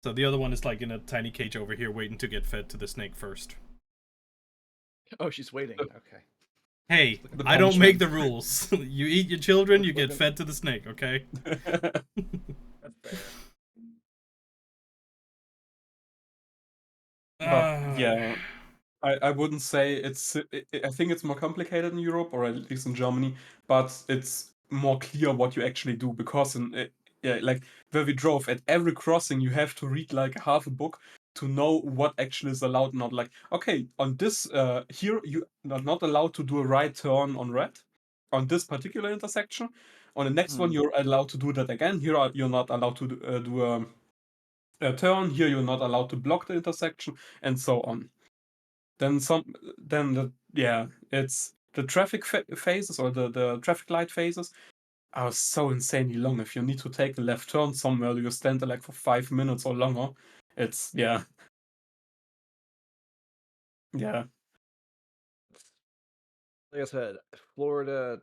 So the other one is like in a tiny cage over here, waiting to get fed to the snake first. Oh, she's waiting. The- Okay. Hey, The I don't make punishment. the rules. You eat your children, you get fed to the snake. Okay. That's fair. But yeah, I wouldn't say I think it's more complicated in Europe, or at least in Germany, but it's more clear what you actually do, because yeah, like where we drove, at every crossing you have to read like half a book to know what actually is allowed and not. Like, okay, on this here you are not allowed to do a right turn on red on this particular intersection. On the next one you're allowed to do that again. You're not allowed to do a turn. Here you're not allowed to block the intersection, and so on. Yeah, it's the traffic phases, or the traffic light phases are so insanely long. If you need to take a left turn somewhere, you stand there like for 5 minutes or longer. It's yeah. Yeah. Like I said, Florida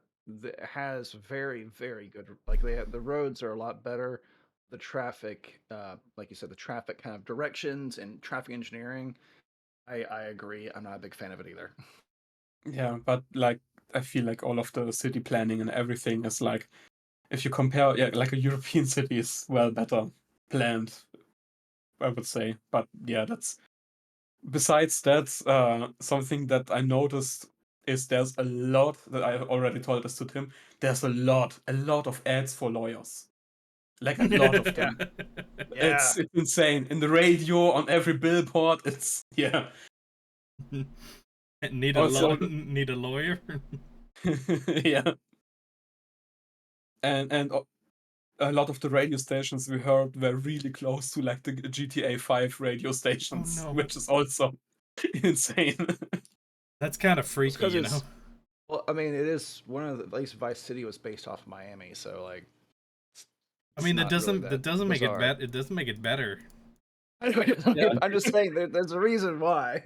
has very, very good. Like the roads are a lot better. The traffic, like you said, the traffic kind of directions and traffic engineering. I agree. I'm not a big fan of it either. Yeah, but like I feel like all of the city planning and everything is like, if you compare, yeah, like a European city is well better planned, I would say. But yeah, that's besides that, something that I noticed is there's a lot that I already told this to Tim. There's a lot of ads for lawyers. Like a lot of them. Yeah. It's insane. In the radio, on every billboard, it's yeah. Also, Need a lawyer. yeah. And a lot of the radio stations we heard were really close to like the GTA 5 radio stations, no. which is also insane. That's kind of It's freaky, because you know. well, I mean, it is one of the, at least Vice City was based off of Miami, so like, I it's mean, not really that doesn't make it bizarre. bad. It doesn't make it better. Yeah. I'm just saying there's a reason why.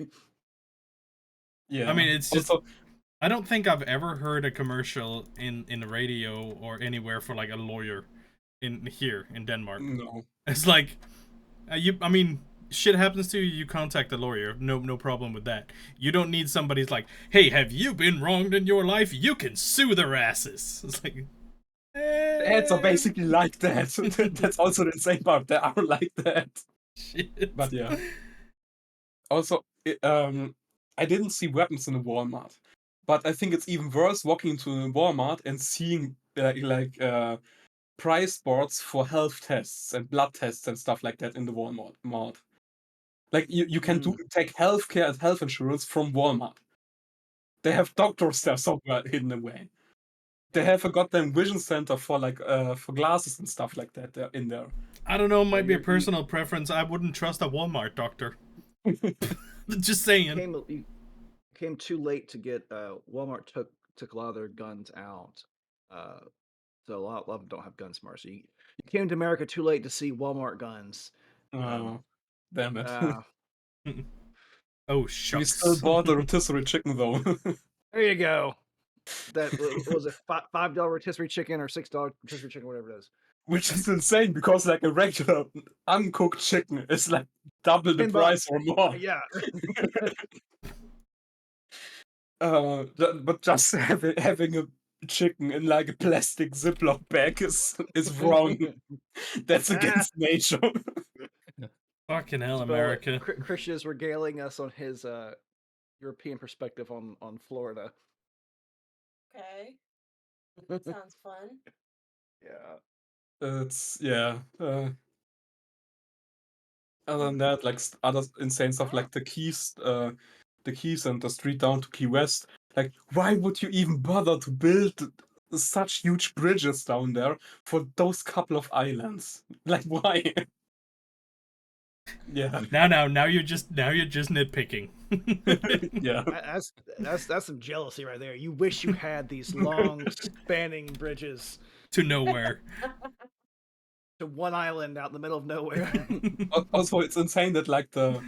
Yeah. I mean, it's just also, I don't think I've ever heard a commercial in the radio or anywhere for like a lawyer in here in Denmark. no. It's like I mean, shit happens to you, you contact the lawyer. No problem with that. You don't need somebody's like, "Hey, have you been wronged in your life? You can sue their asses." It's like Ads are basically like that. That's also the insane part. They are like that. shit. But yeah. Also, I didn't see weapons in a Walmart, but I think it's even worse walking into a Walmart and seeing price boards for health tests and blood tests and stuff like that in the Walmart. Like you can take healthcare and health insurance from Walmart. They have doctors there somewhere hidden away. They have a goddamn vision center for like for glasses and stuff like that there in there. I don't know, it might be a You're- personal preference. I wouldn't trust a Walmart doctor. Just saying. you came too late to get Walmart took a lot of their guns out. So a lot of them don't have guns more. So you came to America too late to see Walmart guns. Oh, damn it. Uh, Oh, We shucks. still bought the rotisserie chicken though. there you go. That was a $5 rotisserie chicken or $6 rotisserie chicken, whatever it is. Which is insane, because like a regular uncooked chicken is like double the $10. price or more. Yeah. But just having a chicken in like a plastic Ziploc bag is wrong. That's against nature. Fucking hell, So, America. Chris is regaling us on his European perspective on Florida. Okay. Sounds fun. Yeah. It's yeah. Other than that, like other insane stuff like the Keys and the street down to Key West. Like, why would you even bother to build such huge bridges down there for those couple of islands? Like, why? Yeah. Now you're just nitpicking. Yeah. That's some jealousy right there. You wish you had these long spanning bridges To nowhere. to one island out in the middle of nowhere. Also, it's insane that like the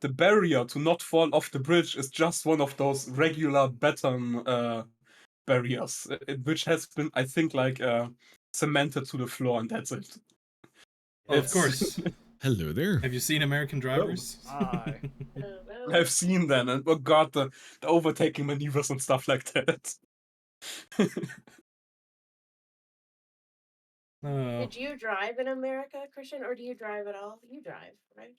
barrier to not fall off the bridge is just one of those regular beton barriers, which has been, I think, like cemented to the floor, and that's it. Of course. Hello there. Have you seen American Drivers? Hi. I've seen that, and oh god, the overtaking maneuvers and stuff like that. Oh. Did you drive in America, Christian, or do you drive at all? You drive, right?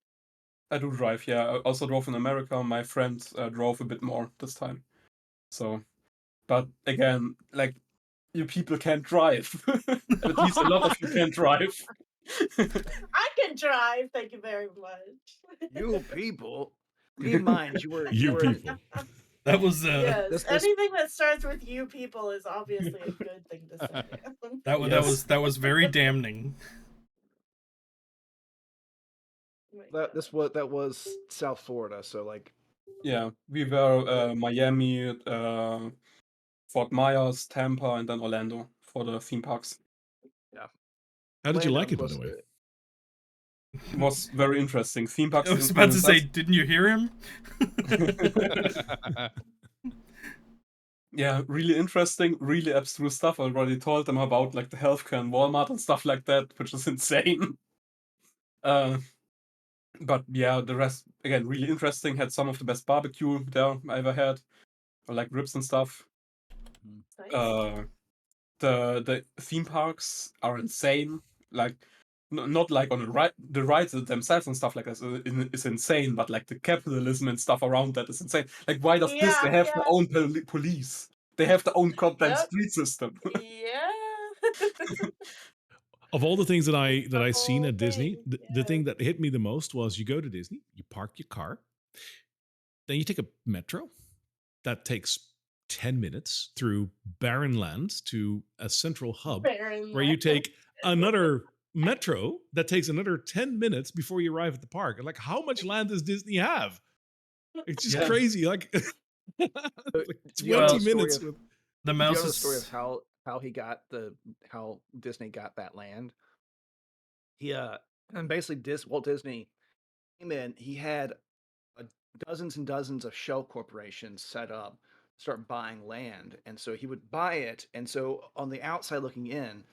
I do drive, yeah. I also drove in America. My friend drove a bit more this time. So, but again, like, you people can't drive. At least a lot of you can't drive. I can drive. Thank you very much. You people. Keep in mind, You people. That was Yes, This- anything that starts with "you people" is obviously a good thing to say. Yes. that was very damning. Oh my that was South Florida, so like Yeah, we were Miami, Fort Myers, Tampa, and then Orlando for the theme parks. How did you Orlando like it, by was the way? It was very interesting. Theme parks. I was in about to say, themselves- didn't you hear him? Yeah, really interesting, really abstruse stuff. I already told them about like the healthcare and Walmart and stuff like that, which is insane. But yeah, the rest again really interesting. Had some of the best barbecue there I ever had, or like ribs and stuff. Nice. The theme parks are insane. Like not like on the rides themselves and stuff like that is insane, but like the capitalism and stuff around that is insane. Like why does this? They have their own police. They have their own goddamn Yep. street system. Yeah. Of all the things that I The seen whole at Disney, thing, the thing that hit me the most was you go to Disney, you park your car, then you take a metro that takes 10 minutes through barren land to a central hub Barren where you land. take another metro that takes another 10 minutes before you arrive at the park. Like, how much land does Disney have? It's just Yeah. crazy. Like, like Do you know 20 the story minutes of- with. The do you mouse know the is story of how Disney got that land? He and basically Walt Disney came in. He had dozens and dozens of shell corporations set up, start buying land, and so he would buy it. And so on the outside looking in,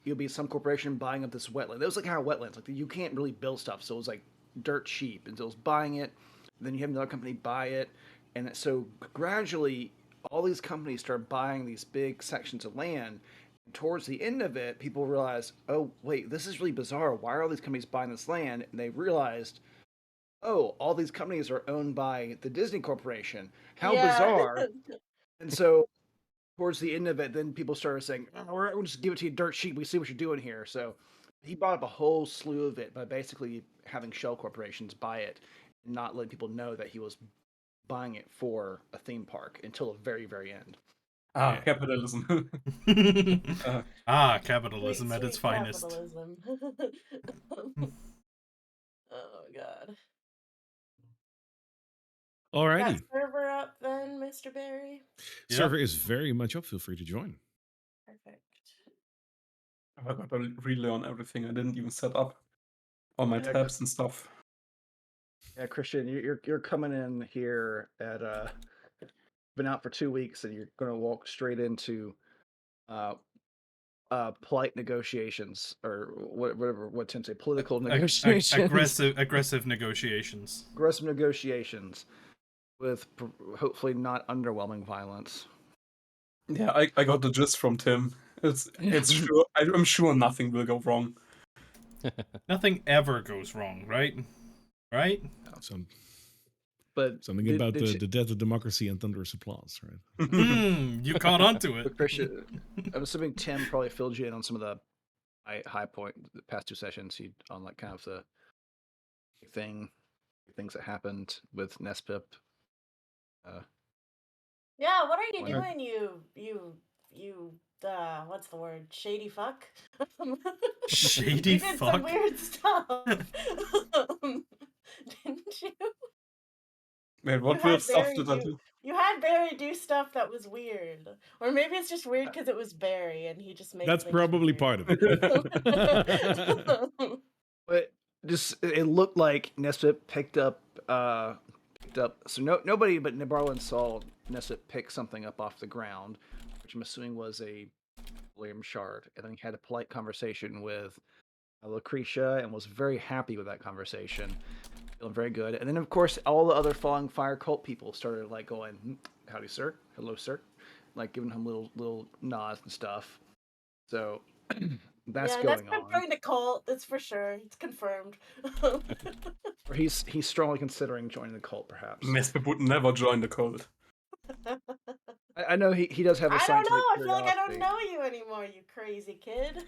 he would be some corporation buying up this wetland. It was like how wetlands, like you can't really build stuff, so it was like dirt cheap, and so it was buying it. And then you have another company buy it, and so gradually all these companies start buying these big sections of land. Towards the end of it, people realized, oh wait, this is really bizarre. Why are all these companies buying this land? And they realized, oh, all these companies are owned by the Disney Corporation. How bizarre. And so towards the end of it, then people started saying, oh, we'll just give it to you dirt cheap. We see what you're doing here. So he bought up a whole slew of it by basically having shell corporations buy it and not letting people know that he was buying it for a theme park until the very, very end. Ah, Yeah. capitalism. Capitalism at its finest. Capitalism. Oh god. Got Alrighty. server up then, Mr. Barry? Server is very much up. Feel free to join. Perfect. I got to relearn everything. I didn't even set up all my Yeah, tabs and stuff. Yeah, Christian, you're coming in here at been out for 2 weeks, and you're going to walk straight into polite negotiations or what Tim say, political negotiations, Aggressive negotiations. aggressive negotiations with hopefully not underwhelming violence. Yeah, I got the gist from Tim. It's sure. I'm sure nothing will go wrong. Nothing ever goes wrong, right? Right? But Something about the death of democracy and thunderous applause, right? You caught on to it. But Christian, I'm assuming Tim probably filled you in on some of the high point the past 2 sessions. He on like kind of the things that happened with Nespip. Yeah, what are you Whatever. doing, you what's the word? Shady fuck? Shady You did fuck? some weird stuff. Didn't you? Man, what You weird had stuff Barry did I do do? you had Barry do stuff that was weird. Or maybe it's just weird because it was Barry and he just makes That's things probably weird. part of it. But just it looked like Nespip picked up. So nobody but Nebarwin saw Nespip pick something up off the ground, which I'm assuming was a William shard, and then he had a polite conversation with Lucretia and was very happy with that conversation, feeling very good. And then, of course, all the other Falling Fire cult people started like going, "Howdy, sir. Hello, sir," like giving him little nods and stuff. So that's Yeah, that's going on. confirmed a cult. That's for sure. It's confirmed. Or he's strongly considering joining the cult, perhaps. Nesbit would never join the cult. I know he does have a I don't scientific know. I feel like I curiosity. don't know you anymore, you crazy kid.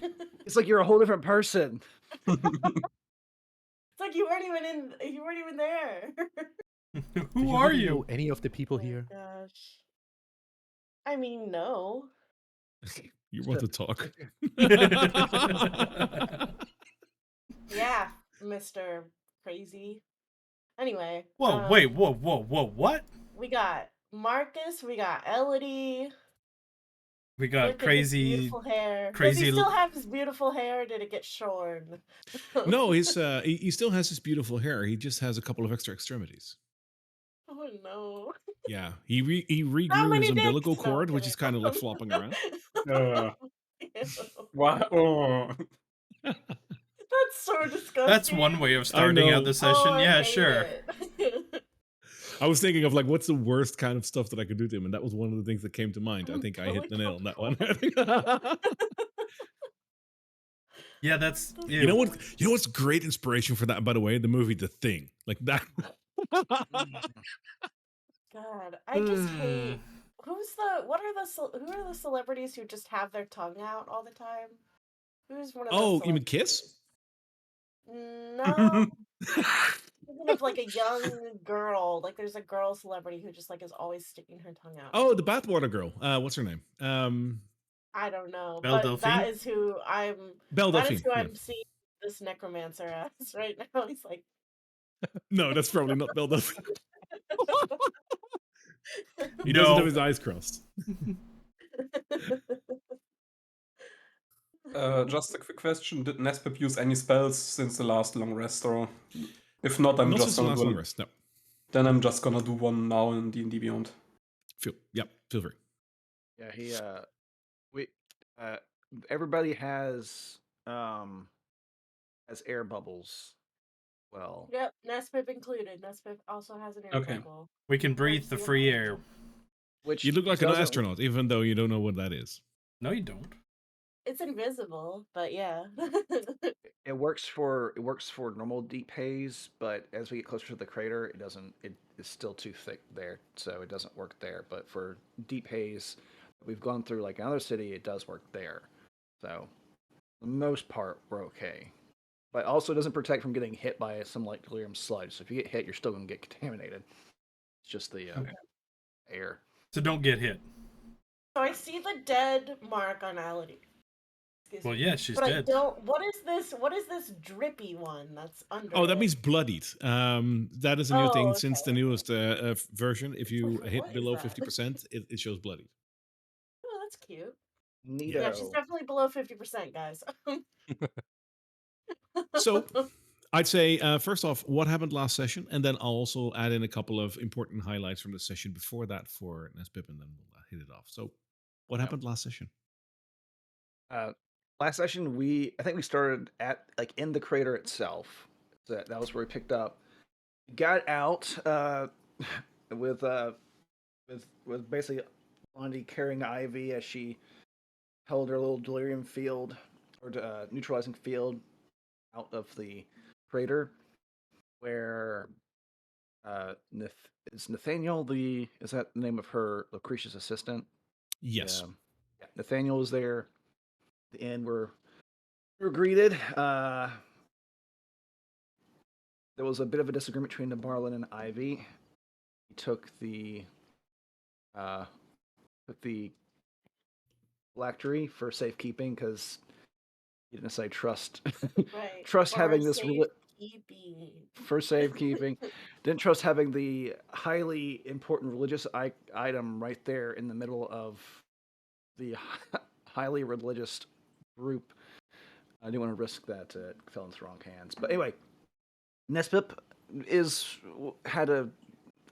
It's like you're a whole different person. It's like you weren't even there. Did Who you are really know you? any of the people Oh my here? gosh. I mean, no. You want to talk? Yeah, Mr. Crazy. Anyway. Whoa, wait, whoa, what? We got Marcus, we got Elodie. We got Look at his crazy. beautiful hair. Does crazy he still l- have his beautiful hair, or did it get shorn? No, he still has his beautiful hair. He just has a couple of extra extremities. Oh no. Yeah, he How regrew many his umbilical dicks? No, I'm cord, which is kidding. kind of like flopping around. Ew. Wow. Oh. That's so disgusting. That's one way of starting out know. the session. Oh, I Yeah, hate sure. it. I was thinking of like what's the worst kind of stuff that I could do to him, and that was one of the things that came to mind. I Oh, think I hit the nail on that one. Yeah, that's You know ew. what? You know what's great inspiration for that, by the way? The movie The Thing, like that. God, I just hate. Who are the celebrities who just have their tongue out all the time? Who's one of those Oh, you mean celebrities? Kiss? No, thinking of like a young girl. Like there's a girl celebrity who just like is always sticking her tongue out. Oh, the bathwater girl. What's her name? I don't know, Belle but Delphine? that is who I'm. Belle That is Delphine. who Yeah. I'm seeing this necromancer as right now. He's like, No, that's probably not Belle Delphine. He doesn't have his eyes crossed. Just a quick question: did Nesbit use any spells since the last long rest, or if not, I'm Not just since the gonna last do long one. rest. No. Then I'm just gonna do one now in D&D Beyond. Feel free. Yeah, everybody has air bubbles. Well, Yep, Nespip included. Nespip also has an air Okay. bubble. We can breathe the free air. which You look like an doesn't- astronaut, even though you don't know what that is. No, you don't. It's invisible, but yeah. It works for normal deep haze, but as we get closer to the crater, it doesn't. It is still too thick there, so it doesn't work there. But for deep haze, we've gone through like another city, it does work there. So, for the most part, we're okay. But also, it doesn't protect from getting hit by some like delirium sludge. So if you get hit, you're still gonna get contaminated. It's just the air. So don't get hit. So I see the dead mark on Elodie. Excuse Well, me. yeah, she's But I dead. don't. What is this? What is this drippy one that's under? Oh, that it? means bloodied. That is a new thing Oh, since the okay. newest version. If you What hit is below that? 50%, it shows bloodied. Oh, that's cute. Neato. Yeah, she's definitely below 50%, guys. So I'd say, first off, what happened last session? And then I'll also add in a couple of important highlights from the session before that for Nespip, and then we'll hit it off. So what happened last session? Last session, I think we started at like in the crater itself. That was where we picked up. Got out with basically Blondie carrying Ivy as she held her little delirium field or neutralizing field out of the crater, where is Nathaniel is that the name of her Lucretia's assistant? Yes. Yeah, Nathaniel was there. At the end, we were greeted. There was a bit of a disagreement between Marlin and Ivy. He took the phylactery for safekeeping because he didn't necessarily trust Right. trust For having this safekeeping. for safekeeping. Didn't trust having the highly important religious item right there in the middle of the highly religious group. I didn't want to risk that it fell into the wrong hands. But anyway, Nespip had a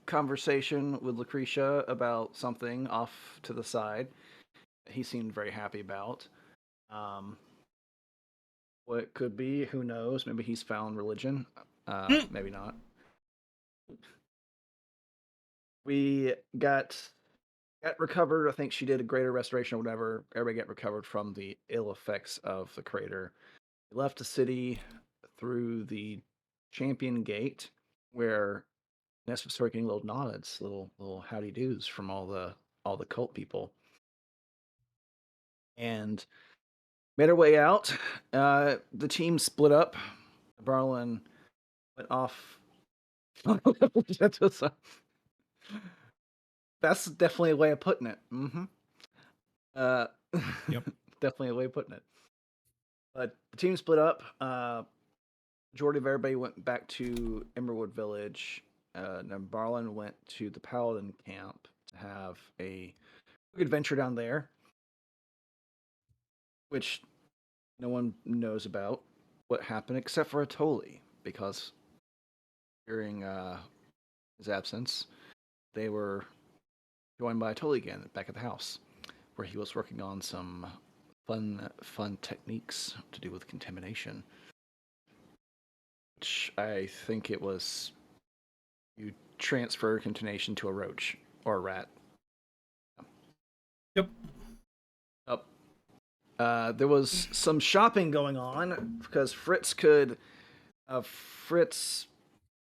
conversation with Lucretia about something off to the side. He seemed very happy about. What could be? Who knows? Maybe he's found religion. Hmm. Maybe not. We got recovered. I think she did a greater restoration or whatever. Everybody got recovered from the ill effects of the crater. We left the city through the Champion Gate, where Ness started getting little nods, little howdy doos from all the cult people, and made our way out. The team split up. Barlin went off. That's definitely a way of putting it. Mm-hmm. Uh, Yep. definitely a way of putting it. But the team split up. Majority of everybody went back to Emerald Village. And then Barlin went to the Paladin camp to have a quick adventure down there, which no one knows about what happened except for Atoli, because during his absence, they were joined by Atoli again back at the house, where he was working on some fun techniques to do with contamination. Which I think it was you transfer contamination to a roach or a rat. Yep. Up. There was some shopping going on because Fritz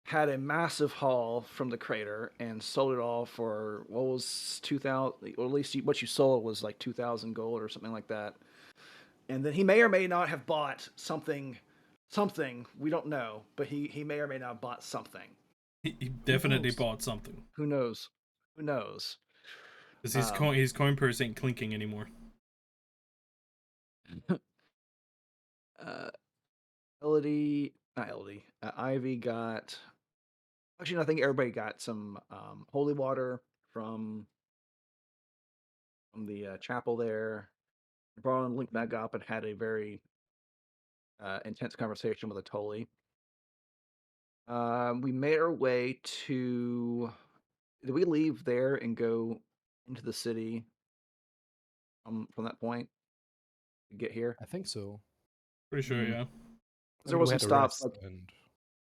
had a massive haul from the crater and sold it all for what was 2,000, or at least what you sold was like 2,000 gold or something like that. And then he may or may not have bought something we don't know, but he may or may not have bought something. He definitely knows? bought something. Who knows? Who knows? Because his coin purse ain't clinking anymore. Not Elodie. Ivy got. Actually, no, I think everybody got some holy water from the chapel there. Barlin linked back up and had a very intense conversation with Atoli. We made our way to. Did we leave there and go into the city from that point to get here? I think so. Pretty sure, Hmm. yeah. There was we some had a stops. rest and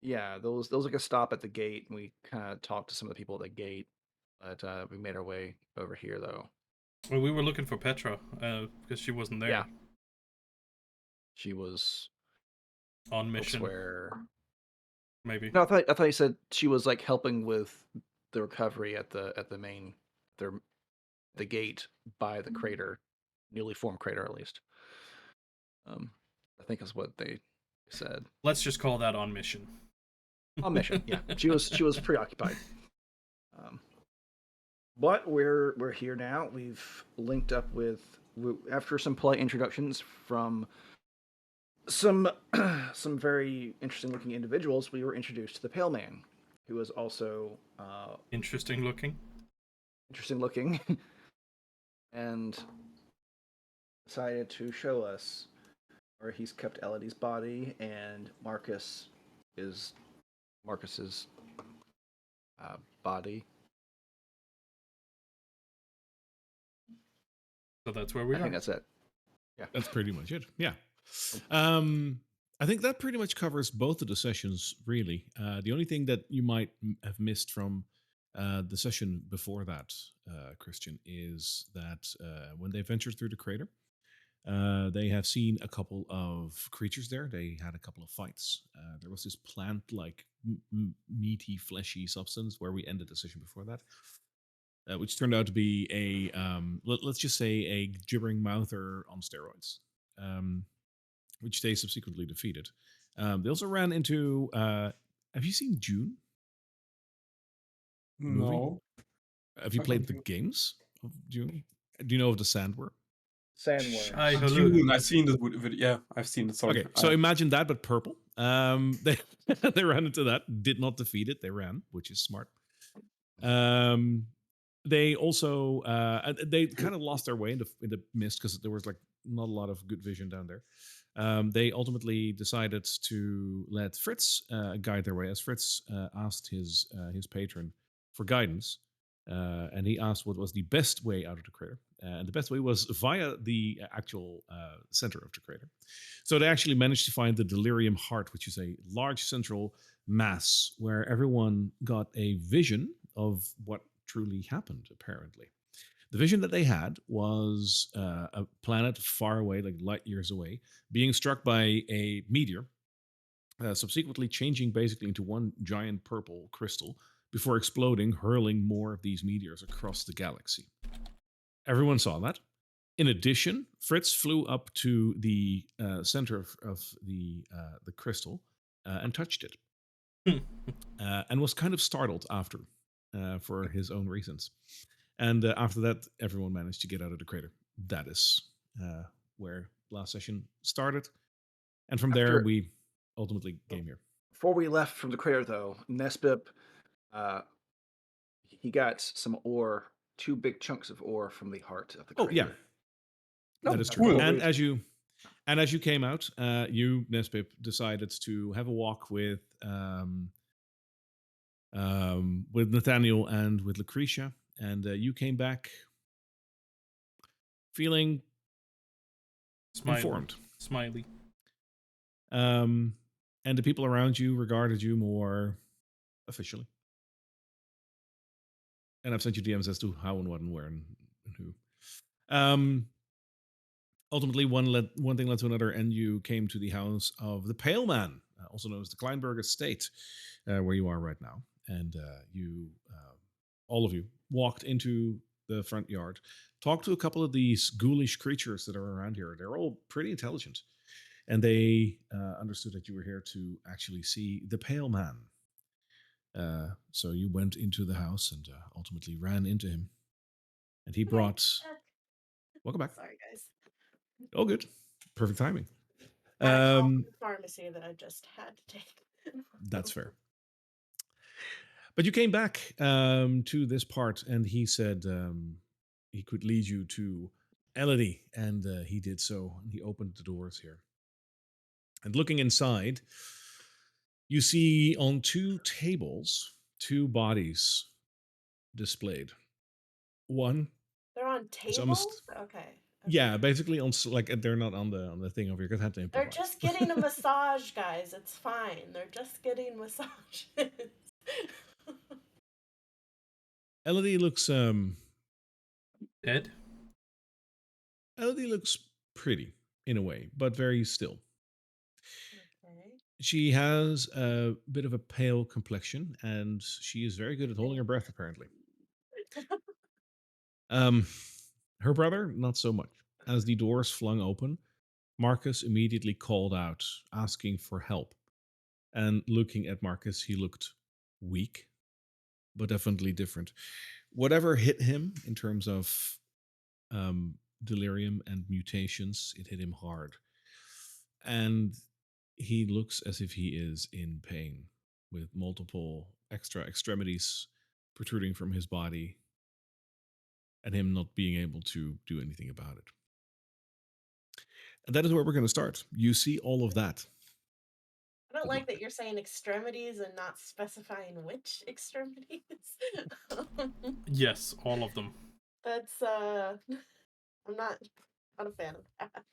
Yeah, there was like a stop at the gate, and we kind of talked to some of the people at the gate. But we made our way over here, though. Well, we were looking for Petra because she wasn't there. Yeah. She was On mission, elsewhere. maybe. No, I thought you said she was like helping with the recovery at the main the gate by the crater, newly formed crater at least. I think is what they said. Let's just call that on mission. On mission, yeah. She was preoccupied. But we're here now. We've linked up with after some polite introductions from some very interesting looking individuals. We were introduced to the Pale Man, who was also Interesting looking. and decided to show us where he's kept Elodie's body, and Marcus's body. So that's where we I are. think that's it. Yeah, That's pretty much it. Yeah. I think that pretty much covers both of the sessions, really. The only thing that you might have missed from the session before that, Christian, is that when they ventured through the crater, they have seen a couple of creatures there. They had a couple of fights. There was this plant-like, meaty, fleshy substance where we ended the session before that, which turned out to be a, let's just say, a gibbering mouther on steroids, which they subsequently defeated. They also ran into. Have you seen June? Movie? No. Have you I played don't the think- games of June? Do you know of the Sandworm? Sandworm. Hi, hello. Dune, I've seen the video. Yeah, I've seen it. Sorry. Okay, so imagine that, but purple. They they ran into that, did not defeat it. They ran, which is smart. They also they kind of lost their way in the mist because there was like not a lot of good vision down there. They ultimately decided to let Fritz guide their way, as Fritz asked his patron for guidance. And he asked what was the best way out of the crater. And the best way was via the actual center of the crater. So they actually managed to find the delirium heart, which is a large central mass where everyone got a vision of what truly happened, apparently. The vision that they had was a planet far away, like light years away, being struck by a meteor, subsequently changing basically into one giant purple crystal before exploding, hurling more of these meteors across the galaxy. Everyone saw that. In addition, Fritz flew up to the center of the crystal and touched it, and was kind of startled after, for his own reasons. And after that, everyone managed to get out of the crater. That is where last session started, and from there After we ultimately came here. Before we left from the crater, though, Nespip, uh, he got some ore, 2 big chunks of ore from the heart of the Oh yeah, crater. Oh, that is That's true. the whole And reason. as you came out, you Nespip decided to have a walk with Nathaniel and with Lucretia, and you came back feeling Smiley. informed. Smiley. And the people around you regarded you more officially. And I've sent you DMs as to how and what and where and who. Ultimately, one thing led to another, and you came to the house of the Pale Man, also known as the Kleinberg Estate, where you are right now. And you, all of you, walked into the front yard, talked to a couple of these ghoulish creatures that are around here. They're all pretty intelligent, and they understood that you were here to actually see the Pale Man. So you went into the house and ultimately ran into him, and he brought. Welcome back. Sorry, guys. Oh, good. Perfect timing. Had a call from the pharmacy that I just had to take. That's fair. But you came back to this part, and he said he could lead you to Elodie, and he did so. And he opened the doors here. And looking inside, you see on 2 tables 2 bodies displayed. One They're on is tables? almost Okay. yeah, basically on like they're not on the thing over here. Because I had to They're improvise. just getting a massage, guys. It's fine. They're just getting massages. Elodie looks Dead? Elodie looks pretty in a way, but very still. Okay. She has a bit of a pale complexion, and she is very good at holding her breath, apparently. Her brother, not so much. As the doors flung open, Marcus immediately called out, asking for help. And looking at Marcus, he looked weak, but definitely different. Whatever hit him in terms of delirium and mutations, it hit him hard. And he looks as if he is in pain, with multiple extra extremities protruding from his body, and him not being able to do anything about it. And that is where we're going to start. You see all of that. I don't like that you're saying extremities and not specifying which extremities. Yes, all of them. That's I'm not a fan of that.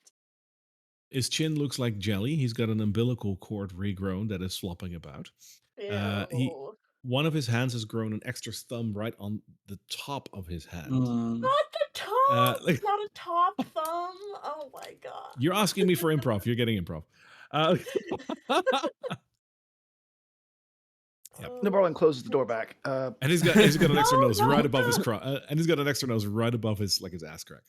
His chin looks like jelly. He's got an umbilical cord regrown that is flopping about. Ew. One of his hands has grown an extra thumb right on the top of his hand. Not the top. like- Not a top thumb. Oh my god. You're asking me for improv. You're getting improv. Yep. Nimbarlin closes the door back. And he's got an extra nose No, right above his no. crotch, and he's got an extra nose right above his ass crack.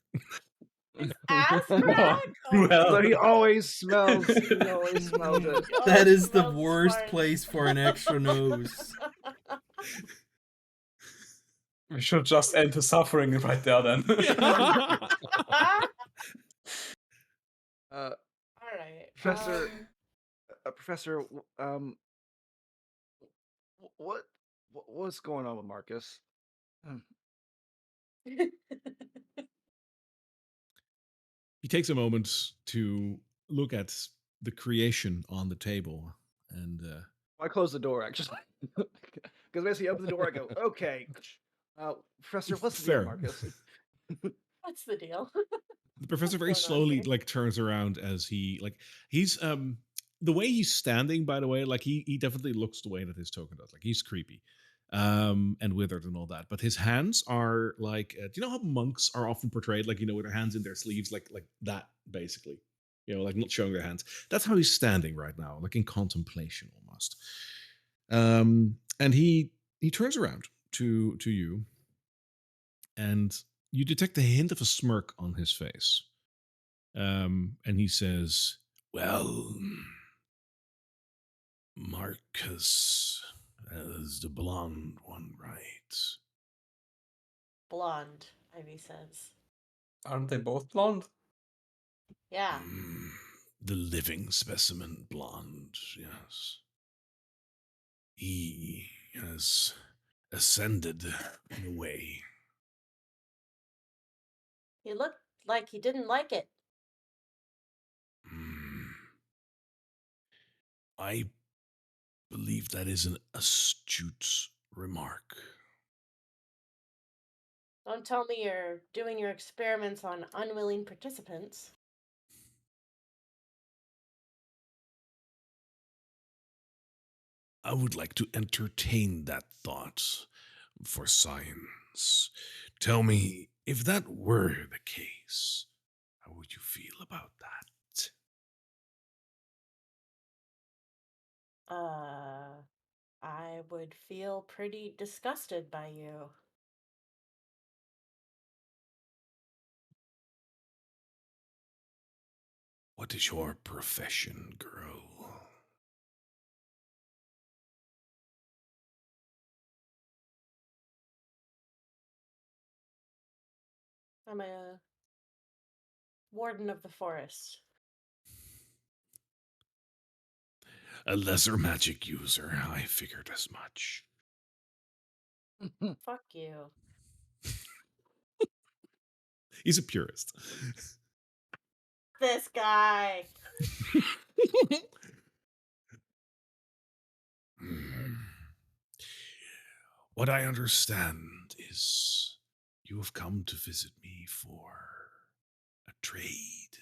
His ass crack? Well. So he always smells. He always smells it. Oh, That it is the smells worst fart. place for an extra nose. We should just end the suffering right there then. Uh, All right. Professor, Professor, what's going on with Marcus? He takes a moment to look at the creation on the table, and I close the door actually, because basically open the door. I go, okay, Professor, what's the deal, Fair. Marcus? What's the deal? The professor What's very going on slowly here? like turns around as he's the way he's standing, by the way, like he definitely looks the way that his token does. Like he's creepy. And withered and all that. But his hands are like do you know how monks are often portrayed, like, with their hands in their sleeves, like that, basically. Like not showing their hands. That's how he's standing right now, like in contemplation almost. And he turns around to you, and you detect a hint of a smirk on his face. And he says, "Well, Marcus is the blonde one, right?" Blonde, Ivy says. Aren't they both blonde? Yeah. The living specimen blonde, yes. He has ascended in a way. He looked like he didn't like it. I believe that is an astute remark. Don't tell me you're doing your experiments on unwilling participants. I would like to entertain that thought for science. Tell me, if that were the case, how would you feel about that? I would feel pretty disgusted by you. What is your profession, girl? I'm a warden of the forest. A lesser magic user, I figured as much. Fuck you. He's a purist. This guy. What I understand is you have come to visit me for a trade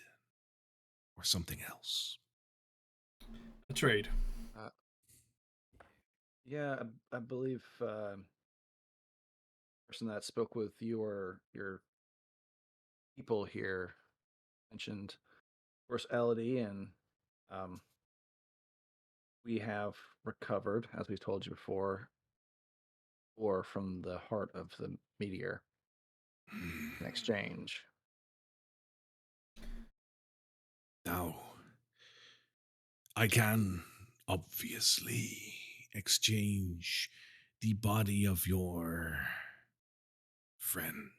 or something else. A trade. Uh, yeah, I believe person that spoke with your people here mentioned, of course, Elodie, and um, we have recovered, as we've told you before, ore from the heart of the meteor in exchange. Now, I can obviously exchange the body of your friend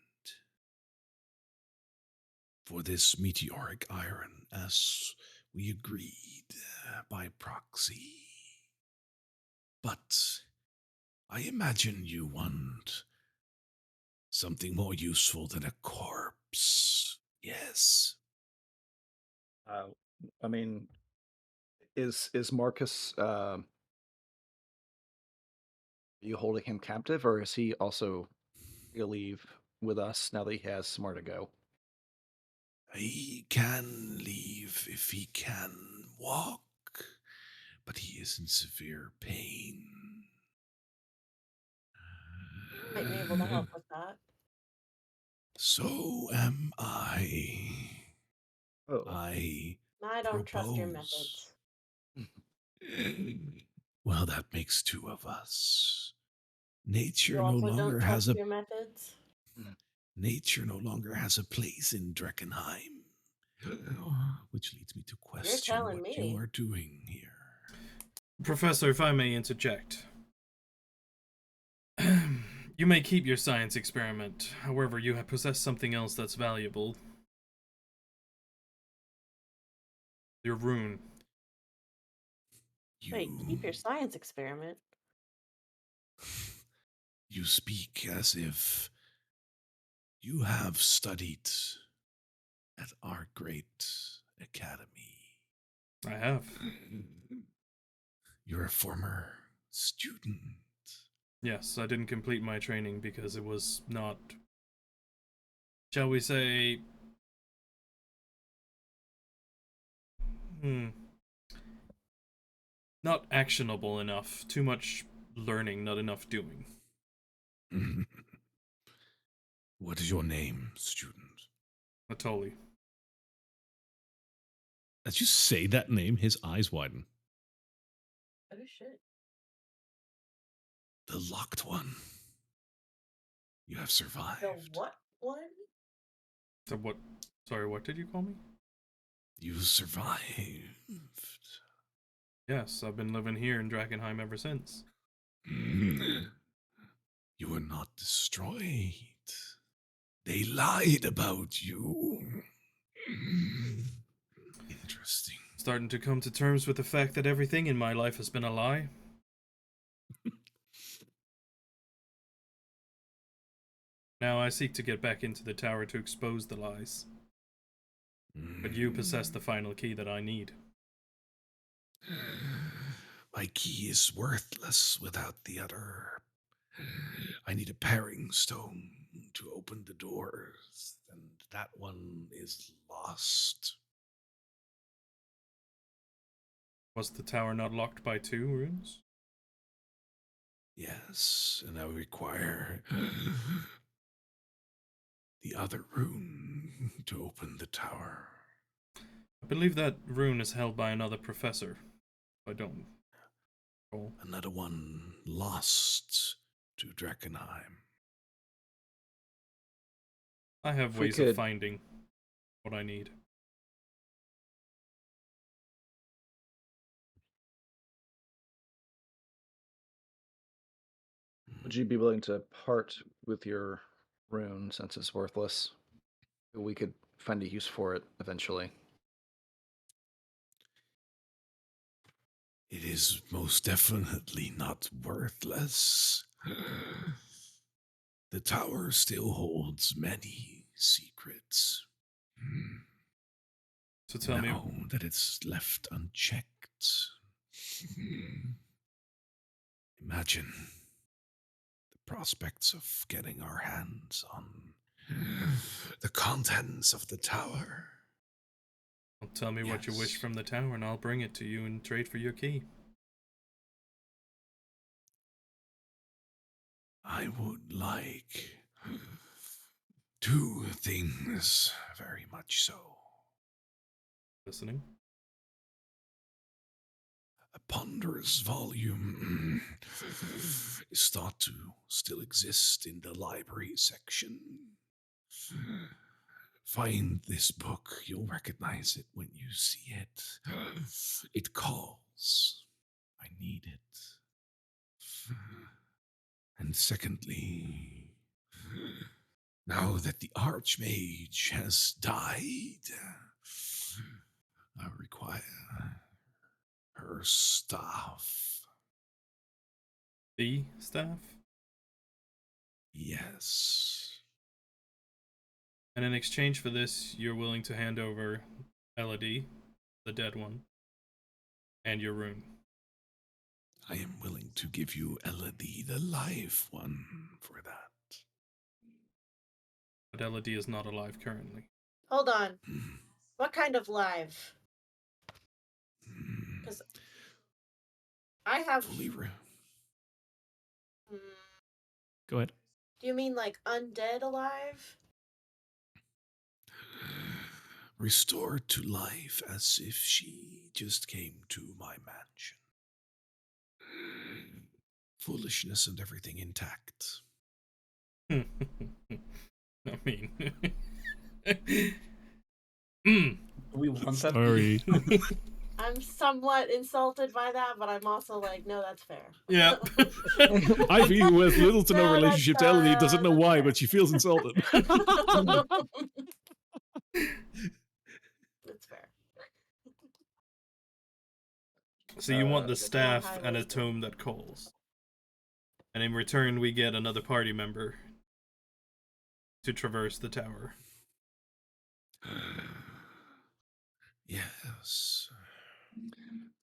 for this meteoric iron, as we agreed by proxy. But I imagine you want something more useful than a corpse. Yes. Uh, I mean, is Marcus? You holding him captive, or is he also free to leave with us now that he has somewhere to go? He can leave if he can walk, but he is in severe pain. Might be able to help with that. So am I. Oh, I I don't trust your propose. methods. Well, that makes two of us. You Nature no also longer don't has trust a your methods? nature no longer has a place in Drakkenheim. Which leads me to You're question telling what you me. are doing here. Professor, if I may interject. You may keep your science experiment. However, you have possessed something else that's valuable. Your rune. Wait, keep your science experiment. You speak as if you have studied at our great academy. I have. You're a former student. Yes, I didn't complete my training because it was not, shall we say, hmm, not actionable enough. Too much learning, not enough doing. What is your name, student? Atoli. As you say that name, his eyes widen. Oh shit. The locked one. You have survived. The what one? So what? Sorry, what did you call me? You survived. Yes, I've been living here in Drakkenheim ever since. You were not destroyed. They lied about you. Interesting. Starting to come to terms with the fact that everything in my life has been a lie. Now I seek to get back into the tower to expose the lies. But you possess the final key that I need. My key is worthless without the other. I need a pairing stone to open the doors, and that one is lost. Was the tower not locked by 2 runes? Yes, and I require the other rune to open the tower. I believe that rune is held by another professor. I don't recall. Another one lost to Drakkenheim. I have If we ways of could- finding what I need. Would you be willing to part with your rune since it's worthless? We could find a use for it eventually. It is most definitely not worthless. The tower still holds many secrets. So tell me, Now that it's left unchecked. Imagine the prospects of getting our hands on the contents of the tower. tell me what you wish Yes. from the tower and I'll bring it to you and trade for your key. I would like 2 things very much so. Listening? A ponderous volume is thought to still exist in the library section. Find this book, you'll recognize it when you see it. It calls. I need it. And secondly, now that the Archmage has died, I require her staff. The staff? Yes. And in exchange for this, you're willing to hand over Elodie, the dead one, and your rune. I am willing to give you Elodie, the live one, for that. But Elodie is not alive currently. Hold on. Hmm. What kind of live? Hmm. Because I have. Fully Mm, Go ahead. do you mean like undead alive? Restored to life as if she just came to my mansion. Foolishness and everything intact. I mean. Do we want that? Sorry. I'm somewhat insulted by that, but I'm also like, no, that's fair. Yeah. Ivy, who has little to no No, relationship to that's, Elodie, doesn't know that's why, fair. but she feels insulted. That's fair. So you want the With more staff high and a wisdom. tome that calls. And in return, we get another party member to traverse the tower. Yes.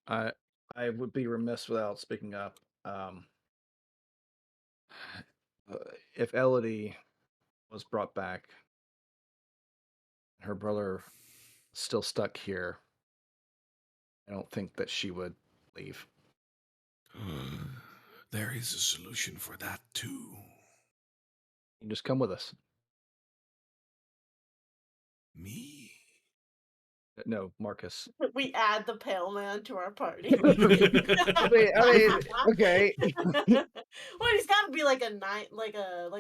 I would be remiss without speaking up. If Elodie was brought back, her brother still stuck here, I don't think that she would leave. There is a solution for that too. You can just come with us. Me. No, Marcus. We add the pale man to our party. Okay. Well, he's got to be like a like a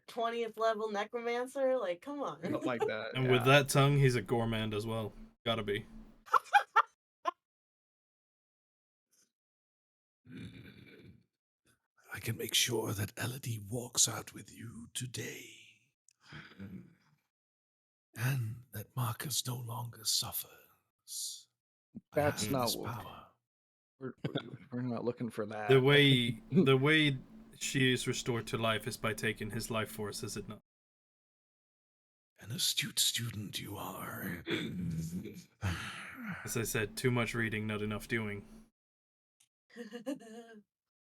20th level necromancer. Like, come on. Something like that. And with that tongue, he's a gourmand as well. Gotta be. I can make sure that Elodie walks out with you today. And that Marcus no longer suffers. by That's having not this what- power. We're not looking for that. The way she is restored to life is by taking his life force, is it not? An astute student you are. As I said, too much reading, not enough doing.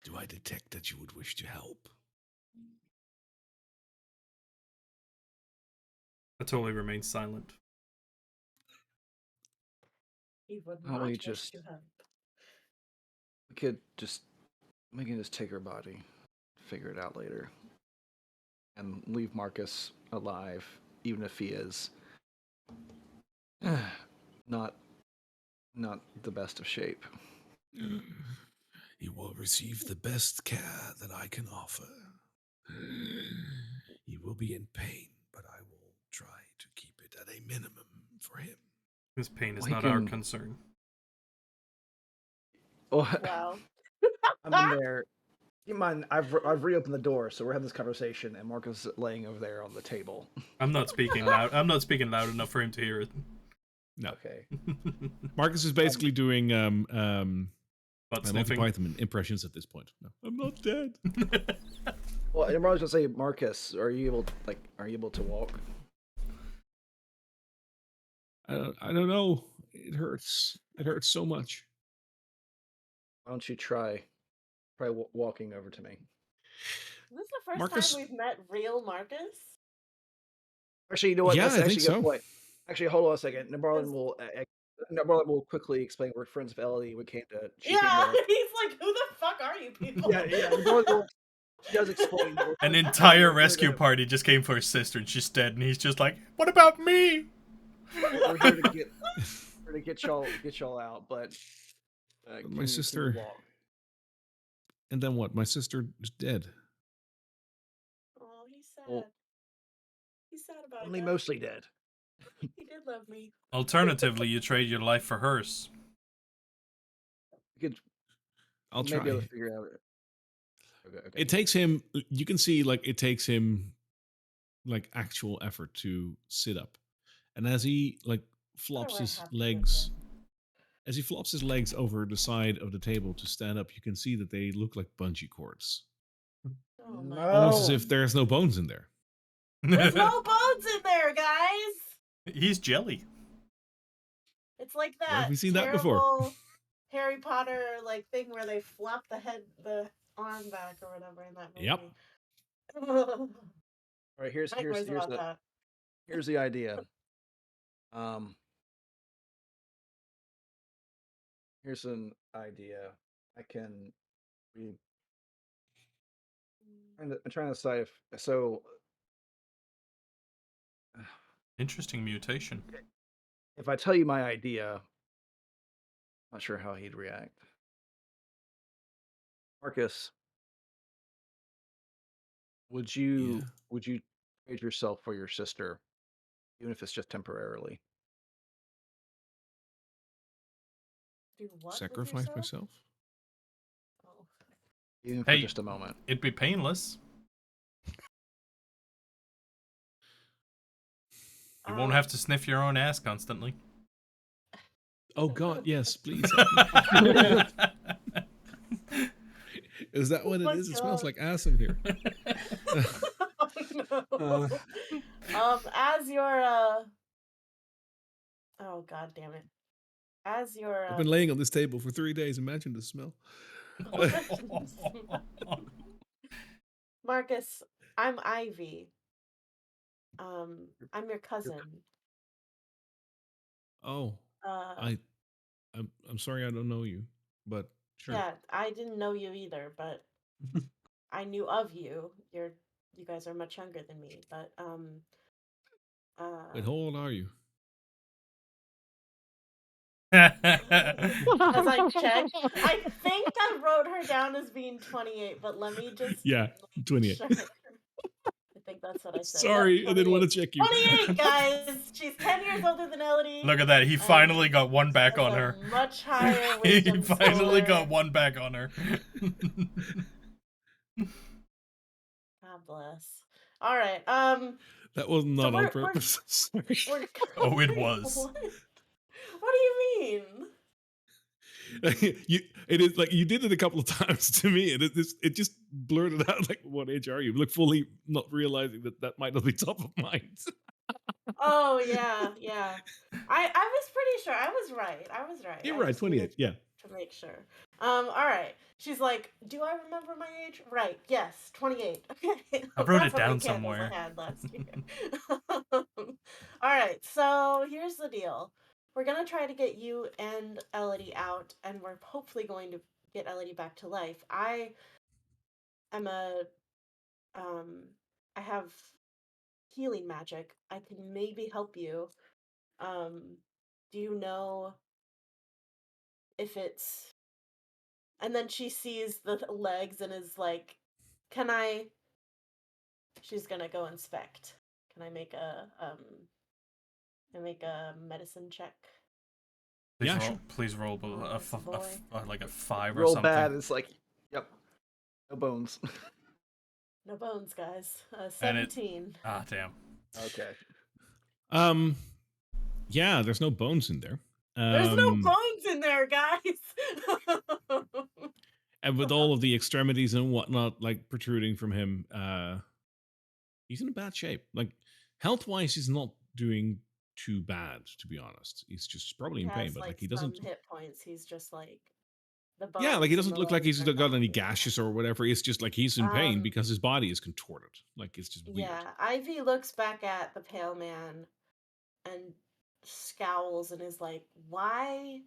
Do I detect that you would wish to help? I totally remain silent. He would How not we wish just- to help. we can just take her body, figure it out later, and leave Marcus alive, even if he is not the best of shape. He will receive the best care that I can offer. He will be in pain, but I will try to keep it at a minimum for him. His pain is Well, he not our can- concern. Oh, Wow. I'm in there. You mind? I've reopened the door, so we're having this conversation, and Marcus is laying over there on the table. I'm not speaking loud. I'm not speaking loud enough for him to hear it. No. Okay. Marcus is basically doing But Monty sniffing. Python impressions at this point. No, I'm not dead. Well, and I was gonna say, Marcus, are you able to walk? I don't know. It hurts. It hurts so much. Why don't you try walking over to me? Is this the first Marcus- time we've met real Marcus? Actually, you know what? Yeah, That's I actually think a good so. point. Actually, hold on a second. Yes. Nabarlin will quickly explain we're friends of Ellie. She Yeah, came to. he's like, who the fuck are you people? Yeah. She does explain. An entire we're here rescue to- party just came for his sister, and she's dead. And he's just like, "What about me?" We're here to get y'all out, but can My you sister- walk? And then what? My sister is dead. Oh, he's sad. Well, He's sad about Only it. mostly dead. He did love me. Alternatively, you trade your life for hers. We could I'll maybe try. able to figure out. Okay. It takes him. You can see, like, it takes him, like, actual effort to sit up, and as he flops we're his happy with legs, him. as he flops his legs over the side of the table to stand up, you can see that they look like bungee cords, Oh my No. almost as Oh. if there's no bones in there. There's no bones in there, guys. He's jelly. It's like Where that have we seen that before? terrible Harry Potter like thing where they flop the arm back or whatever in that movie. Yep. All right. Here's Nightmares about the that. here's the idea. Here's an idea. I can. I'm trying to decide if so. Interesting mutation. If I tell you my idea, I'm not sure how he'd react. Marcus, would you trade yourself for your sister, even if it's just temporarily? Do what with Sacrifice yourself? myself. Oh. Even for Hey. just a moment. It'd be painless. You won't have to sniff your own ass constantly. Oh God, yes, please. Is that what Oh it my is? It smells God. like ass in here. Oh, no. As your oh god damn it. As your I've been laying on this table for 3 days. Imagine the smell. Marcus, I'm Ivy. I'm your cousin. Oh, Uh, I'm sorry I don't know you, but sure. yeah, I didn't know you either, but I knew of you. You guys are much younger than me, but Wait, how old are you? as I checked, I think I wrote her down as being 28, but let me just Yeah, make 28. sure. I think that's what I said. Yep, Sorry, I didn't want 28. to check you. 28, guys! She's 10 years older than Elodie. Look at that. He and finally got one back has on a her. much higher He wisdom finally score. got one back on her. God bless. All right. That was not on we're- purpose. Sorry. We're Oh, it going- was. What? What do you mean? It is like you did it a couple of times to me, and it just blurted out like, "What age are you?" Like fully not realizing that might not be top of mind. Oh yeah, yeah. I was pretty sure I was right. I was right. You're I right, just 28. needed Yeah. to make sure. All right. She's like, "Do I remember my age?" Right. Yes, 28. Okay. I wrote That's it how many down candles somewhere. I had last year. All right. So here's the deal. We're gonna try to get you and Elodie out, and we're hopefully going to get Elodie back to life. I am a um. I have healing magic. I can maybe help you. Do you know if it's. And then she sees the legs and is like, can I. She's gonna go inspect. Can I make a medicine check? Please Yeah, roll. sure. Please roll Boy. like a 5 or Roll something. bad. It's like, yep, no bones. No bones, guys. And it. 17. Damn. Okay. Um. Yeah, there's no bones in there. There's no bones in there, guys! And with all of the extremities and whatnot like protruding from him, he's in bad shape. Like health wise, he's not doing too bad, to be honest. He's just probably He in pain, has, but like like, he some doesn't. hit points. He's just, like, the Yeah, like he bones and doesn't the look like legs he's are got gone. any gashes or whatever. It's just like he's in pain Um, because his body is contorted. Like it's just weird. yeah, Ivy looks back at the pale man and scowls and is like, "Why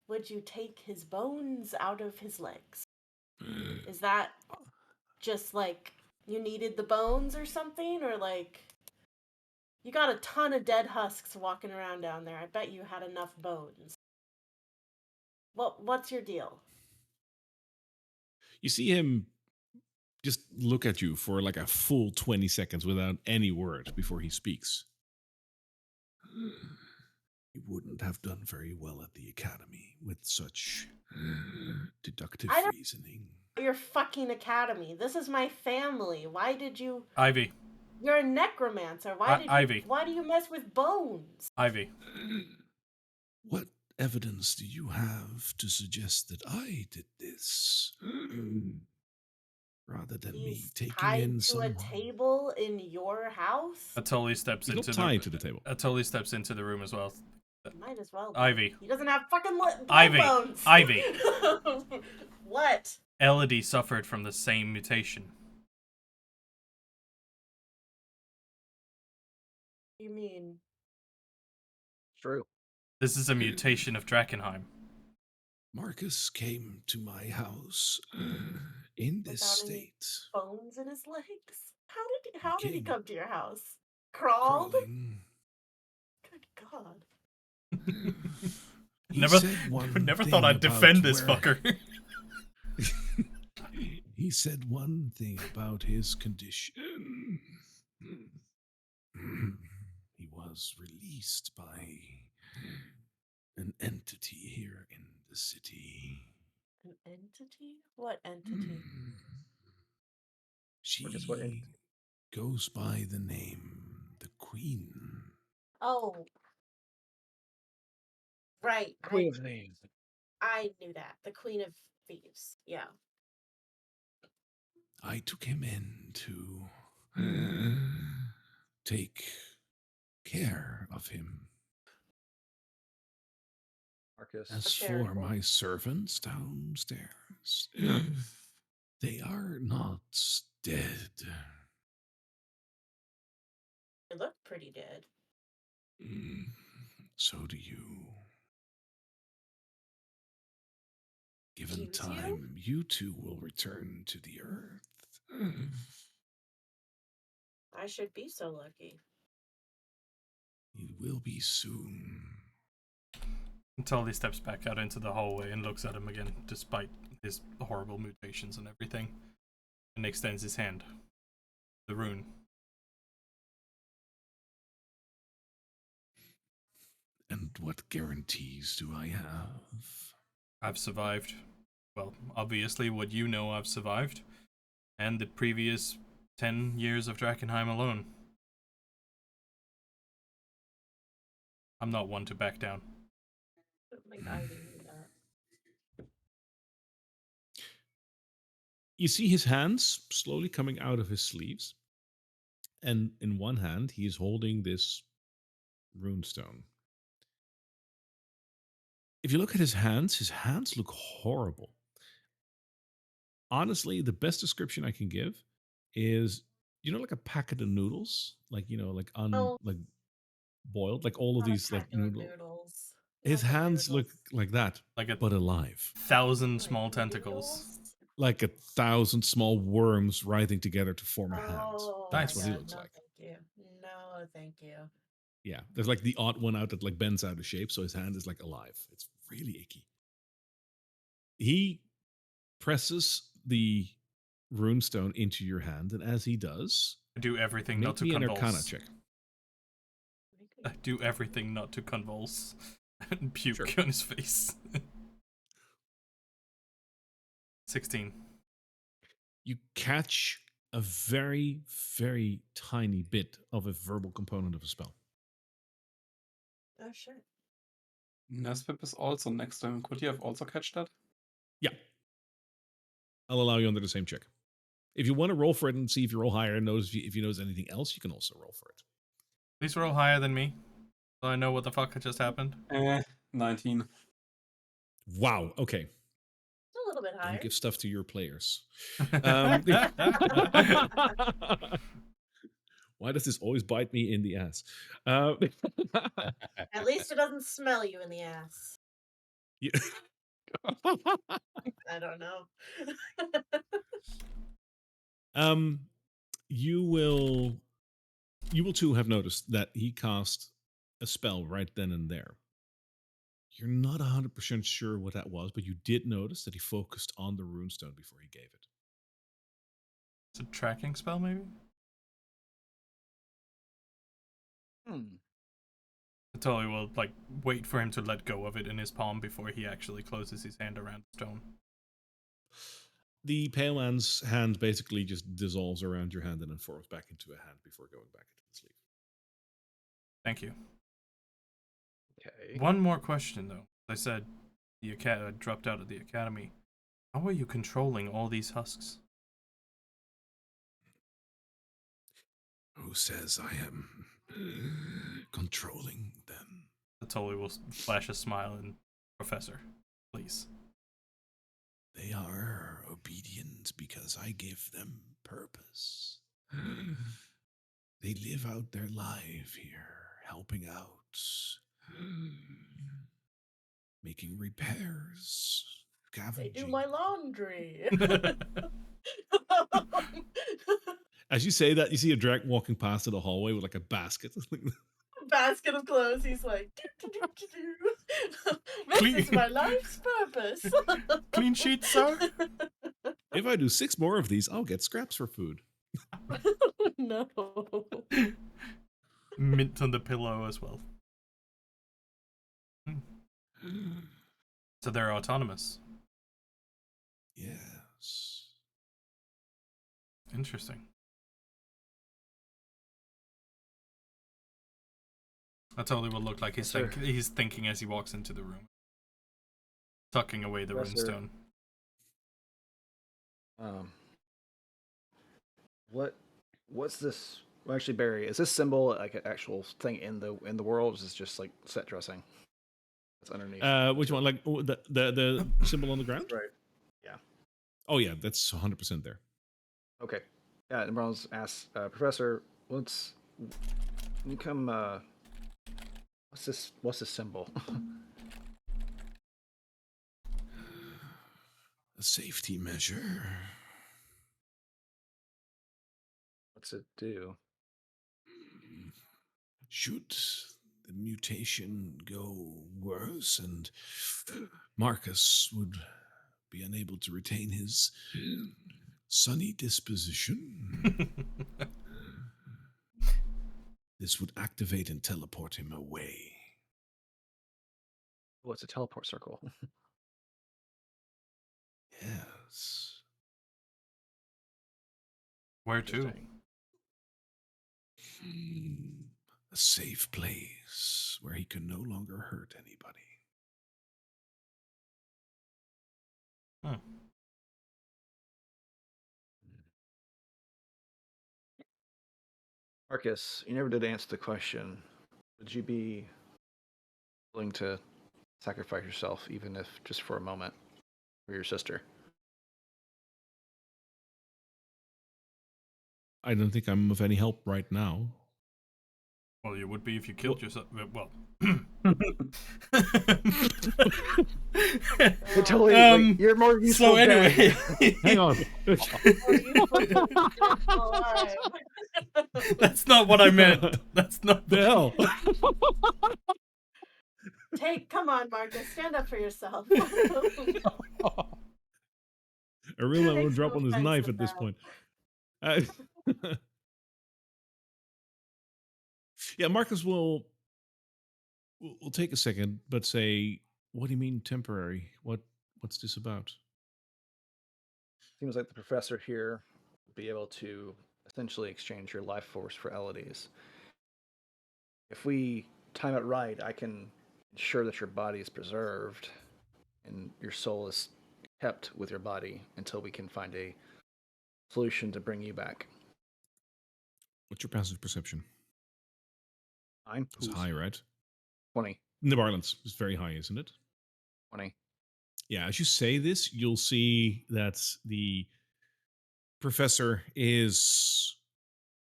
would you take his bones out of his legs? Is that just like you needed the bones or something? Or like you got a ton of dead husks walking around down there? I bet you had enough bones. What's your deal?" You see him just look at you for like a full 20 seconds without any word before he speaks. You wouldn't have done very well at the academy with such deductive I don't reasoning. know your fucking academy. This is my family. Why did you? Ivy. You're a necromancer. Ivy. Why do you mess with bones? Ivy. What evidence do you have to suggest that I did this? Rather than me He's taking tied in to someone. a table in your house. Atoli steps He's not into tied to the table. Atoli steps into the room as well. Might as well be. Ivy. He doesn't have fucking leg Ivy. bones. Ivy. What? Elodie suffered from the same mutation. You mean? True. This is a mutation of Drakkenheim. Marcus came to my house in this Without any state. bones in his legs? How did he came come to your house? Crawled? Crawling. Good God. He Never said thought I'd defend this where- fucker. He said one thing about his condition. He was released by an entity here in the city. An entity? What entity? She Marcus, what entity? goes by the name the Queen. Oh, right. Queen of Names. I knew that. The Queen of Thieves. Yeah. I took him in to take care of him. Marcus. As for Charitable. my servants downstairs, yours. They are not dead. They look pretty dead. So do you. Given Choose you? time, you too will return to the earth. I should be so lucky. It will be soon. Tully steps back out into the hallway and looks at him again, despite his horrible mutations and everything, and extends his hand. The rune. And what guarantees do I have? I've survived. Well, obviously, what you know I've survived. And the previous 10 years of Drakkenheim alone. I'm not one to back down. I don't think I even knew that. You see his hands slowly coming out of his sleeves. And in one hand, he is holding this runestone. If you look at his hands look horrible. Honestly, the best description I can give is, like a packet of noodles, like Oh, like boiled, like all of not a these like packet of noodle. noodles. His Not the hands look noodles. like that, Like a but alive. 1,000 Like small tentacles. noodles? Like 1,000 small worms writhing together to form a hand. Oh That's Nice. what my he god, looks no like. thank you. No thank you. Yeah, there's like the odd one out that like bends out of shape, so his hand is like alive. It's really icky. He presses the runestone into your hand, and as he does, Do everything not make to me an Arcana convulse. check. Do everything not to convulse. And puke Sure. on his face. 16. You catch a very, very tiny bit of a verbal component of a spell. Oh sure. Nesvip is also next to him. Could you have also catch that? Yeah. I'll allow you under the same check. If you want to roll for it and see if you roll higher and notice if you notice anything else, you can also roll for it. Please roll higher than me, so I know what the fuck just happened. 19. Wow. Okay. It's a little bit higher. Don't give stuff to your players. Um, Why does this always bite me in the ass? At least it doesn't smell you in the ass. Yeah. I don't know. You will too have noticed that he cast a spell right then and there. You're not 100% sure what that was, but you did notice that he focused on the runestone before he gave it. It's a tracking spell, maybe? I totally will like wait for him to let go of it in his palm before he actually closes his hand around the stone. The pale man's hand basically just dissolves around your hand and then forms back into a hand before going back into the sleeve. Thank you. Okay. One more question though. I said the dropped out of the academy. How are you controlling all these husks? Who says I am controlling them? I totally will flash a smile and Professor, please. They are obedient because I give them purpose. They live out their life here, helping out, making repairs, They scavenging. do my laundry. As you say that, you see a drake walking past in the hallway with like a basket. Basket of clothes. He's like, this Clean- is my life's purpose. Clean sheet, sir? If I do 6 more of these, I'll get scraps for food. No. Mint on the pillow as well. So they're autonomous. Yes. Interesting. That totally will look like he's, Yes, sir. he's thinking as he walks into the room. Tucking away the Yes, sir. runestone. What's this? Well, actually, Barry, is this symbol like an actual thing in the world? Or is this just like set dressing? It's underneath. Which one? Like the symbol on the ground? Right. Yeah. Oh yeah, that's 100% there. Okay. Yeah, and Brown's asks, Professor, what's can you come what's this symbol? A safety measure. What's it do? Should the mutation go worse and Marcus would be unable to retain his sunny disposition, this would activate and teleport him away. Oh, it's a teleport circle. Yes. Where to? Interesting. A safe place where he can no longer hurt anybody. Marcus, you never did answer the question. Would you be willing to sacrifice yourself, even if just for a moment, for your sister? I don't think I'm of any help right now. Well, you would be if you killed yourself. Well. You're totally you're more useful. So anyway, Hang on. That's not what I meant. That's not the hell. Come on, Marcus, stand up for yourself. A real man Takes would drop no on his offense knife with at this that. point. Yeah, Marcus will take a second, but say, "What do you mean temporary? What's this about?" Seems like the professor here will be able to essentially exchange your life force for Elodie's. If we time it right, I can ensure that your body is preserved and your soul is kept with your body until we can find a solution to bring you back. What's your passive perception? 9? It's high, right? 20. In the violence is very high, isn't it? 20. Yeah, as you say this, you'll see that the professor is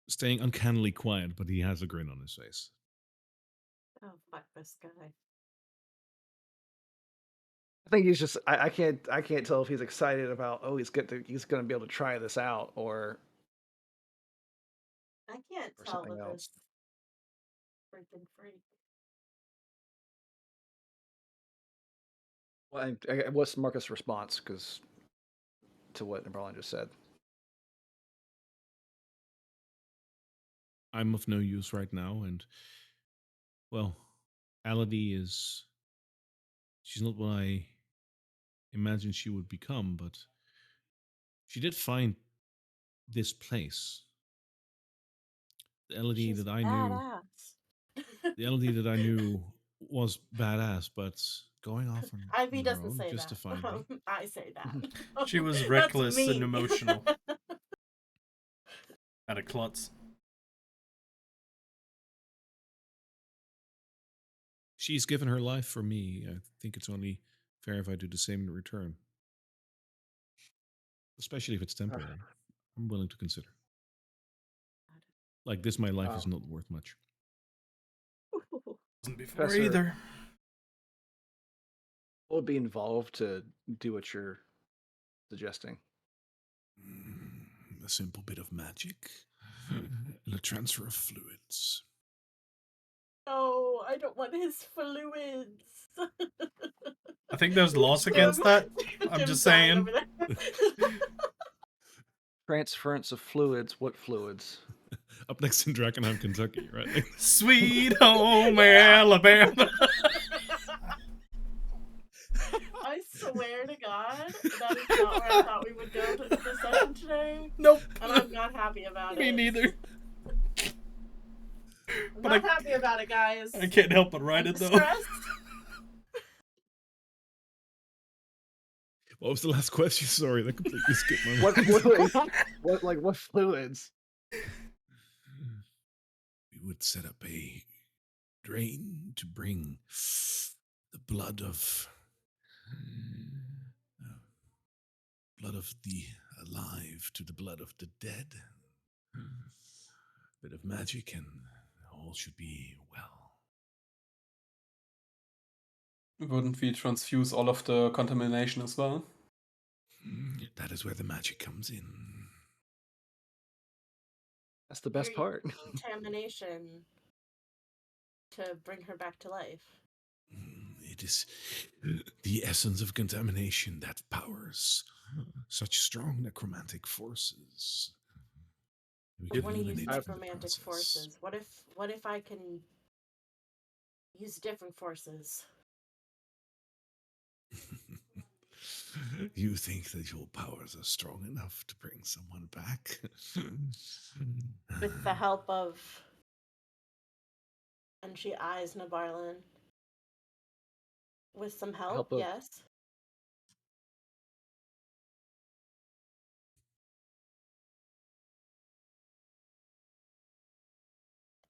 staying uncannily quiet, but he has a grin on his face. Oh, fuck this guy. I think he's just I can't tell if he's excited about he's gonna be able to try this out or I can't or tell something with else. this freaking freak. Well, what's Marcus' response to what Neverland just said? I'm of no use right now, and well, Ality she's not what I imagined she would become, but she did find this place. The Elodie She's that I knew, badass. the Elodie that I knew was badass, but going off on Ivy her doesn't own say just to that. find me. I say that. She was That's reckless me. and emotional. At a klutz. She's given her life for me. I think it's only fair if I do the same in return. Especially if it's temporary. I'm willing to consider. Like this, my life is not worth much. Wasn't before Professor, either. what would be involved to do what you're suggesting? A simple bit of magic and a transfer of fluids. No, I don't want his fluids. I think there's laws against that. I'm Jim's just dying saying. over there. Transference of fluids. What fluids? Up next in Drakkenheim, Kentucky, right? Sweet home Alabama. I swear to God, that is not where I thought we would go to the session today. Nope. And I'm not happy about Me it. neither. I'm But not happy about it, guys. I can't help but write I'm it though. distressed. What was the last question? Sorry, that completely skipped my mind. What fluids? What fluids? We would set up a drain to bring the blood of of the alive to the blood of the dead. Bit of magic and all should be well. Wouldn't we transfuse all of the contamination as well? That is where the magic comes in. That's the best You're part. using contamination to bring her back to life. It is the essence of contamination that powers such strong necromantic forces. We I can want to use eliminate them in the necromantic process. forces. What if I can use different forces? You think that your powers are strong enough to bring someone back? With the help of, and she eyes Nabarlin. With some help, Help of yes.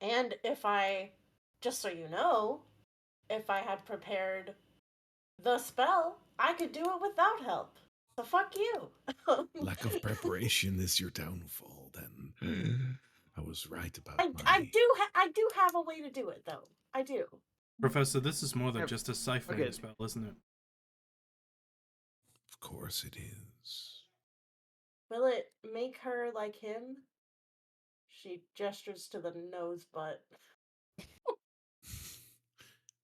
And if I, just so you know, if I had prepared the spell, I could do it without help. So fuck you. Lack of preparation is your downfall, then. I was right about I do have a way to do it though. I do. Professor, this is more than Yep. just a siphoning Okay. spell, isn't it? Of course it is. Will it make her like him? She gestures to the nose butt.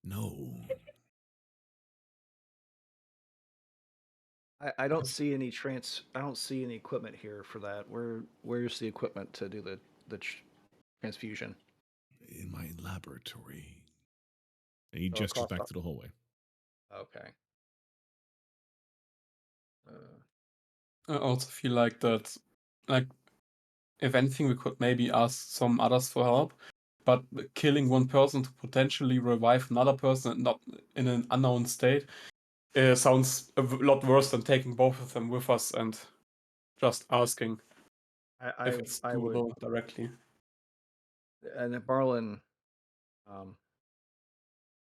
No. I don't see any I don't see any equipment here for that. Where's the equipment to do the transfusion? In my laboratory. And he Oh, gestures across back the- to the hallway. Okay. I also feel like that, like, if anything, we could maybe ask some others for help. But killing one person to potentially revive another person not in an unknown state sounds a lot worse than taking both of them with us and just asking if it's I would, doable directly. and then Barlin, um,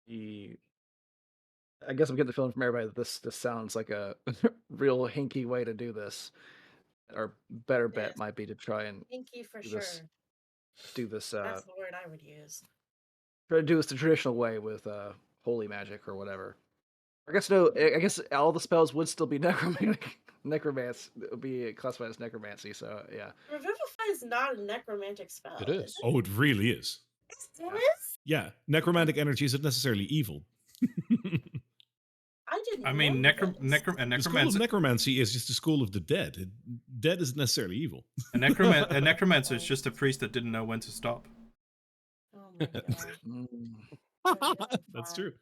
he, I guess I'm getting the feeling from everybody that this sounds like a real hinky way to do this. Our better bet Yes. might be to try and Pinky for do sure. this, do this, That's the word I would use. try to do this the traditional way with holy magic or whatever. I guess no. I guess all the spells would still be necromantic. Necromancy would be classified as necromancy. So yeah. Revivify is not a necromantic spell. It is. Oh, it really is. It is? Yeah, necromantic energy isn't necessarily evil. I didn't I mean, know this. The school of necromancy is just the school of the dead. Dead isn't necessarily evil. a necromancer is just a priest that didn't know when to stop. Oh my god. Mm. That's true.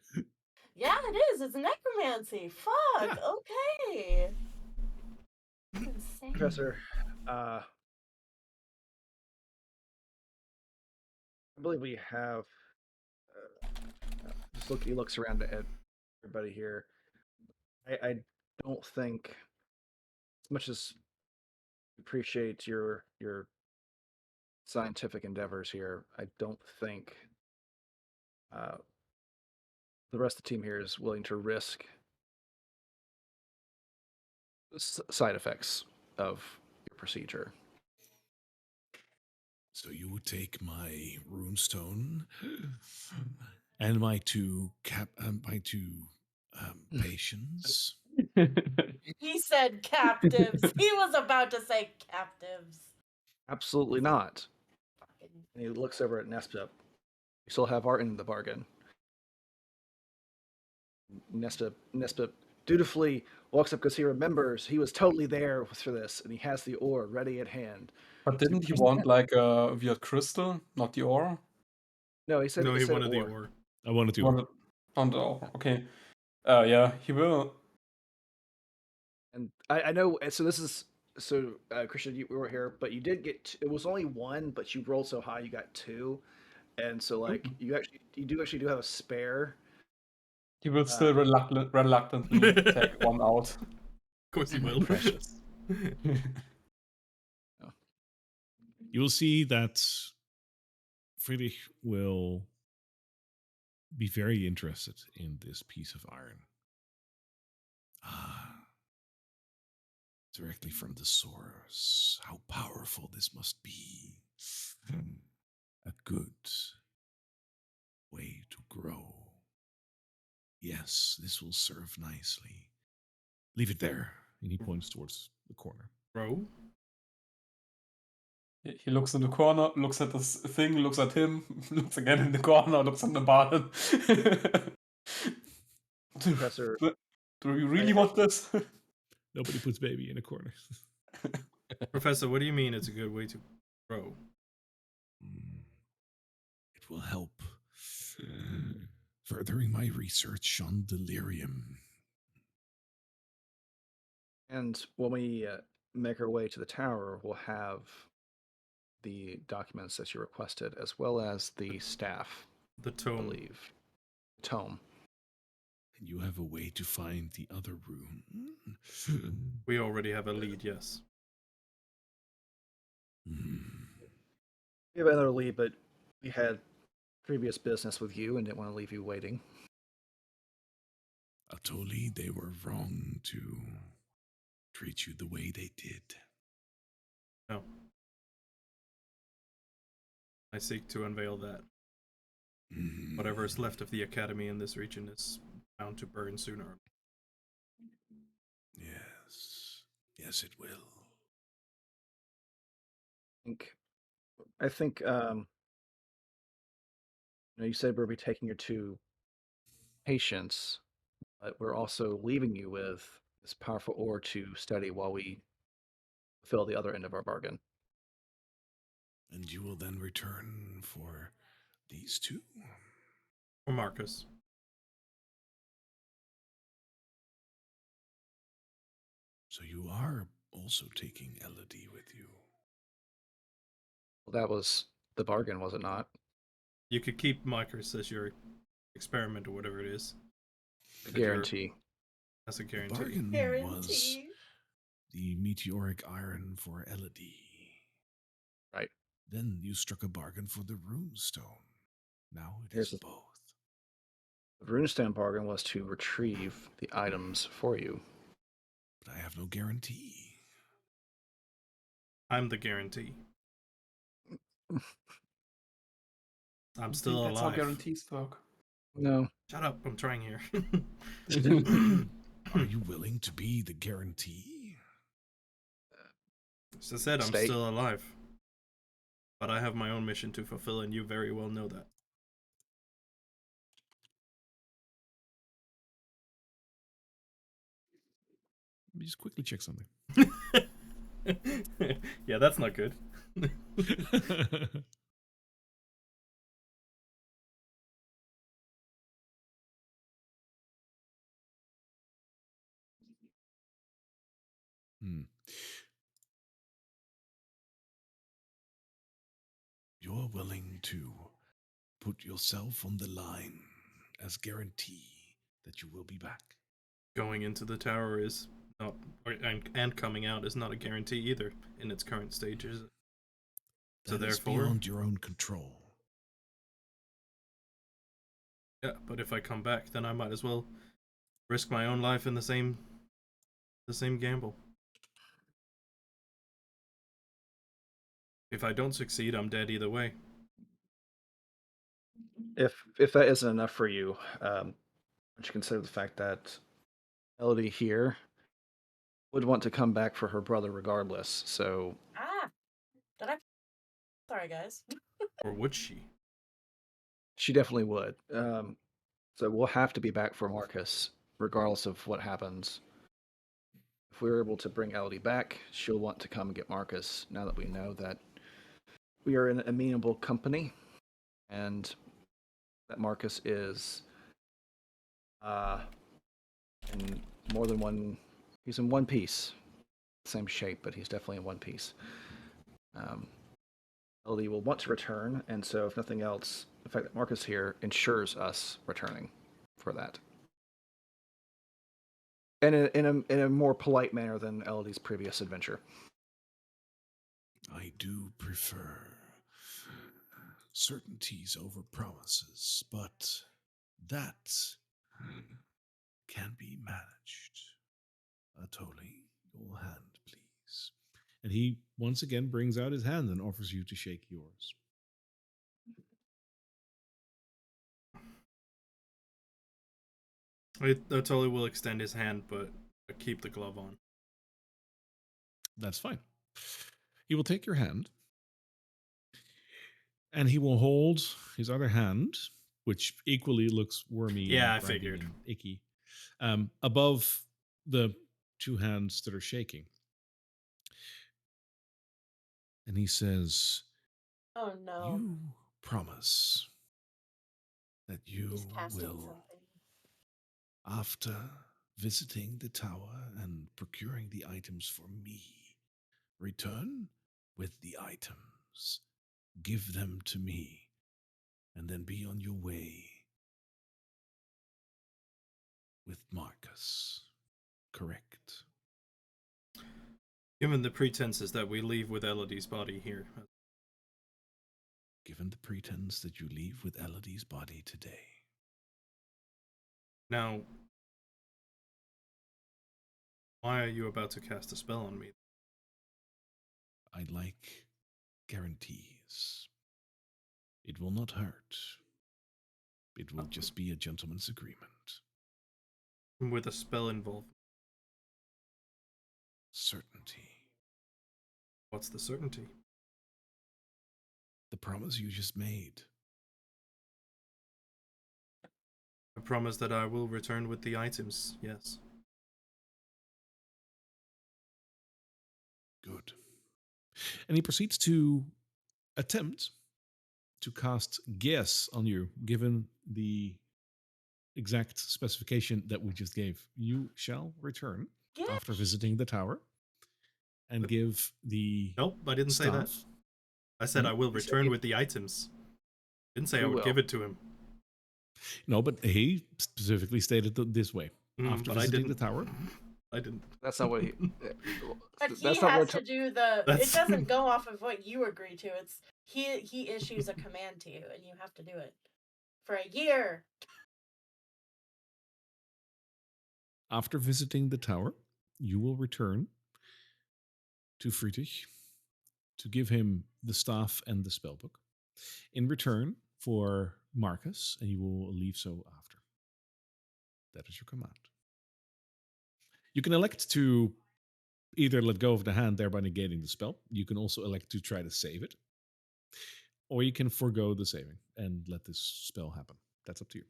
Yeah, it is. It's necromancy. Fuck. Okay. Insane. Professor, I believe we have. Just look. He looks around at everybody here. I don't think, as much as appreciate your scientific endeavors here, I don't think the rest of the team here is willing to risk side effects of your procedure. So you would take my runestone and my two patients. He said captives. He was about to say captives. Absolutely not. Fucking- And he looks over at Nesta. We still have our end of the bargain. Nesta dutifully walks up because he remembers he was totally there for this, and he has the ore ready at hand. But didn't he want like a weird crystal, not the ore? No, he said No, he said wanted the ore. ore. I wanted to. Wanted on the ore. Okay. Yeah, he will. And I know. So this is so Christian, you were here, but you did get. It was only one, but you rolled so high, you got two, and so like you do actually have a spare. He will still reluctantly take one out. Of course he will. Precious. You will see that Friedrich will be very interested in this piece of iron. Ah, directly from the source. How powerful this must be. A good way to grow. Yes, this will serve nicely. Leave it there. And he points towards the corner. Bro? He looks in the corner, looks at this thing, looks at him, looks again in the corner, looks at the barn. Professor, Do you really want this? Nobody puts baby in a corner. Professor, what do you mean it's a good way to grow? It will help furthering my research on delirium. and when we make our way to the tower, we'll have the documents that you requested, as well as the staff, The I tome. believe. Tome. And you have a way to find the other room. We already have a lead, yes. We have another lead, but we had previous business with you and didn't want to leave you waiting. Atoli, they were wrong to treat you the way they did. No. I seek to unveil that. Whatever is left of the Academy in this region is bound to burn sooner. Yes. Yes, it will. I think you said we'll be taking your two patients, but we're also leaving you with this powerful ore to study while we fulfill the other end of our bargain. And you will then return for these two? Or Marcus. So you are also taking Elodie with you. Well, that was the bargain, was it not? You could keep Marcus as your experiment or whatever it is. A guarantee. That's a The guarantee. bargain was Guarantee. the meteoric iron for Elodie. Right. Then you struck a bargain for the runestone. Now it Here's is the- both. The runestone bargain was to retrieve the items for you. But I have no guarantee. I'm the guarantee. I'm I still think that's how alive. guarantees work. No. Shut up, I'm trying here. Are you willing to be the guarantee? As I said, I'm State. still alive. But I have my own mission to fulfill, and you very well know that. Let me just quickly check something. Yeah, that's not good. You're willing to put yourself on the line as guarantee that you will be back. Going into the tower is not, and coming out is not a guarantee either in its current stages. So That is therefore, beyond your own control. yeah. But if I come back, then I might as well risk my own life in the same gamble. If I don't succeed, I'm dead either way. If that isn't enough for you, would you consider the fact that Elodie here would want to come back for her brother regardless? So Did I? Sorry, guys. Or would she? she definitely would. So we'll have to be back for Marcus, regardless of what happens. If we're able to bring Elodie back, she'll want to come and get Marcus now that we know that we are in amenable company and that Marcus is in more than one. He's in one piece, same shape, but he's definitely in one piece. Elodie will want to return, and so if nothing else, the fact that Marcus here ensures us returning for that. And in a more polite manner than Elodie's previous adventure. I do prefer certainties over promises, but that can be managed. Atoli, your hand, please. And he once again brings out his hand and offers you to shake yours. I totally will extend his hand, but keep the glove on. That's fine. He will take your hand and he will hold his other hand, which equally looks wormy Yeah, I and grimy figured. and icky, above the two hands that are shaking. And he says, Oh no. "You promise that you He's casting will, something. after visiting the tower and procuring the items for me, return with the items, give them to me, and then be on your way with Marcus. Correct?" Given the pretenses that we leave with Elodie's body here. Given the pretense that you leave with Elodie's body today. Now, why are you about to cast a spell on me? I like guarantees. It will not hurt. It will just be a gentleman's agreement. With a spell involved. Certainty. What's the certainty? The promise you just made. I promise that I will return with the items, yes. Good. And he proceeds to attempt to cast Guess on you, given the exact specification that we just gave. You shall return Get after visiting the tower and But- give the Nope, I didn't say that. staff. I said I will He said return he- with the items. Didn't say He I would will. give it to him. No, but he specifically stated it this way. After But I visiting the didn't. tower, I didn't. That's not what he. But he That's not has what. to do the. It That's- doesn't go off of what you agree to. It's he issues a command to you, and you have to do it for a year. after visiting the tower, you will return to Friedrich to give him the staff and the spellbook. In return for Marcus, and you will leave so after. That is your command. You can elect to either let go of the hand, thereby negating the spell. You can also elect to try to save it. Or you can forego the saving and let this spell happen. That's up to you.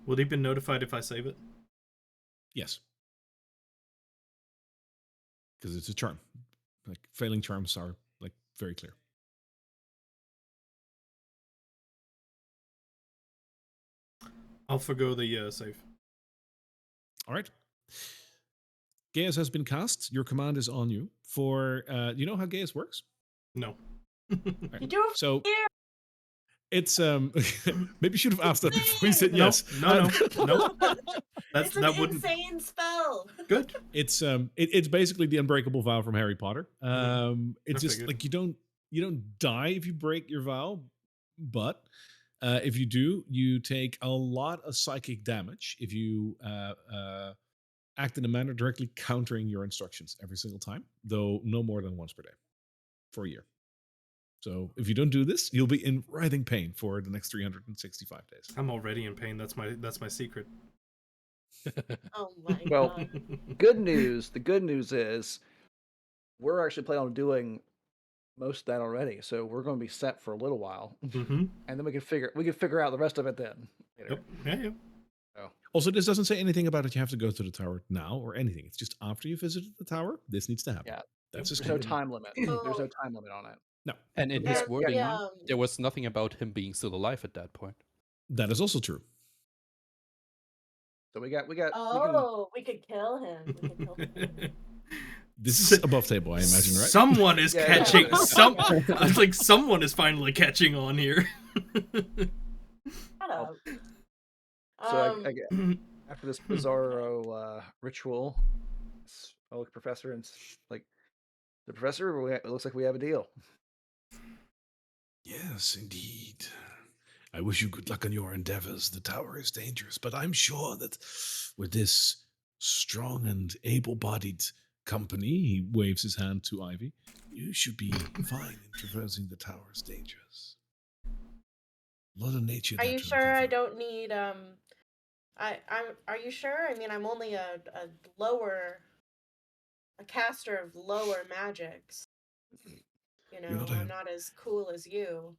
Will he be notified if I save it? Yes. Because it's a charm. Like failing charms are like very clear. I'll forgo the save. All right. Gaius has been cast. Your command is on you. For you know how Gaius works? No. You do it for So a year. it's maybe you should have asked that before you said Nope. yes. No. It's an That wouldn't. insane spell. Good. It's basically the unbreakable vow from Harry Potter. It's I just figured. like you don't die if you break your vow, but if you do, you take a lot of psychic damage if you act in a manner directly countering your instructions every single time, though no more than once per day for a year. So if you don't do this, you'll be in writhing pain for the next 365 days. I'm already in pain. That's my secret. Oh my Well, god. good news. The good news is we're actually planning on doing most of that already, so we're going to be set for a little while, Mm-hmm. and then we can figure out the rest of it then. Later. Yep. Yeah. Also, this doesn't say anything about it. You have to go to the tower now or anything. It's just after you visited the tower, this needs to happen. Yeah. That's a There's no standard. time limit. There's Oh. no time limit on it. No, And in Yeah, his yeah. wording, Yeah. there was nothing about him being still alive at that point. that is also true. So we can. Oh, we could kill him. We could kill him. This is above table, I imagine, right? Someone is Yeah. catching. Yeah. It's like someone is finally catching on here. Shut up. So after this bizarro ritual, I look at the professor and like, the professor. It looks like we have a deal. Yes, indeed. I wish you good luck on your endeavors. The tower is dangerous, but I'm sure that with this strong and able-bodied company, he waves his hand to Ivy, you should be fine in traversing the tower's dangers. A lot of nature Are there you to sure I uncover. don't need Are you sure? I mean, I'm only a caster of lower magics. You You're know, not I'm a not as cool as you.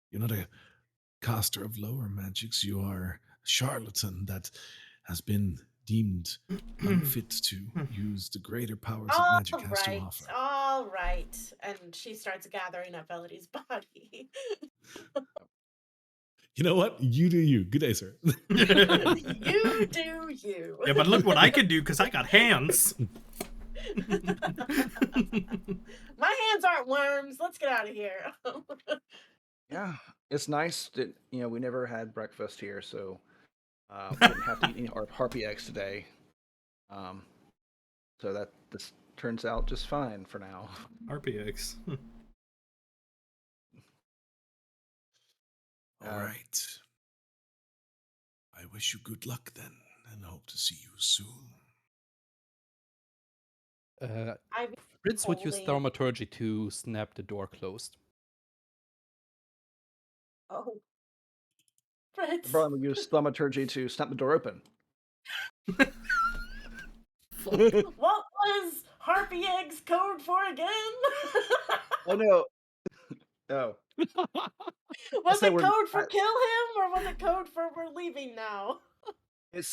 you're not a caster of lower magics. You are a charlatan that has been deemed unfit to use the greater powers that magic has to offer. All right. And she starts gathering up Elodie's body. You know what? You do you. Good day, sir. You do you. Yeah, but look what I can do because I got hands. My hands aren't worms. Let's get out of here. Yeah, it's nice that we never had breakfast here, so we didn't have to eat any harpy eggs today. So that this turns out just fine for now. RPX. All right. I wish you good luck then, and hope to see you soon. I've Fritz would use holding- thaumaturgy to snap the door closed. Oh. Fritz. Brian would use thaumaturgy to snap the door open. What was Harpy Egg's code for again? Oh no. Oh. Was said it we're- code for kill him or was it code for we're leaving now?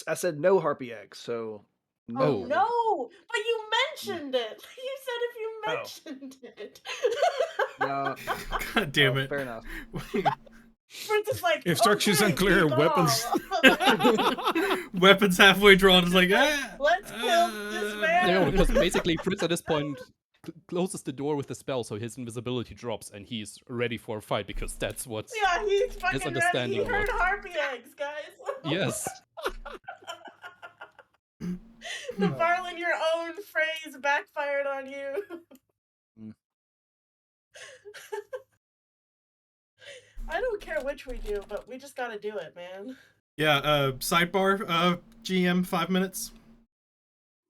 I said no harpy eggs, so no. Oh no! But you mentioned it. You said if you Oh. mentioned it. No. God damn Oh, it. fair enough. Fritz is like Instructions okay, unclear, keep weapons. on. Weapons halfway drawn is like, ah. Let's kill this man. No, because basically Fritz at this point closes the door with the spell, so his invisibility drops, and he's ready for a fight because that's what. Yeah, he's fucking ready. He understanding heard what- harpy eggs, guys. Yes. The Varlin, your own phrase backfired on you. Mm. I don't care which we do, but we just gotta do it, man. Yeah, sidebar, GM 5 minutes.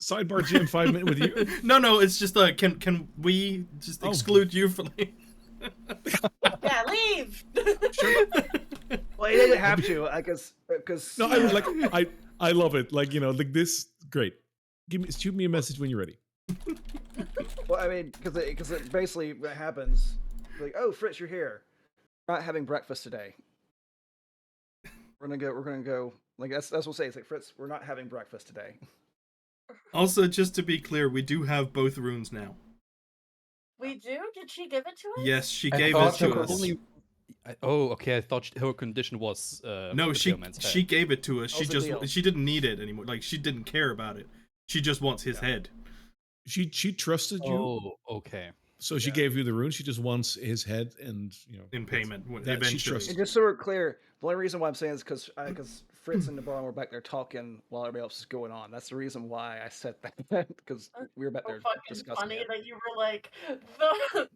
Sidebar GM 5 minute with you. No, it's just can we just exclude you from like Yeah, leave. Well, you didn't have to, I guess, because No, I would like I love it. Like, like this great. Shoot me a message when you're ready. well, I mean, because it basically what happens, like, oh, Fritz, you're here. We're not having breakfast today. We're gonna go. Like that's what we'll say. It's like, Fritz, we're not having breakfast today. Also, just to be clear, we do have both runes now. We do? Did she give it to us? Yes, she I gave thought it to you us. Okay. I thought her condition was. No, the she paleman's she head. gave it to us. That was the deal. She didn't need it anymore. Like she didn't care about it. She just wants his head. She trusted you, Oh, okay. so she gave you the rune. She just wants his head, and In payment, that she eventually. trusts. And just so we're clear, the only reason why I'm saying is because Fritz and DeBron were back there talking while everybody else is going on. That's the reason why I said that, because we were back So there fucking discussing funny it. that you were like the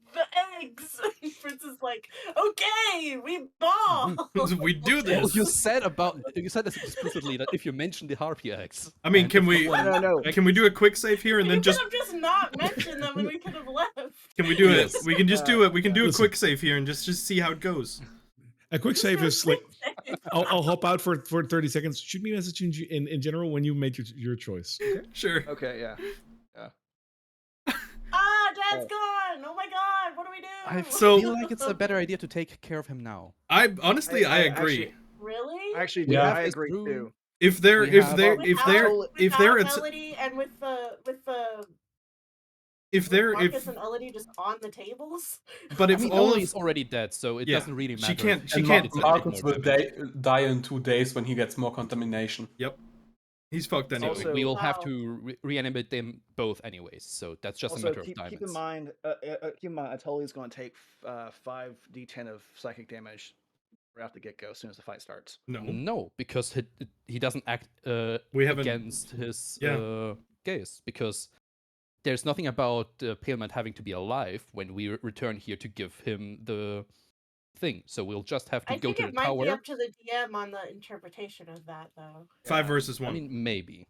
eggs. Fritz is like, okay, we ball. We do Well, this. you said this explicitly that if you mention the harpy eggs. I mean, and can if we someone- No. can we do a quick save here and You then could have just not mentioned them and we could have left. can we do it? Yes. We can just do it. We can do a Listen. quick save here and just see how it goes. A quick save is like I'll hop out for 30 seconds. Shoot me a message in general when you made your choice. Okay? Sure. Okay, yeah. Dad's gone. Oh my god, what do we do? I So- feel like it's a better idea to take care of him now. I honestly I agree. Actually, Really? actually, Yeah. I agree True. too. If they're We if have- they're Without- if they're if they're without at, Elodie and with if Marcus and Elodie just on the tables. but I if mean, all Elodie of, is already dead, so it Yeah, doesn't really she matter. can't- if she it's can't- a bit Marcus more will damage. die in 2 days when he gets more contamination. he's fucked anyway. Also- we will have Wow. to reanimate them both anyways, so that's just a Also, matter of keep diamonds. in mind, Atoli's going to take 5d10 of psychic damage right off the get go as soon as the fight starts. No. No, because he doesn't act We haven't- against his Yeah. gaze, because there's nothing about Paleman having to be alive when we return here to give him the thing. So we'll just have to I go think to it the might be tower. up to the DM on the interpretation of that, though. 5 Yeah. versus 1. I mean, maybe.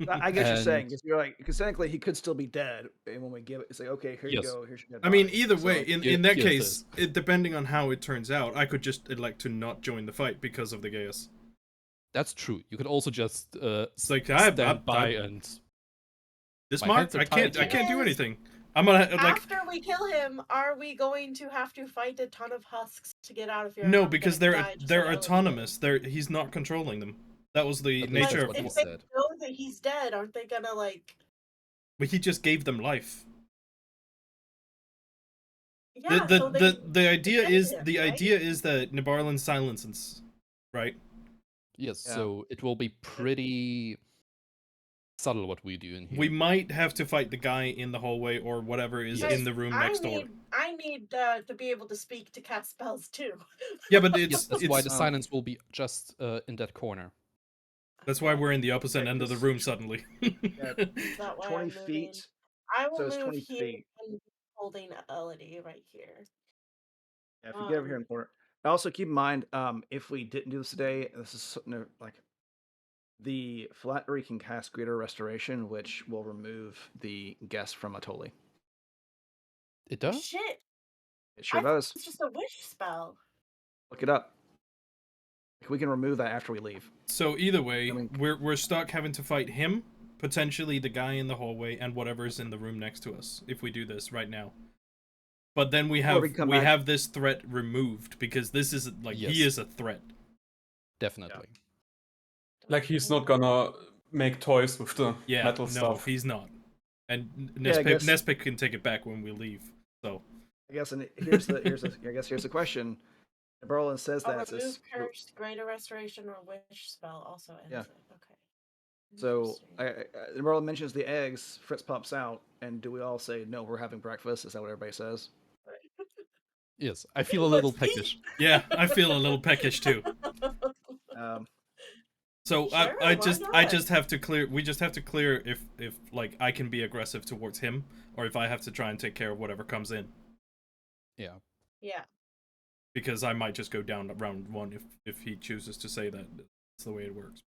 I get what you're saying, And- because you're like, because technically he could still be dead, and when we give it, it's like, okay, here you Yes. go, here's your dead I mean, body. either So, way, like, in that Yes, case, depending on how it turns out, I could just elect to not join the fight because of the chaos. That's true. You could also just like, stand by and This My mark, hands are I can't tied do here. anything. I'm gonna like After we kill him, are we going to have to fight a ton of husks to get out of here? no, and I'm because gonna they're die just they're like Elodie did? autonomous. He's not controlling them. That was the At least nature that's of what he If they said. know that he's dead, aren't they gonna like? But he just gave them life. Yeah, the so they the idea defend is him, the right? idea is that Nibarlan silences, right? Yes, Yeah. so it will be pretty subtle what we do in here. We might have to fight the guy in the hallway or whatever is Yes. in the room next door. I need to be able to speak to cast spells too. Yeah, but Yes, that's why the um, silence will be just in that corner. that's why we're in the opposite Okay, end of the this- room suddenly. Is that why 20 I'm moving? feet. I will So it's move 20 here feet. and be holding Elodie right here. Yeah, if you get over here in the corner. Also, keep in mind, if we didn't do this today, this is something like the Flattery can cast Greater Restoration, which will remove the guest from Atoli. It does? Shit! It sure I thought does. it's just a wish spell. Look it up. We can remove that after we leave. So either way, I mean- we're stuck having to fight him, potentially the guy in the hallway, and whatever's in the room next to us if we do this right now. But then we Before have we come back- have this threat removed because this is like he Yes. is a threat. Definitely. Like he's not gonna make toys with the Yeah, metal no, stuff. he's not. And Yeah, I guess- Nespik can take it back when we leave. So I guess, and here's the question. Berlin says Oh, that it's remove this, cursed, greater restoration, or wish spell also ends Yeah. it. Okay. so Interesting. Berlin mentions the eggs. Fritz pops out, and do we all say no? We're having breakfast. Is that what everybody says? Yes, I feel a little Let's eat. peckish. yeah, I feel a little peckish too. So Sure, I why just not? have to clear. We just have to clear if like I can be aggressive towards him, or if I have to try and take care of whatever comes in. Yeah. Yeah. Because I might just go down round one if he chooses to say that. That's the way it works.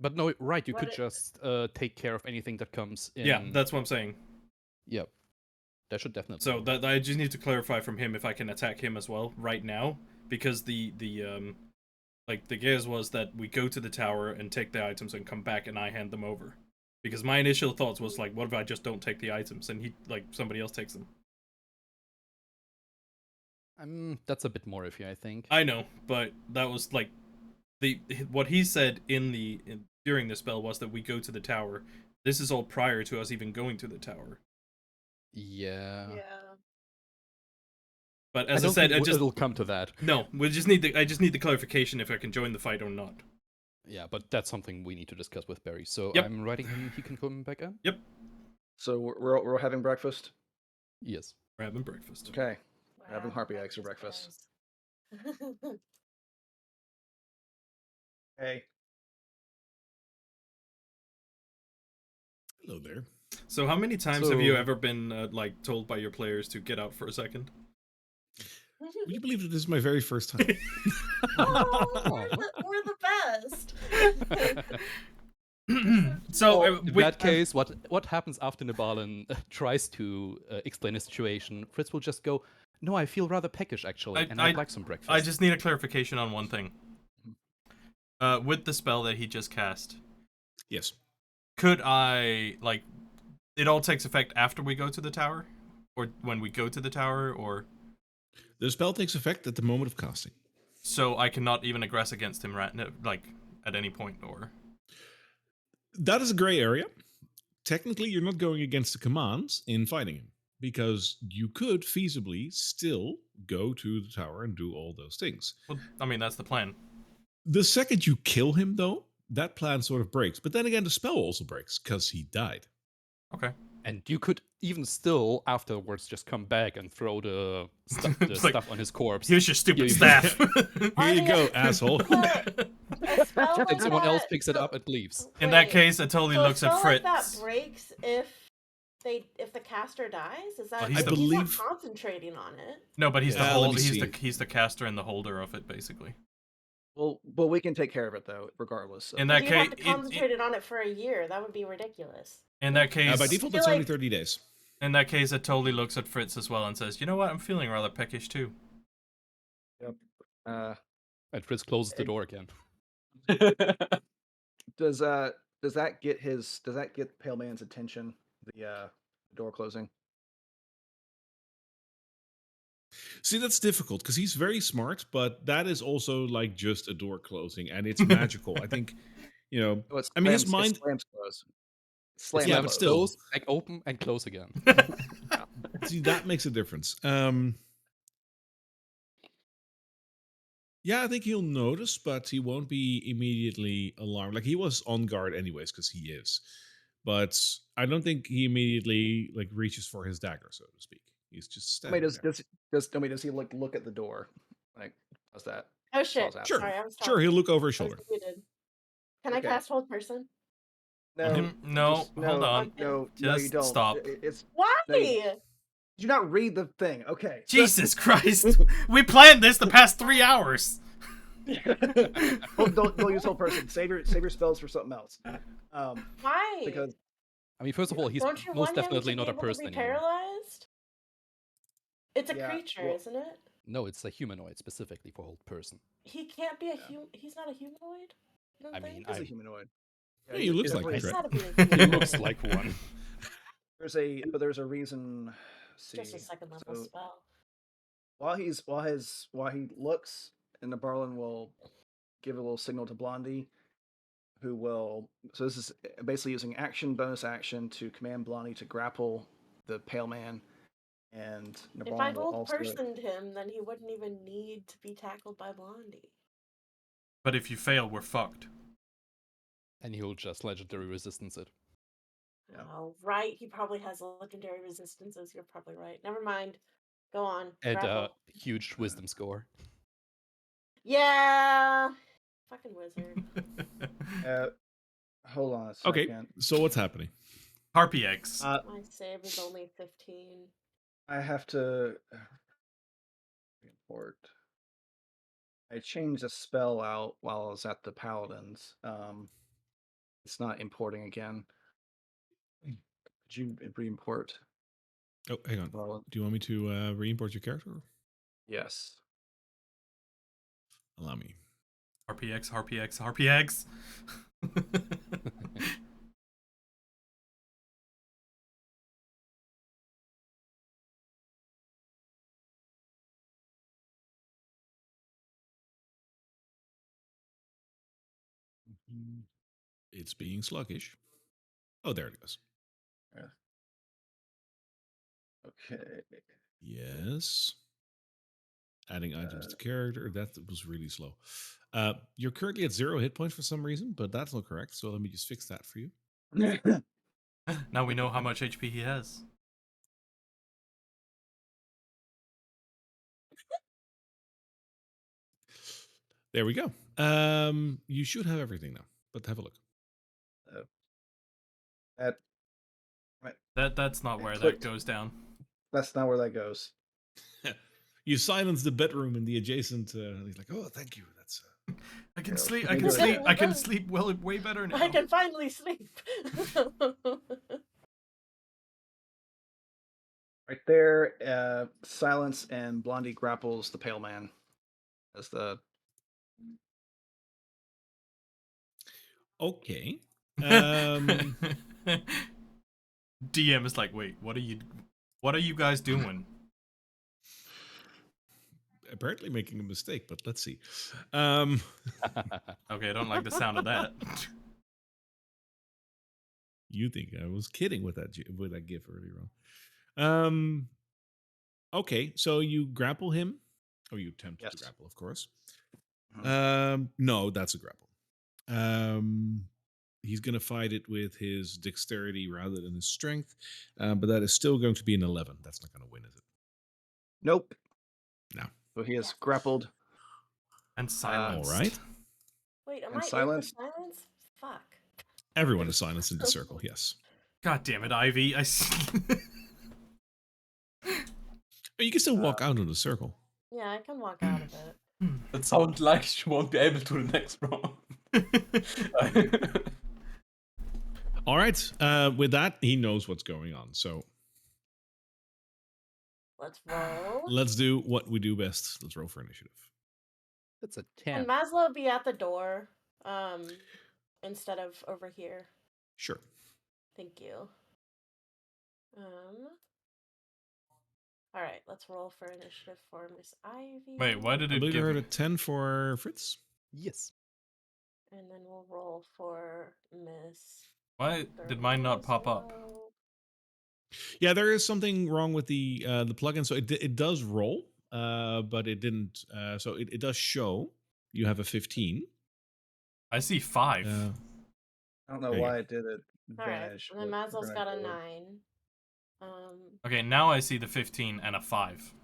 But no, right, you What could it- just take care of anything that comes in. Yeah, that's what I'm saying. Yep. That should definitely So work. that I just need to clarify from him if I can attack him as well right now, because the like the guess was that we go to the tower and take the items and come back and I hand them over. Because my initial thoughts was like, what if I just don't take the items and he like somebody else takes them? That's a bit more iffy, I think. I know, but that was like what he said during the spell was that we go to the tower. This is all prior to us even going to the tower. Yeah. Yeah. But I as I, don't said, think I just it'll come to that. no. I just need the clarification if I can join the fight or not. Yeah, but that's something we need to discuss with Barry. So Yep. I'm writing him. He can come back in. So we're having breakfast. Yes. We're having breakfast. Okay. Having Wow, harpy eggs for breakfast. guys. Hey. Hello there. So how many times have you So- ever been like told by your players to get out for a second? Would you believe that this is my very first time? Oh, we're the best. So In that case, what happens after Nibalan tries to explain the situation? Fritz will just go, "No, I feel rather peckish actually, and I'd like some breakfast." I just need a clarification on one thing. With the spell that he just cast, Yes. could I like it all takes effect after we go to the tower, or when we go to the tower, or The spell takes effect at the moment of casting. so I cannot even aggress against him right like at any point, or That is a gray area. Technically, you're not going against the commands in fighting him, because you could feasibly still go to the tower and do all those things. well, I mean that's the plan. The second you kill him, though, that plan sort of breaks. But then again, the spell also breaks, because he died. Okay. And you could even still afterwards just come back and throw the It's like, stuff on his corpse. Here's your stupid you- staff. Here you go, asshole. A spell like And someone else that- picks it up and leaves. In that Wait, case, I totally so a looks at spell like Fritz. that breaks if if the caster dies, is that Well, he's I the- he's not believe. concentrating on it? No, but he's Yeah, the let whole. me see. He's the caster and the holder of it, basically. Well, but we can take care of it though, regardless. In Because that you'd have case, to concentrate on it for a year. That would be ridiculous. in that By case, default, I it's feel only like- 30 days. in that case, it totally looks at Fritz as well and says, "You know what? I'm feeling rather peckish too." Uh, And Fritz closes the door again. does that get Pale Man's attention? The door closing. See, that's difficult because he's very smart, but that is also like just a door closing, and it's magical. I think, Oh, it I mean, his slams- mind. It slams close. It's Slams Yeah, like but close. still. close, like open and close again. See, that makes a difference. Yeah, I think he'll notice, but he won't be immediately alarmed. Like he was on guard anyways, because he is. But I don't think he immediately like reaches for his dagger, so to speak. He's just I mean, standing there. does he look at the door? Like, does that? Oh That's all I shit! was asking. Sure, Sorry, I was sure. talking. He'll look over his I was shoulder. muted. Can Okay. I cast hold person? No, No, just- hold on. Okay. no, Just you don't. stop. It's Why? No, did you not read the thing? Okay. Jesus Christ! We planned this the past 3 hours. don't use whole person. Save your spells for something else. Why? Because I mean, first of all, he's Don't you most want him definitely to not be a able to person be anymore. paralyzed? It's a Yeah, creature, well- isn't it? No, it's a humanoid specifically for hold person. He can't be a He's not a humanoid. You don't I think? mean, he's a humanoid. Yeah, he looks like definitely- He's right? gotta be a He humanoid. looks like one. There's a reason. Let's see. Just a second level So, spell. while he looks, and the Barlin will give a little signal to Blondie, who will. So this is basically using bonus action to command Blondie to grapple the Pale Man, and If I Nabarlin will hold also. personed him, then he wouldn't even need to be tackled by Blondie. But if you fail, we're fucked. And he'll just legendary resistance it. Yeah. Oh, right. He probably has legendary resistances. You're probably right. Never mind. Go on. And Grapple. huge wisdom score. Yeah. Fucking wizard. Hold on a Okay, second. so what's happening? Harpy eggs. My save is only 15. I have to report. I changed a spell out while I was at the Paladins. It's not importing again. Could you re-import? Oh, hang on. Barlin? Do you want me to re-import your character? Yes. Allow me. Harpy eggs, harpy eggs, harpy eggs. It's being sluggish. Oh, there it goes. Okay. Yes. Adding items to character. That was really slow. You're currently at 0 hit points for some reason, but that's not correct. So let me just fix that for you. Now we know how much HP he has. There we go. You should have everything now, but have a look. That That's not where that clicked. goes down. That's not where that goes. You silence the bedroom in the adjacent. He's like, "Oh, thank you. That's." I can Yeah, sleep. we I can did. sleep. I can We're sleep way better now. I can finally sleep. Right there, Silence and Blondie grapples the Pale Man. As the Okay. Um, DM is like, wait, what are you guys doing? apparently making a mistake, but let's see. Okay, I don't like the sound of that. You think I was kidding with that gif earlier on? Okay, so you grapple him, or you attempt Yes. to grapple, of course. Mhm. No, that's a grapple. He's going to fight it with his dexterity rather than his strength, but that is still going to be an 11. That's not going to win, is it? Nope. No. So he is Yes. grappled. And silenced. All right. Wait, am And I silence? in the silence? Fuck. Everyone is silenced in the circle. Yes. God damn it, Ivy. You can still walk out of the circle. Yeah, I can walk out of it. That sounds like she won't be able to the next round. All right. With that, he knows what's going on. So Let's roll. let's do what we do best. Let's roll for initiative. That's a Can 10. Maslow be at the door instead of over here? Sure. Thank you. All right, let's roll for initiative for Miss Ivy. Wait, why did I it believe I give heard me? a 10 for Fritz. Yes. And then we'll roll for Miss. Why did mine not pop up? Maslow. Yeah, there is something wrong with the plugin. So it does roll, but it didn't. So it does show you have a 15. I see 5. I don't know There you why go. it did it. All right, Vanish. and then but we're Maslow's gonna got a do it. 9. Okay, now I see the 15 and a 5.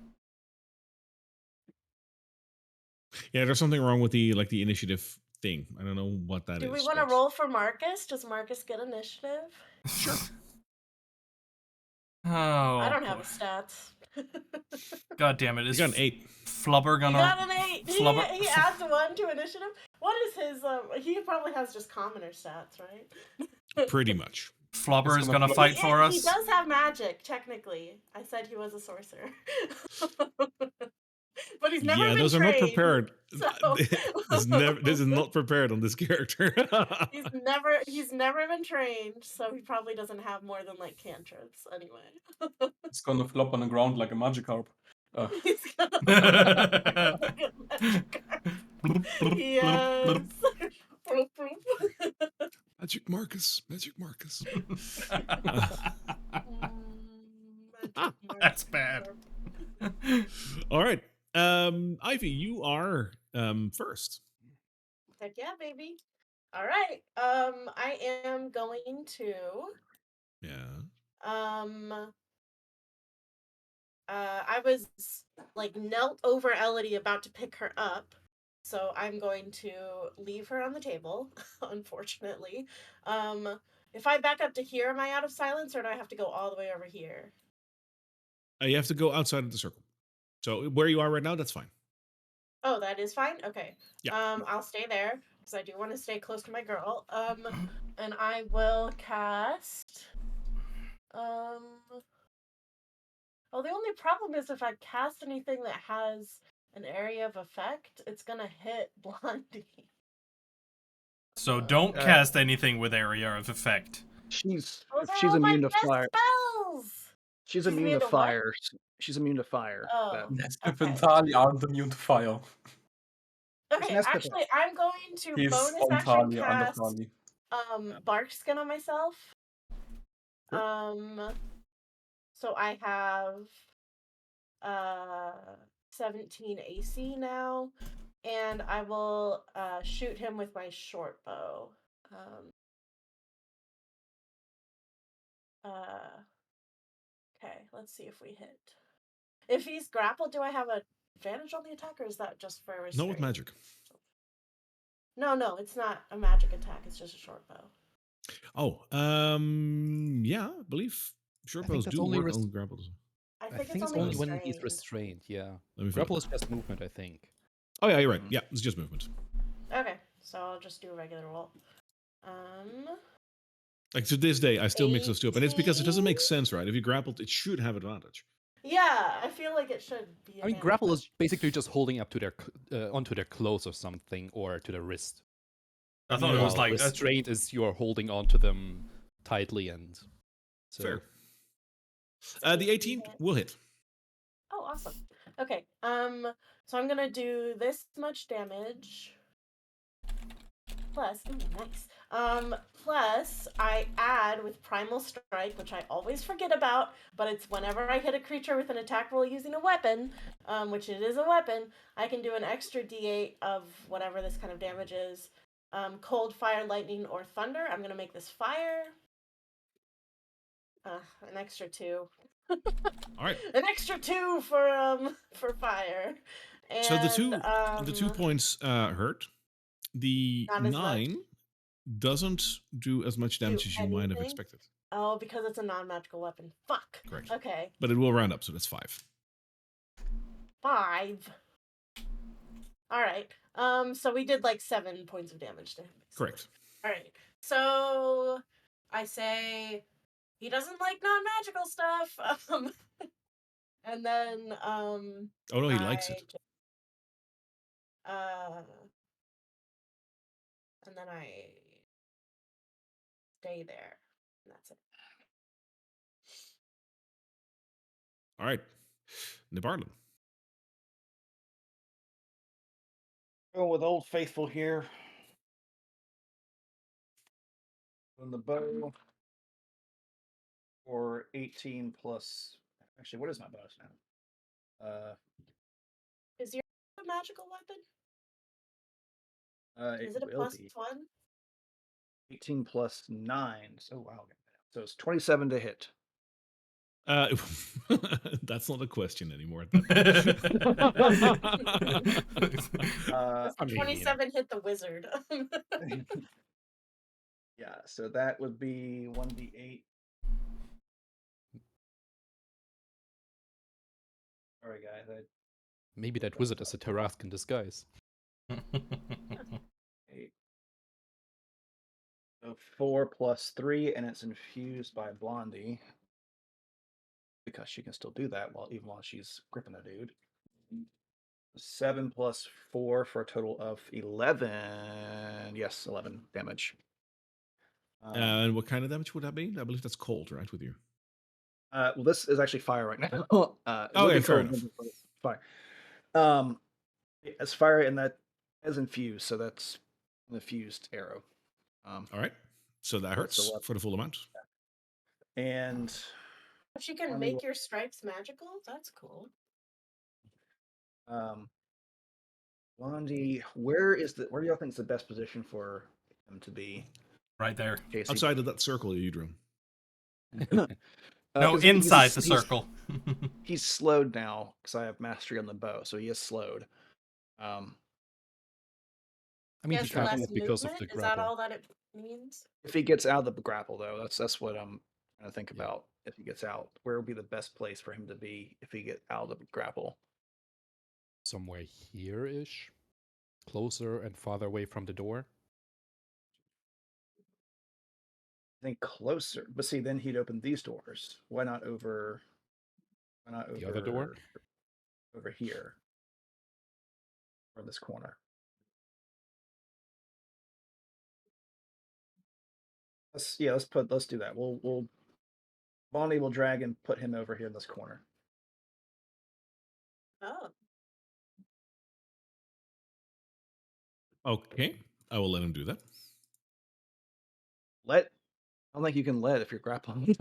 Yeah, there's something wrong with the initiative thing. I don't know what that is. Do we want to but- roll for Marcus? Does Marcus get initiative? Sure. Oh. I don't have boy. his stats. God damn it! You Is got an 8. Flubber He gonna? got an 8. Flubber. He adds 1 to initiative. What is his? He probably has just commoner stats, right? Pretty much. Flubber It's is gonna gonna flub- fight for us. He does have magic, technically. I said he was a sorcerer. But he's never Yeah, been those are trained, not prepared. so- This is not prepared on this character. He's never been trained, so he probably doesn't have more than like cantrips anyway. It's gonna flop on the ground like a Magikarp. He's gonna like a magic card. Yes. Bloop, bloop. Magic Marcus. Magic Marcus. Magic That's bad. All right. Ivy, you are first. Heck yeah, baby. All right. I am going to Yeah. I was like knelt over Elodie about to pick her up. So I'm going to leave her on the table, unfortunately. If I back up to here, am I out of silence or do I have to go all the way over here? You have to go outside of the circle. So where you are right now, that's fine. Oh, that is fine? Okay. Yeah. I'll stay there because I do want to stay close to my girl. And I will cast well, the only problem is if I cast anything that has an area of effect, it's gonna hit Blondie. So don't cast anything with area of effect. She's Those are she's all my immune to best fire. spells! She's She's immune to what? fire. She's immune to fire. Oh. Nesbeth Okay. and Tali aren't immune to fire. Okay, Nesbeth. actually, I'm going to He's bonus on action Tali, under cast Tali. bark skin on myself. Sure. So I have 17 AC now, and I will shoot him with my short bow. Okay, let's see if we hit. If he's grappled, do I have an advantage on the attack, or is that just for restraint? No, with magic. No, it's not a magic attack. It's just a short bow. Oh, yeah, I believe short I think bows that's do only work on grapples. I I think think it's it's only only when he's restrained. restrained, yeah. Let me find Grapple it. is just movement, I think. Oh yeah, you're right. Yeah, it's just movement. Okay, so I'll just do a regular roll. Like to this day, I still mix those two up, and it's because it doesn't make 18? sense, right? If you grappled, it should have advantage. Yeah, I feel like it should be. I mean, grapple is basically just holding up to their onto their clothes or something, or to their wrist. I thought it was While like restraint is you're holding onto them tightly and. So, Fair. The 18 will hit. Oh, awesome. Okay. So I'm gonna do this much damage. Plus, nice. Plus I add with Primal Strike, which I always forget about, but it's whenever I hit a creature with an attack roll using a weapon, which it is a weapon, I can do an extra D8 of whatever this kind of damage is. Cold, fire, lightning, or thunder. I'm gonna make this fire. An extra 2. All right. An extra 2 for fire. And, So the 2 points hurt. The Not as 9, much. doesn't do as much damage Do as you might have anything? expected. Oh, because it's a non-magical weapon. Fuck. Correct. Okay. But it will round up, so that's 5. 5. All right. So we did like 7 points of damage to him. Basically. Correct. All right. So I say he doesn't like non-magical stuff. And then Oh no, he likes it. And then I stay there. And that's it. All right. Nibarlan. Go with Old Faithful here. On the bow for 18 plus. Actually, what is my bonus now? Is your a magical weapon? Is it a will plus be 1? 18 plus 9. So wow. So it's 27 to hit. That's not a question anymore at that point. 27 hit the wizard. Yeah, so that would be 1d8. Sorry, guys. Maybe that wizard is a Tarask in disguise. 8. So 4 plus 3, and it's infused by Blondie. Because she can still do that even while she's gripping a dude. 7 plus 4 for a total of 11. Yes, 11 damage. And what kind of damage would that be? I believe that's cold, right, with you? Well, this is actually fire right now. Okay, fair enough. Fire. It's fire, and that is infused, so that's an infused arrow. All right. So that hurts for the full amount. And if you can make your stripes magical, that's cool. Blondie, where do y'all think is the best position for him to be? Right there. Outside of that circle you drew. No, inside the circle. He's slowed now because I have mastery on the bow, so he is slowed. I mean, he can't move because of the grapple. Is that all that it means? If he gets out of the grapple, though, that's what I'm trying to think about. If he gets out, where would be the best place for him to be if he get out of the grapple? Somewhere here-ish, closer and farther away from the door. I think closer, but see, then he'd open these doors. Why not over? The other door? Over here, or this corner. Let's do that. Bonnie will drag and put him over here in this corner. Oh. Okay, I will let him do that. I don't think you can let if you're grappling.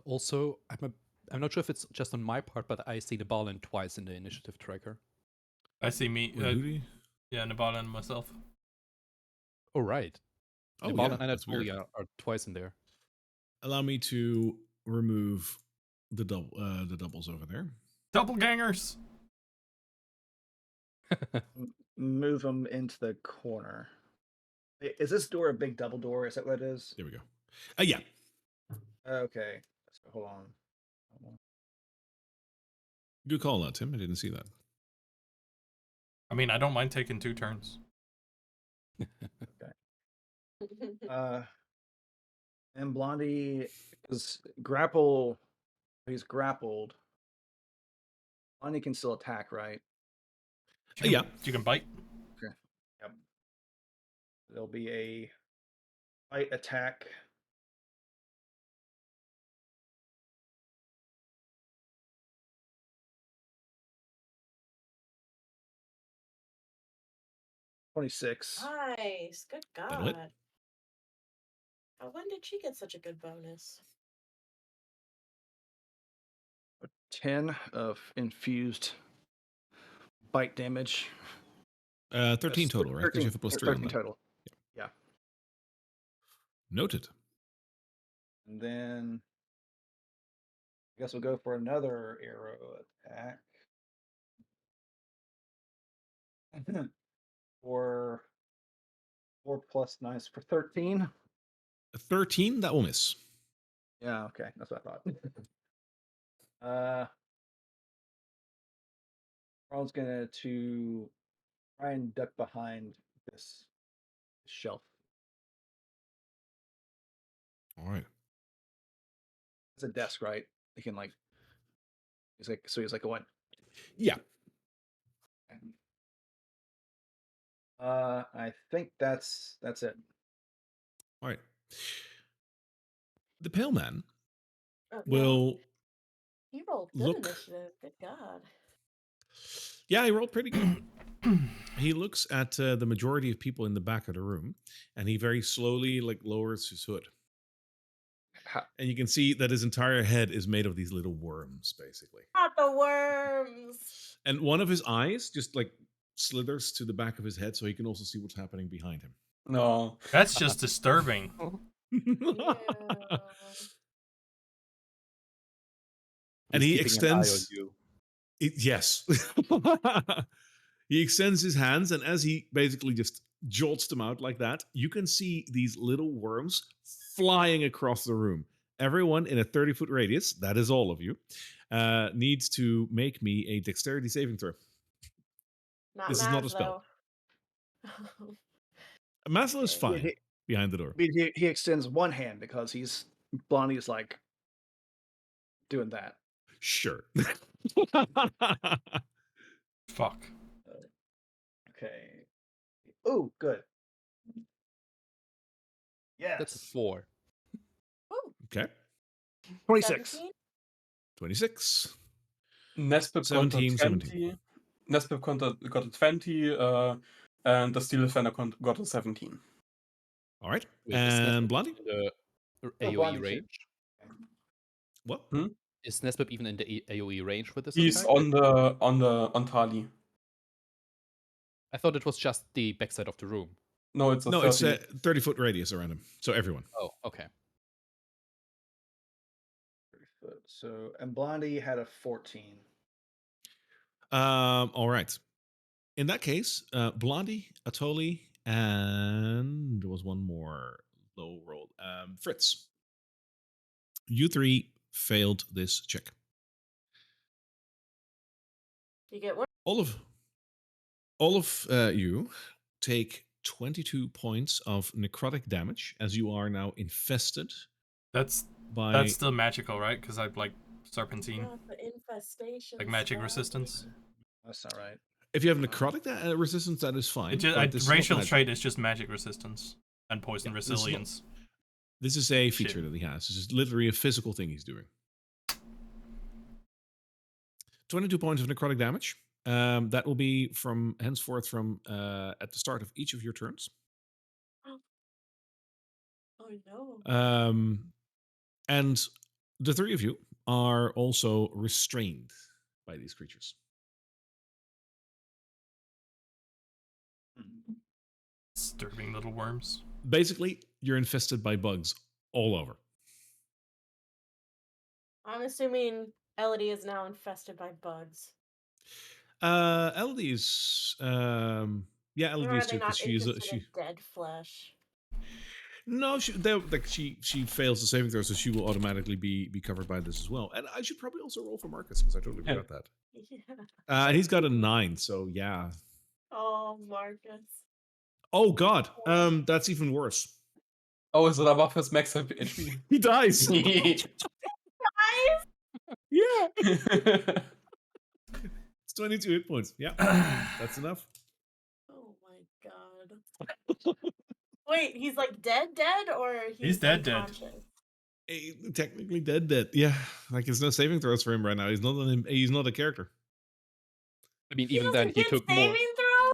Also, I'm not sure if it's just on my part, but I see the Nibarlan twice in the initiative tracker. I see me. Yeah, Nibarlan and myself. Oh, right. Oh, Nibarlan yeah, and Atuli are twice in there. Allow me to remove the doubles over there. Doppelgangers. Move them into the corner. Is this door a big double door? Is that what it is? There we go. Yeah. Okay. So hold on. Good call out, Tim. I didn't see that. I mean, I don't mind taking 2 turns. Okay. And Blondie is he's grappled. Blondie can still attack, right? You can bite. Okay. Yep. There'll be a bite attack. $26. Nice. Good God. When did she get such a good bonus? 10 of infused bite damage. 13 total, right? Because you have a plus 3 on that. Total. Yeah. Noted. And then I guess we'll go for another arrow attack. for 4 plus 9 is for 13. A 13, that will miss. Yeah, okay, that's what I thought. Ron's gonna to try and duck behind this shelf. All right. It's a desk, right? He can like. He's like a what? Yeah. I think that's it. All right. The pale man Oh, no. will He rolled good look. initiative. Good God. Yeah, he rolled pretty good. He looks at the majority of people in the back of the room, and he very slowly lowers his hood. And you can see that his entire head is made of these little worms, basically. Not the worms. And one of his eyes just slithers to the back of his head, so he can also see what's happening behind him. No. That's just disturbing. Yeah. And He's he keeping an eye on extends. you. Yes. He extends his hands, and as he basically just jolts them out like that, you can see these little worms flying across the room. Everyone in a 30-foot radius, that is all of you, needs to make me a dexterity saving throw. Not This is not a Maz, spell. though. Maslow is Okay. fine He, behind the door. he extends one hand because Blondie's like doing that. Sure. Fuck. Okay. Oh, good. Yes. That's a 4. Ooh, Okay. 26. 17? 26. Nespip got a 17, 20. 17. Nespip got a 20, and the Steel Defender got a 17. All right. Wait, is And Nespip Blondie? in the AoE Blondie too. range? What? Is Nespip even in the AoE range with this He's attack? on Tali. I thought it was just the backside of the room. No, it's a No, 30. it's a 30-foot radius around him. So everyone. Oh, okay. 30 foot. So, and Blondie had a 14. All right. In that case, Blondie, Atoli, and there was one more low roll. Fritz. You three failed this check. You get one. All of you take 22 points of necrotic damage as you are now infested That's by still magical, right? Because I like serpentine, Got the infestation. like magic spell. resistance. That's not right. if you have necrotic resistance, that is fine. It just, but this is racial not magic. trait is just magic resistance and poison Yeah, this is not- resilience. This is a Shit. feature that he has. This is literally a physical thing he's doing. 22 points of necrotic damage. That will be from henceforth from at the start of each of your turns. Oh no. And the three of you are also restrained by these creatures. Disturbing little worms. Basically, you're infested by bugs all over. I'm assuming Elodie is now infested by bugs. Elodie is Elodie Or are is they too because not she is interested in dead flesh? no she fails the saving throw, so she will automatically be covered by this as well. And I should probably also roll for Marcus because I totally forgot that. Yeah. And he's got a 9, so yeah. Oh, Marcus. Oh god, that's even worse. Oh, is it above his max HP? He dies. Guys! Yeah. It's 22 hit points. Yeah, that's enough. Oh my god. Wait, he's like dead, or He's dead, like, dead. conscious? Technically dead. Yeah, like there's no saving throws for him right now. He's not a character. I mean, He even then, doesn't he get took more. saving throws?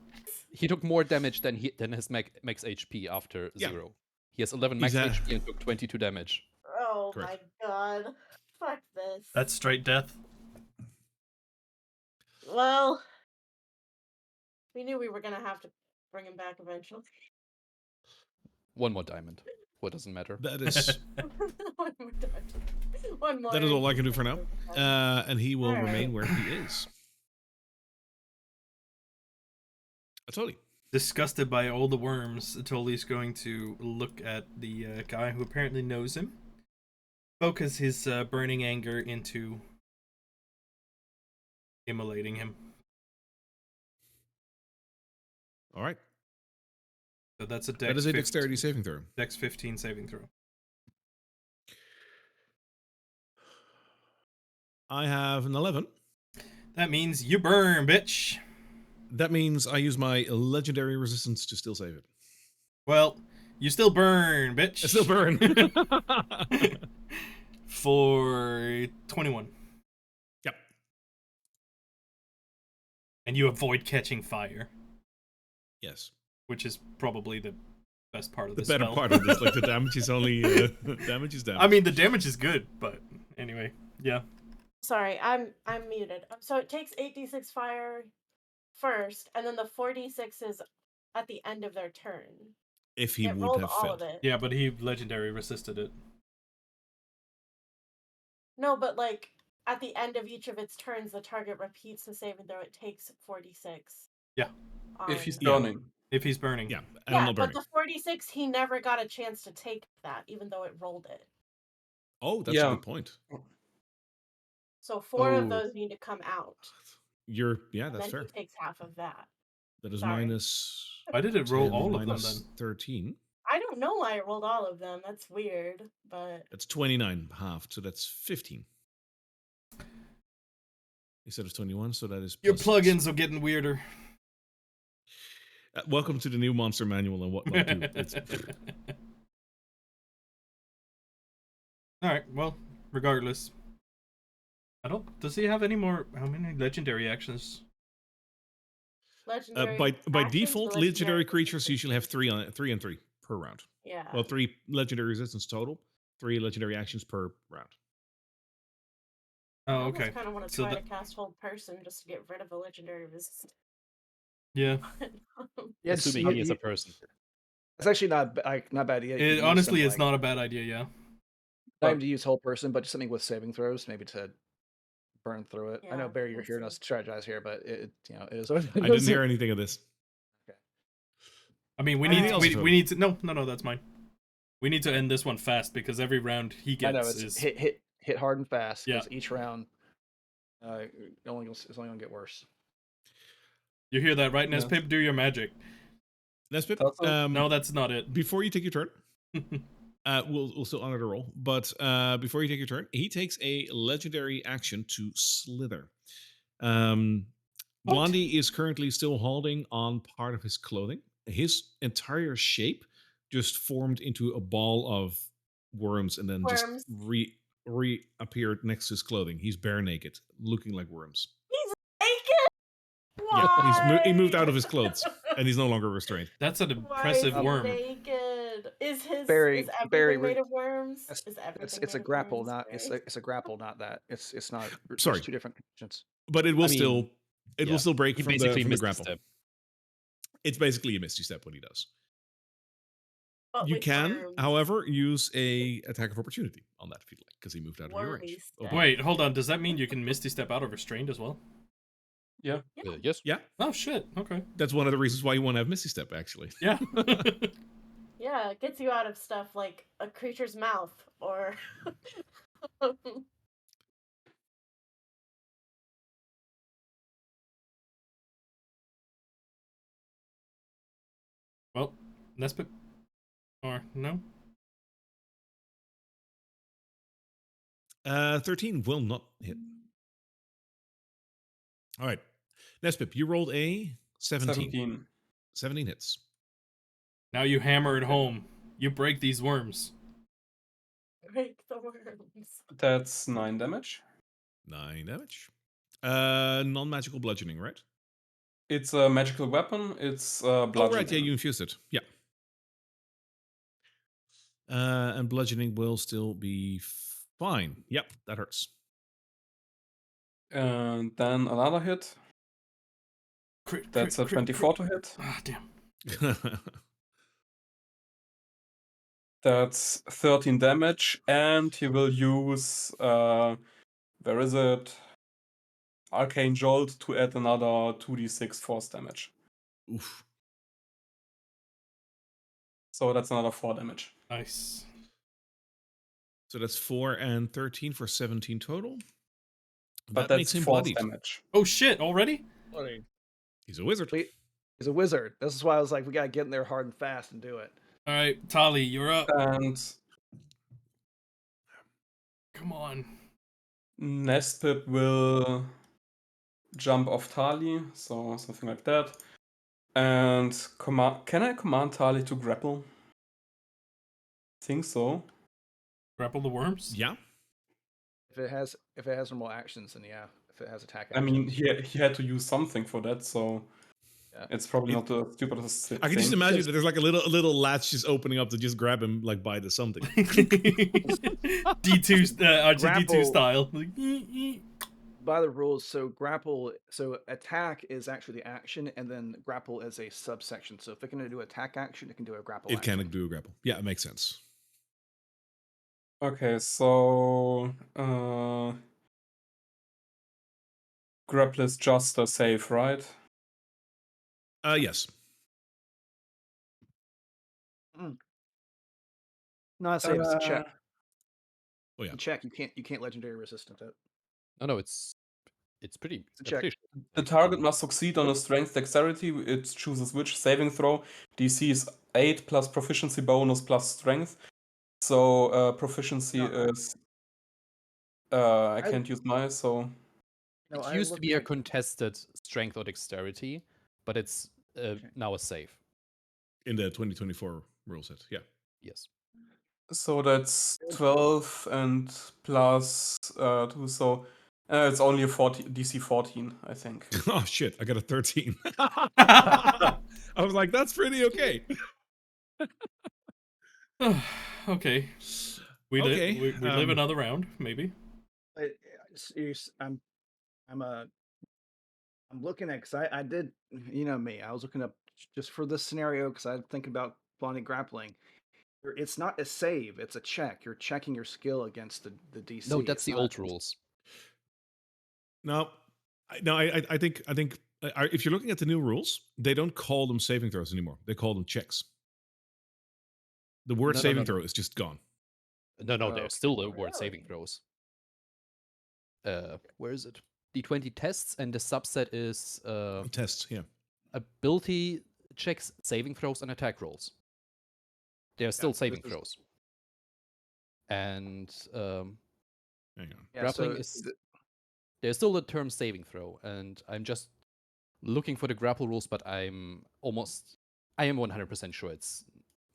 He took more damage than his max HP after Yeah. 0. He has 11 max HP and took 22 damage. Oh Correct. my god. Fuck this. That's straight death. Well, we knew we were gonna have to bring him back eventually. One more diamond. What doesn't matter. That is One more time. One more. that is all I can do for now. Alright. And he will All right. remain where he is. Totally. disgusted by all the worms, Atoli's going to look at the guy who apparently knows him, focus his burning anger into immolating him. All right. So that's a That is a dexterity saving throw. Dex 15 saving throw. I have an 11. That means you burn, bitch. That means I use my legendary resistance to still save it. Well, you still burn, bitch. I still burn. For 21. Yep. And you avoid catching fire. Yes. Which is probably the best part of the the better spell. part of this. Like the damage is only damage is damage. I mean, the damage is good, but anyway, yeah. Sorry, I'm muted. So it takes 8d6 fire first, and then the 4d6 is at the end of their turn. If he it would rolled have all failed. of it. Yeah, but he legendary resisted it. No, but like at the end of each of its turns, the target repeats the save and throw. It takes 4d6. Yeah. If he's Yeah. burning. If he's burning. Yeah, and I'm Yeah, not but burning. the 46, he never got a chance to take that, even though it rolled it. Oh, that's a Yeah. good point. So 4 of Oh. those need to come out. Yeah, And that's then fair. he takes half of that. That is Sorry. minus Why did it roll 10, all of them minus then? 13. I don't know why I rolled all of them. That's weird, but That's 29 halved, so that's 15. Instead of 21, so that is Your plus plugins 6. are getting weirder. Welcome to the new monster manual and what not to. It's Alright, well, regardless. Does he have any more? How many legendary actions? legendary. by actions default, or legendary creatures resistance? usually have 3 and 3 per round. Yeah. Well, 3 legendary resistance total, 3 legendary actions per round. Oh, I almost okay. kind of want to So try that- to cast Hold Person just to get rid of the legendary resistance. Yeah. Yeah, Assuming he is a person. It's actually not bad idea. You could It use honestly some, is not a bad idea, yeah. not even to use whole person, but just something with saving throws, maybe to burn through it. I know Yeah, Barry, you're let's hearing us see. strategize here, but it it is what it I didn't is. hear anything of this. I mean, we Anything need else, we, Tony? we need to no, that's mine. We need to end this one fast because every round he I know gets it's is hit hard and fast Yeah. because each round it's only gonna get worse. You hear that right, Yeah. Nespip? Do your magic. Nespip, That's a- No, that's not it. before you take your turn, we'll still honor the roll, but before you take your turn, he takes a legendary action to slither. Blondie is currently still holding on part of his clothing. His entire shape just formed into a ball of worms and then Worms. just reappeared next to his clothing. He's bare naked, looking like worms. He's naked. Yeah, Why? he moved out of his clothes and he's no longer restrained. That's an Why impressive is he worm. naked? Is Barry, is everything Barry, made of worms? It's, Is everything it's a made of grapple, worms, not Barry? it's a grapple, not that. It's not. There's Sorry. 2 different conditions. But it will I mean, will yeah. still break He from basically the missed the grapple. step. It's basically a misty step what he does. But You with can, worms. however, use a attack of opportunity on that if you'd like, because he moved out of your Wormy range. step. Wait, hold on. Does that mean you can Misty Step out of restrained as well? Yeah. Yes. Yeah, Oh shit. Okay. that's one of the reasons why you want to have Misty Step, actually. Yeah. Yeah, it gets you out of stuff like a creature's mouth or Well, Nespip. Or no? 13 will not hit. All right. Nespip, you rolled a 17. 17. 17 hits. Now you hammer it home. You break these worms. break the worms. That's 9 damage. 9 damage. Non-magical bludgeoning, right? It's a magical weapon. It's bludgeoning. Oh, right. Yeah, you infused it. Yeah. And bludgeoning will still be fine. Yep, that hurts. And then another hit. Crit, That's crit, a crit, 24 crit. to hit. Ah, damn. That's 13 damage, and he will use where is it? Arcane Jolt to add another 2d6 force damage. Oof. So that's another 4 damage. Nice. So that's 4 and 13 for 17 total. But That makes that's him force bloodied. damage. Oh shit! Already? Bloody. He's a wizard. He's a wizard. This is why I was like, we gotta get in there hard and fast and do it. All right, Tali, you're up. And Come on. Nespip will jump off Tali, so something like that. And can I command Tali to grapple? Think so. Grapple the worms? Yeah. If it has normal actions, then yeah. If it has attack I actions. mean, he had to use something for that, so Yeah. it's probably not the stupidest thing. I can just imagine that there's like a little latch just opening up to just grab him like by the something. D2 RGD2 Grapple. style. By the rules, so attack is actually the action, and then grapple is a subsection. So if it can do attack action, it can do a grapple It action. can do a grapple. Yeah, it makes sense. Okay, so grapple is just a save, right? Yes. No, I say it's a check. Oh yeah. It's a check. You can't legendary resistant it. No, it's pretty. It's a check. pretty sure. The target must succeed on a strength dexterity. It chooses which saving throw. DC is 8 plus proficiency bonus plus strength. So proficiency is. I can't use my, so. No, It I used to looked be a at- contested strength or dexterity, but it's now a save. In the 2024 rule set. Yeah. Yes. So that's 12 and plus 2, so it's only a DC 14, I think. Oh shit! I got a 13. I was like, that's pretty okay. Okay. We live another round, maybe. I'm looking at, because I did, you know me, I was looking up just for this scenario because I think about Bonnie grappling. It's not a save; it's a check. You're checking your skill against the DC. No, that's It's the not- old rules. No, I think if you're looking at the new rules, they don't call them saving throws anymore. They call them checks. The word No, saving throw is just gone. No, Oh, there's okay. still the word Really? saving throws. Where is it? D20 tests, and the subset is Tests, yeah. ability checks, saving throws, and attack rolls. They're still saving this is- throws. And Hang on. Yeah, grappling so is there's still the term saving throw, and I'm just looking for the grapple rules, but I am 100% sure it's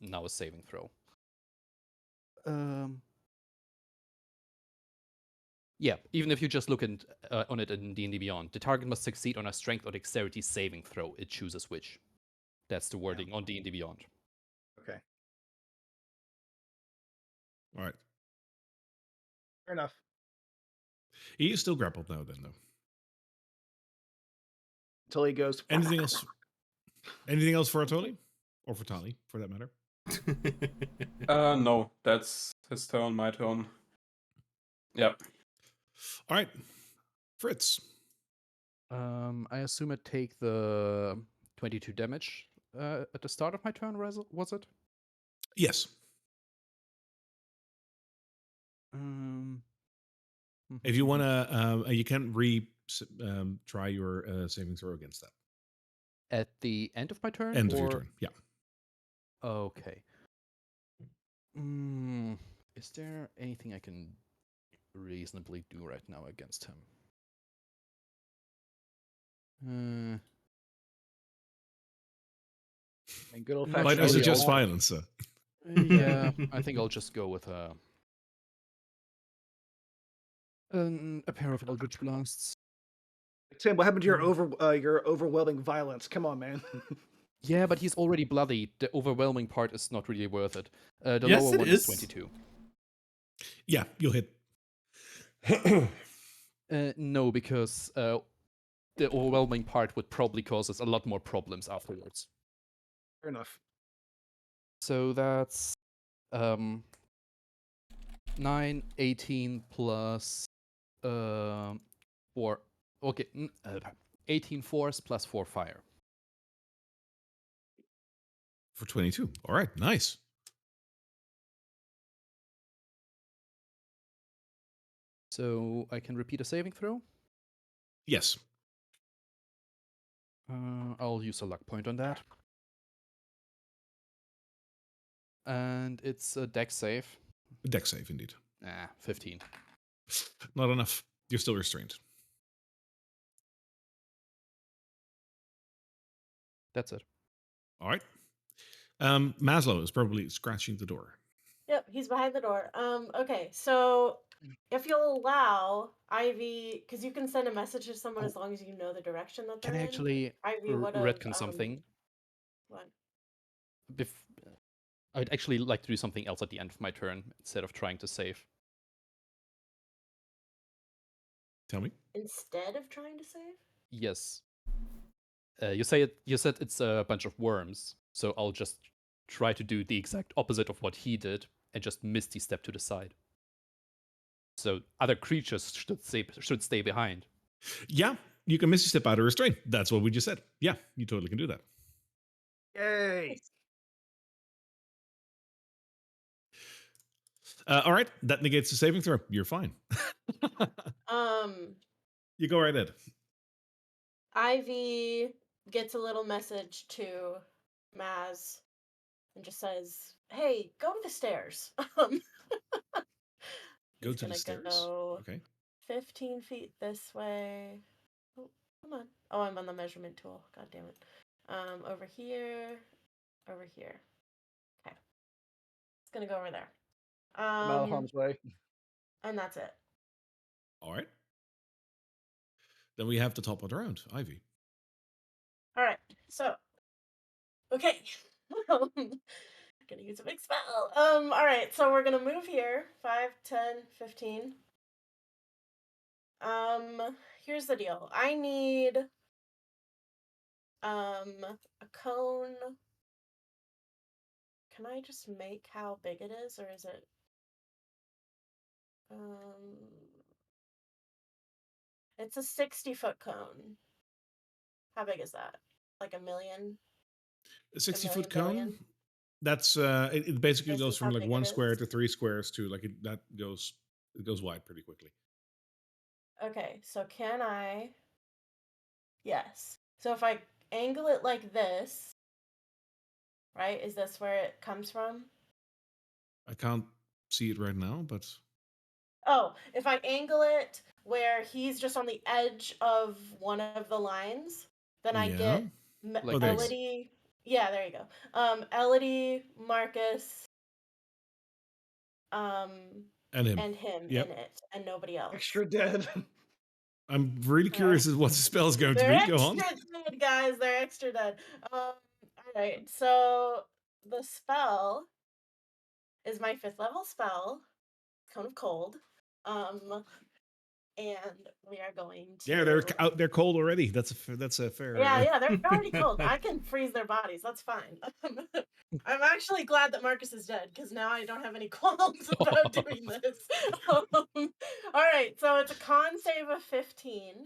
now a saving throw. Yeah, even if you just look on it in D&D Beyond, the target must succeed on a strength or dexterity saving throw. It chooses which. That's the wording on D&D Beyond. Okay, All right. fair enough. He is still grappled now, then, though. Until he goes. Anything else? Anything else for Atoli? Or for Tali, for that matter? No, that's his turn, my turn. Yep. All right. Fritz. I assume I take the 22 damage at the start of my turn, was it? Yes. If you want to, you can try your saving throw against that. At the end of my turn? End of your turn, yeah. Okay. Is there anything I can reasonably do right now against him? And good old Not Might I really. suggest violence, sir? Yeah, I think I'll just go with a pair of Eldritch Blasts. Tim, what happened to your overwhelming violence? Come on, man. Yeah, but he's already bloody. The overwhelming part is not really worth it. The Yes, lower it one is. is 22. Yeah, you'll hit. No, because the overwhelming part would probably cause us a lot more problems afterwards. Fair enough. So that's 9, 18 plus 4. Okay, 18 force plus 4 fire. For 22. All right, nice. So I can repeat a saving throw. Yes. I'll use a luck point on that. And it's a dex save. Deck save, indeed. 15. Not enough. You're still restrained. That's it. All right. Maslow is probably scratching the door. Yep, he's behind the door. Okay, so if you'll allow Ivy, because you can send a message to someone as long as you know the direction that they're Can I in. actually Ivy would have retcon something? What? I'd actually like to do something else at the end of my turn instead of trying to save. Tell me. Instead of trying to save? Yes. You said it's a bunch of worms, so I'll just try to do the exact opposite of what he did and just misty step to the side. So other creatures should stay behind. Yeah, you can misty step out of restraint. That's what we just said. Yeah, you totally can do that. Yay! All right, that negates the saving throw. You're fine. Um, You go right ahead. Ivy gets a little message to Maz and just says, "Hey, go to the stairs." Go He's to the gonna stairs. go Okay. 15 feet this way. Oh, come on. Oh, I'm on the measurement tool. God damn it. Over here. Over here. Okay. It's gonna go over there. I'm out of harm's way. And that's it. All right. Then we have the top of the round, Ivy. All right. So, okay. Gonna use a big spell. All right. So we're gonna move here. 5, 10, 15. Here's the deal. I need a cone. Can I just make how big it is, or is it it's a 60-foot cone. How big is that? Like a million? A 60-foot million cone. billion? That's it basically This goes is from how like big one it square is? to 3 squares to like it goes wide pretty quickly. Okay, so can I? Yes. So if I angle it like this, right? Is this where it comes from? I can't see it right now, but Oh, if I angle it where he's just on the edge of one of the lines, then I yeah. get Like Oh, there you go. Elodie. Yeah, there you go. Elodie, Marcus, um, And him. and him Yep. in it, and nobody else. Extra dead. I'm really curious as what the spell is going to They're be. Go on. extra dead, guys. They're extra dead. All right. So the spell is my 5th level spell, Cone of Cold. And we are going to. Yeah, they're out. They're cold already. That's a fair. Yeah, they're already cold. I can freeze their bodies. That's fine. I'm actually glad that Marcus is dead because now I don't have any qualms about doing this. All right, so it's a con save of 15.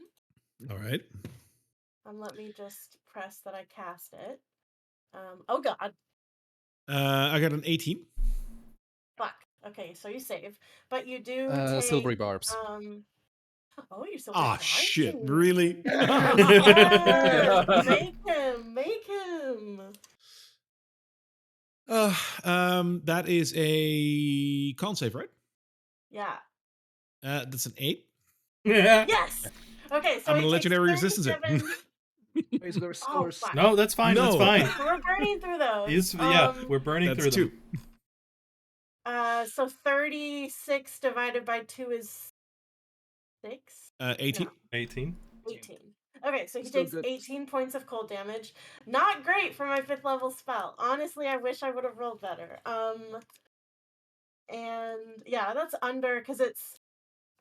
All right. Let me just press that I cast it. Oh god. I got an 18. Fuck. Okay, so you save, but you do take Silvery barbs. Oh, you're so Ah, shit! Really? Yes! Make him. That is a con save, right? Yeah. That's an 8. Yeah. Yes. Okay, so I'm he gonna takes legendary resistance it. 37. Wait, so there was, Oh, fuck. No, that's fine. That's No. fine. So we're burning through those. Yeah, we're burning That's through 2. them. So 36 divided by 2 is 6. 18. No. 18. 18. Okay, so he Still takes good. 18 points of cold damage. Not great for my 5th level spell. Honestly, I wish I would have rolled better. And yeah, that's under because it's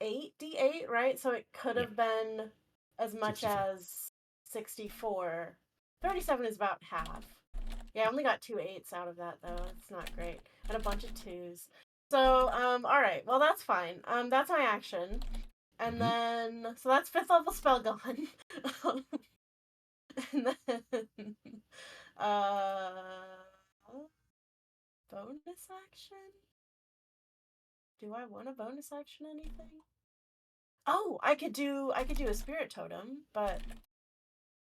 8d8, right? So it could Yeah. have been as much 64. as 64. 37 is about half. Yeah, I only got 2 8s out of that though. It's not great. And a bunch of 2s. So, all right. Well, that's fine. That's my action. And then, so that's 5th level spell gone. And then, bonus action? Do I want a bonus action anything? Oh, I could do a spirit totem, but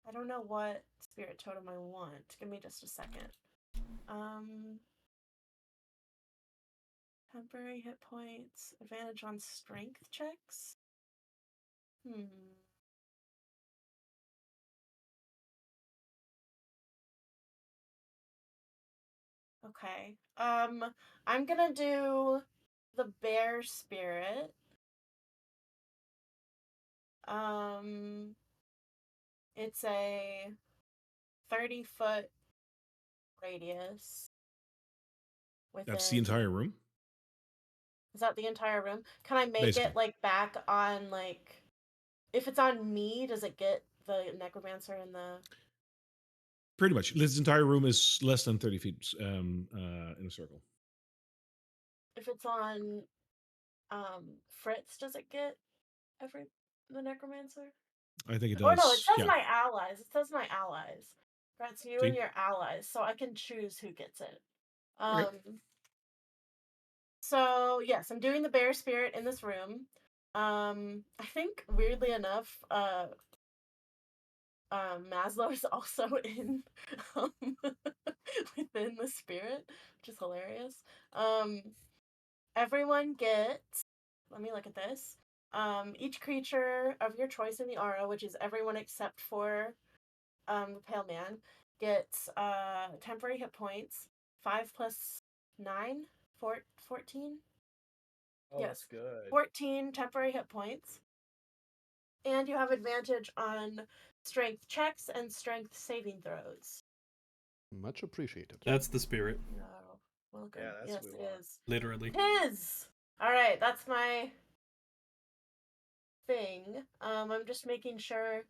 I don't know what spirit totem I want. Give me just a second. Temporary hit points, advantage on strength checks. Okay. I'm gonna do the bear spirit. It's a 30-foot radius within. That's the entire room? Is that the entire room? Can I make Basically. it like back on like if it's on me, does it get the necromancer and the Pretty much. This entire room is less than 30 feet in a circle. if it's on Fritz, does it get the necromancer? I think it does. Or no, it says yeah. my allies. It says my allies. Fritz, you See? and your allies, so I can choose who gets it. Okay. So yes, I'm doing the bear spirit in this room. I think weirdly enough, Maslow is also in within the spirit, which is hilarious. Everyone gets. Let me look at this. Each creature of your choice in the aura, which is everyone except for the pale man, gets temporary hit points. 5 plus 9, 14. Oh, Yes, that's good. 14 temporary hit points. And you have advantage on strength checks and strength saving throws. Much appreciated. That's the spirit. No. Welcome. Yeah, that's yes, what it we want. is. Literally. It is! Alright, that's my thing. I'm just making sure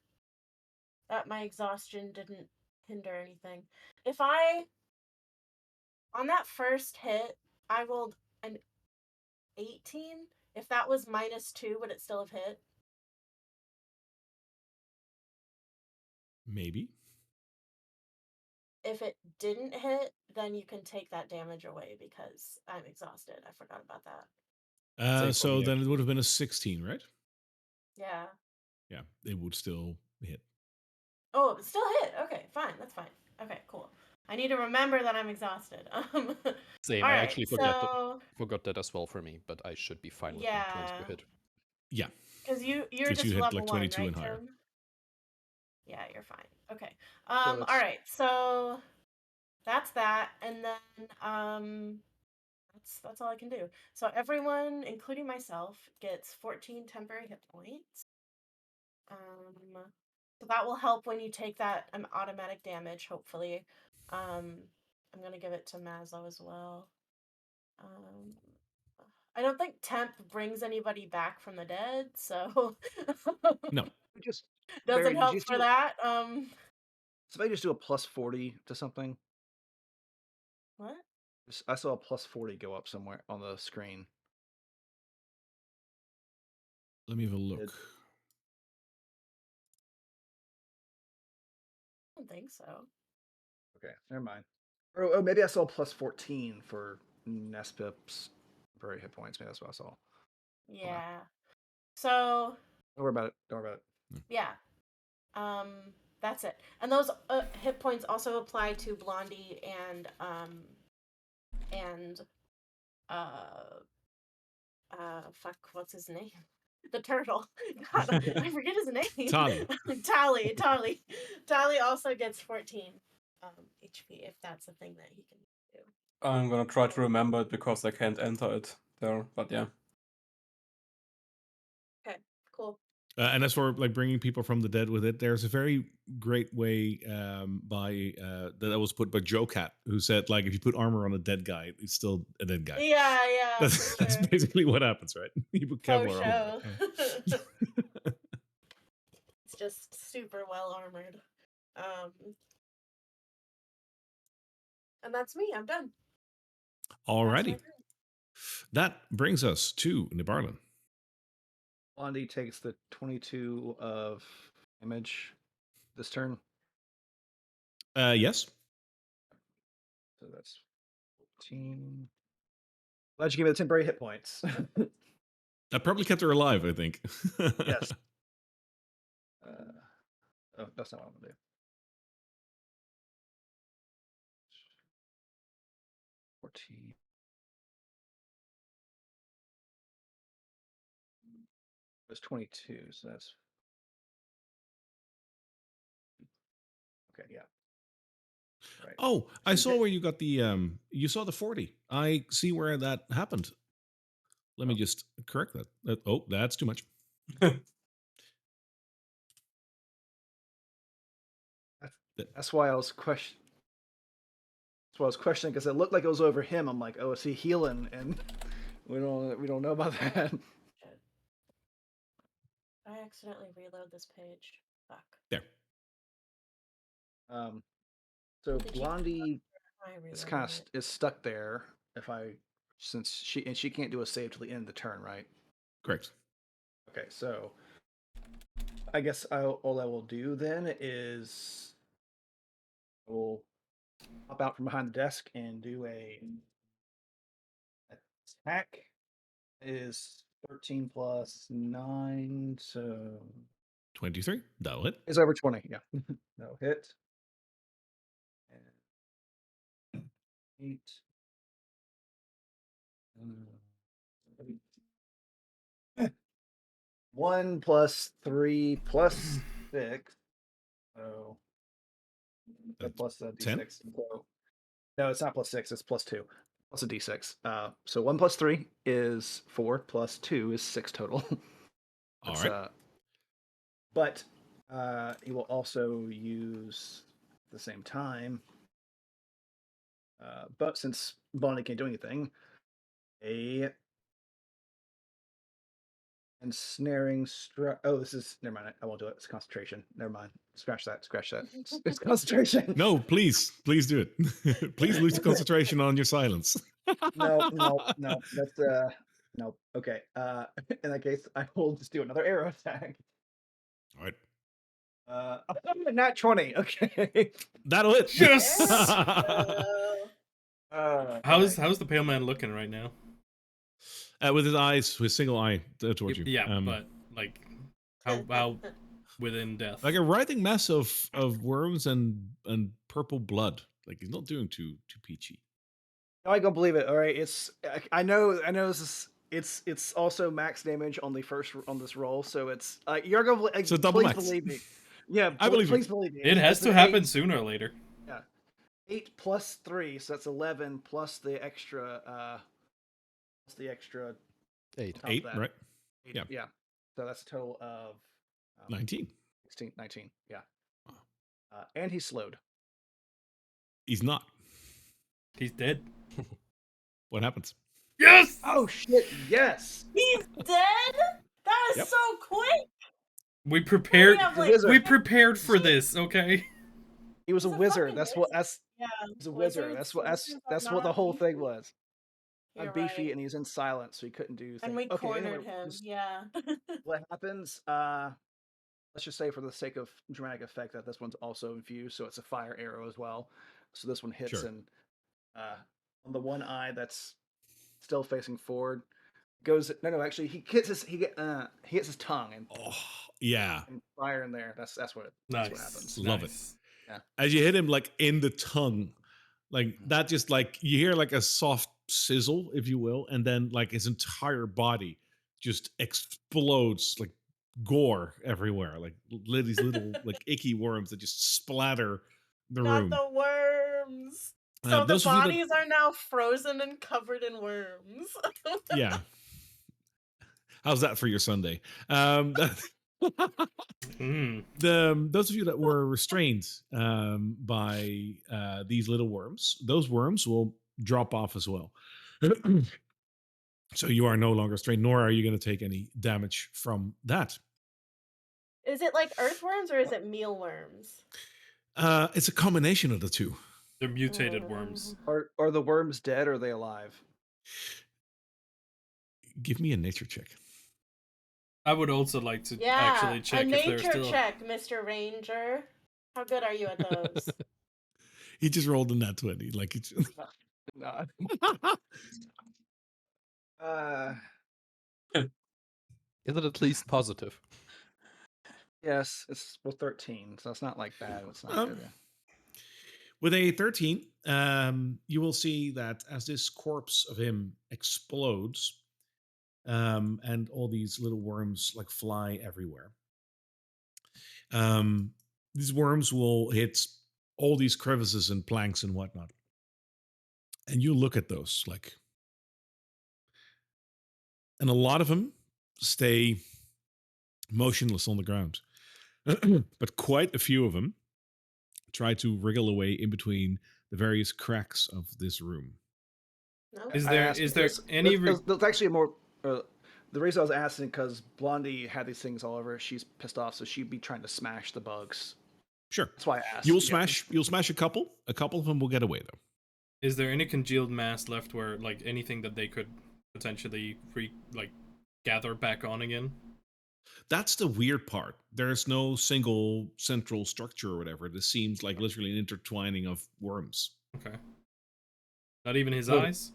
that my exhaustion didn't hinder anything. If on that first hit, I rolled an 18. If that was -2, would it still have hit? Maybe. If it didn't hit, then you can take that damage away because I'm exhausted. I forgot about that. Same for So me, then actually. it would have been a 16, right? Yeah. Yeah, it would still hit. Oh, it still hit. Okay, fine. That's fine. Okay, cool. I need to remember that I'm exhausted. Same. All I right, actually forgot that as well for me, but I should be fine with nat 20s per yeah, hit. Yeah. because you're Because just you hit level like 1, 22 right, and higher. Tim? Yeah, you're fine. Okay. So All it's right. So that's that, and then that's all I can do. So everyone, including myself, gets 14 temporary hit points. So that will help when you take that automatic damage. Hopefully, I'm gonna give it to Maslow as well. I don't think temp brings anybody back from the dead, so No. we just doesn't Barry, did help you for do that. so if I just do a +40 to something? What? I saw a +40 go up somewhere on the screen. Let me have a look. It- I don't think so. Okay, never mind. Or maybe I saw +14 for Nespip's temporary hit points. Maybe that's what I saw. Yeah. So Don't worry about it. Don't worry about it. yeah. That's it. And those hit points also apply to Blondie and fuck, what's his name? The turtle. God, I forget his name. Tali. Tali also gets 14 HP if that's a thing that he can do. I'm gonna try to remember it because I can't enter it there, but yeah. Okay, cool. And as for like bringing people from the dead with it, there's a very great way that was put by Joe Cat, who said like if you put armor on a dead guy, it's still a dead guy. Yeah, That's, for that's sure. basically what happens, right? You put For Kevlar armor. sure. Yeah. It's just super well armored. And that's me. I'm done. Alrighty. That brings us to Nibarlan. Blondie takes the 22 of damage this turn. Yes. So that's 15. Glad you gave me the temporary hit points. That probably kept her alive, I think. Yes. Oh, that's not what I'm gonna do. 14. It was 22, so that's okay. Yeah. Right. Oh, I She's saw hit. where you got the you saw the 40. I see where that happened. Let me Oh. just correct that. Oh, that's too much. That's why I was questioning. That's why I was questioning because it looked like it was over him. I'm like, oh, is he healing? And we don't know about that. Shit. I accidentally reload this page. Fuck. There. So Did you Blondie I is reloaded kind of it? is stuck there. Since she can't do a save till the end of the turn, right? Correct. Okay, so I guess all I will do then is I will hop out from behind the desk and do a attack. Is 13 plus 9, so 23. That'll hit. it's over 20. Yeah, no hit. And 8. 1 plus 3 plus 6. So That's plus a 10. d6. So, no, it's not plus 6. It's plus 2. Plus a d6. So 1 plus 3 is 4. Plus 2 is 6 total. All That's, right. but he will also use at the same time. But since Bonnie can't do anything, a ensnaring oh, this is never mind. I won't do it. It's concentration. Never mind. Scratch that. Scratch that. It's concentration. No, please do it. Please lose the concentration on your silence. No. That's no. Okay. In that case, I will just do another arrow attack. All right. Not 20. Okay. That'll hit. Yes! How's the pale man looking right now? With his eyes, his single eye towards you. Yeah, but like how within death? like a writhing mess of worms and purple blood. Like he's not doing too peachy. No, I don't believe it. All right. I know this is it's also max damage on this roll, so it's you're gonna So double please max. believe me. Yeah, I believe you. please believe me. It has It's to an happen 8. sooner or later. Yeah. 8 plus 3, so that's 11 plus the extra plus the extra 8. on top of 8, that. right? 8, Yeah. yeah. So that's a total of 19. 16, 19. Yeah. And he's slowed. He's not. He's dead. What happens? Yes! Oh shit! Yes. He's dead? That is Yep. so quick. We prepared. We have, He's a wizard. We prepared for this. Okay. He was a He's a wizard. fucking That's wizard. He's a wizard. Wizards That's are what the not whole thing beefy. was. You're Not beefy, right. and he's in silence, so he couldn't do things. And we Okay, cornered anyway, him. Yeah. what happens? Let's just say for the sake of dramatic effect that this one's also infused, so it's a fire arrow as well. So this one hits Sure. and on the one eye that's still facing forward goes. No, actually, he hits his tongue and Oh, yeah. fire in there. That's what Nice. happens. Love it. Nice. Yeah. As you hit him like in the tongue, like that just like you hear like a soft sizzle, if you will, and then like his entire body just explodes like gore everywhere, like these little like icky worms that just splatter the Not room. the worms. So the Those of you that- bodies are now frozen and covered in worms. Yeah. How's that for your Sunday? Those of you that were restrained by these little worms, those worms will drop off as well. So you are no longer strained, nor are you going to take any damage from that. Is it like earthworms or is it mealworms? It's a combination of the two. They're mutated worms. Are the worms dead or are they alive? Give me a nature check. I would also like to Yeah, actually check a if they're nature still. check, Mr. Ranger. How good are you at those? He just rolled a nat 20. Like it's No. Uh, Is it at least positive? yes, it's 13, so it's not like bad. It's not Um, good. Yeah. With a 13, you will see that as this corpse of him explodes, and all these little worms like fly everywhere. These worms will hit all these crevices and planks and whatnot. And you look at those like, and a lot of them stay motionless on the ground. But quite a few of them try to wriggle away in between the various cracks of this room. No. Is I there asked is there because any there's actually a more. The reason I was asking because Blondie had these things all over. She's pissed off, so she'd be trying to smash the bugs. Sure. That's why I asked. You will Yeah. smash. You'll smash a couple. A couple of them will get away though. is there any congealed mass left where like anything that they could potentially gather back on again? That's the weird part. There's no single central structure or whatever. This seems like literally an intertwining of worms. Okay. Not even his Look. eyes?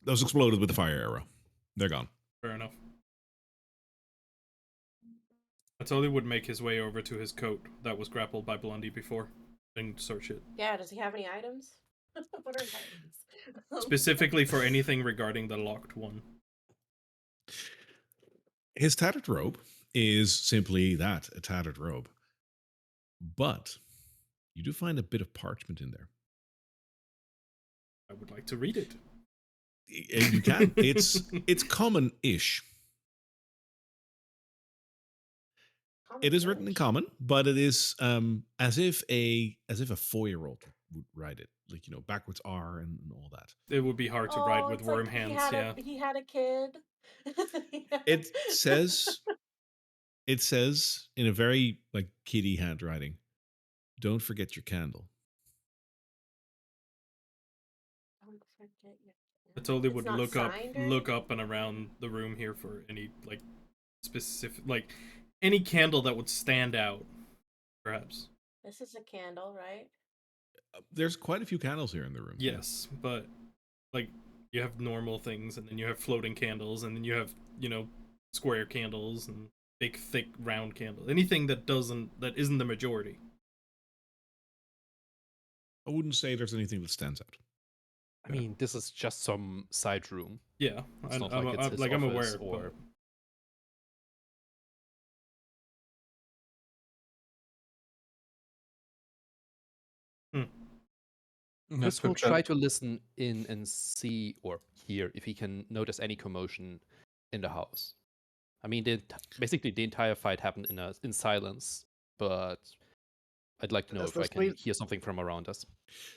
Those exploded with the fire arrow. They're gone. Fair enough. I totally would make his way over to his coat that was grappled by Blondie before and search it. Yeah, does he have any items? What are his items? Specifically for anything regarding the locked one. His tattered robe is simply that, a tattered robe. But you do find a bit of parchment in there. I would like to read it. You can. It's common-ish. It is written in common, but it is as if a 4-year-old would write it, like backwards R and all that. It would be hard to write with it's worm like hands. he had a kid. It says in a very like kiddie handwriting, "Don't forget your candle." Don't forget your I totally It's would not look signed or up and around the room here for any like specific any candle that would stand out, perhaps. This is a candle, right? There's quite a few candles here in the room. Yes, but like you have normal things, and then you have floating candles, and then you have square candles and big thick round candles. Anything that isn't the majority. I wouldn't say there's anything that stands out. I mean, this is just some side room. Yeah, It's not like it's his I'm office aware, or. Chris will try to listen in and see or hear if he can notice any commotion in the house. I mean, basically the entire fight happened in silence, but I'd like to know if I can hear something from around us.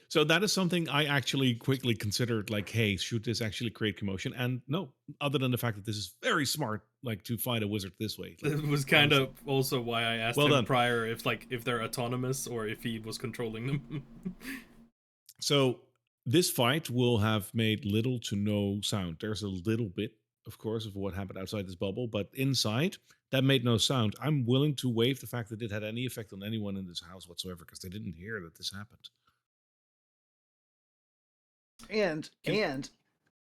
So that is something I actually quickly considered, like, hey, should this actually create commotion? And no, other than the fact that this is very smart, like to fight a wizard this way. Like, it was kind of also why I asked him done. prior if they're autonomous or if he was controlling them. So this fight will have made little to no sound. There's a little bit, of course, of what happened outside this bubble, but inside, that made no sound. I'm willing to waive the fact that it had any effect on anyone in this house whatsoever, because they didn't hear that this happened. And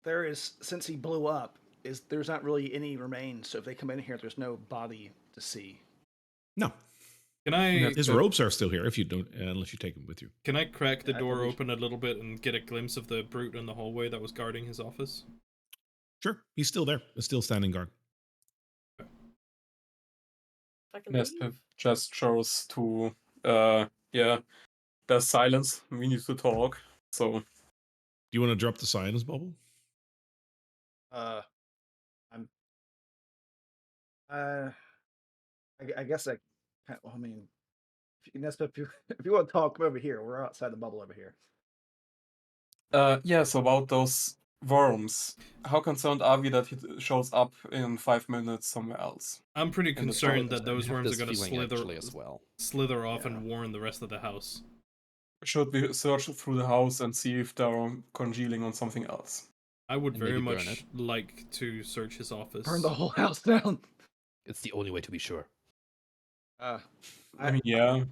there is, since he blew up, there's not really any remains. So if they come in here, there's no body to see. No. Can I? His robes are still here if you don't, unless you take them with you. Can I crack the Yeah, I door believe- open a little bit and get a glimpse of the brute in the hallway that was guarding his office? Sure, he's still there. He's still standing guard. Fucking Nestor leave. gestures to there's silence. We need to talk. So Do you want to drop the silence bubble? I'm. I guess I. Well, I mean, Nestor, if you want to talk, come over here. We're outside the bubble over here. yes, about those worms. How concerned are we that he shows up in 5 minutes somewhere else? I'm pretty In the concerned toilet. that those I have worms are this going to feeling actually as well. slither off Yeah. and warn the rest of the house. Should we search through the house and see if they're congealing on something else? I would And very maybe burn much it. like to search his office. Burn the whole house down. It's the only way to be sure. I mean, yeah.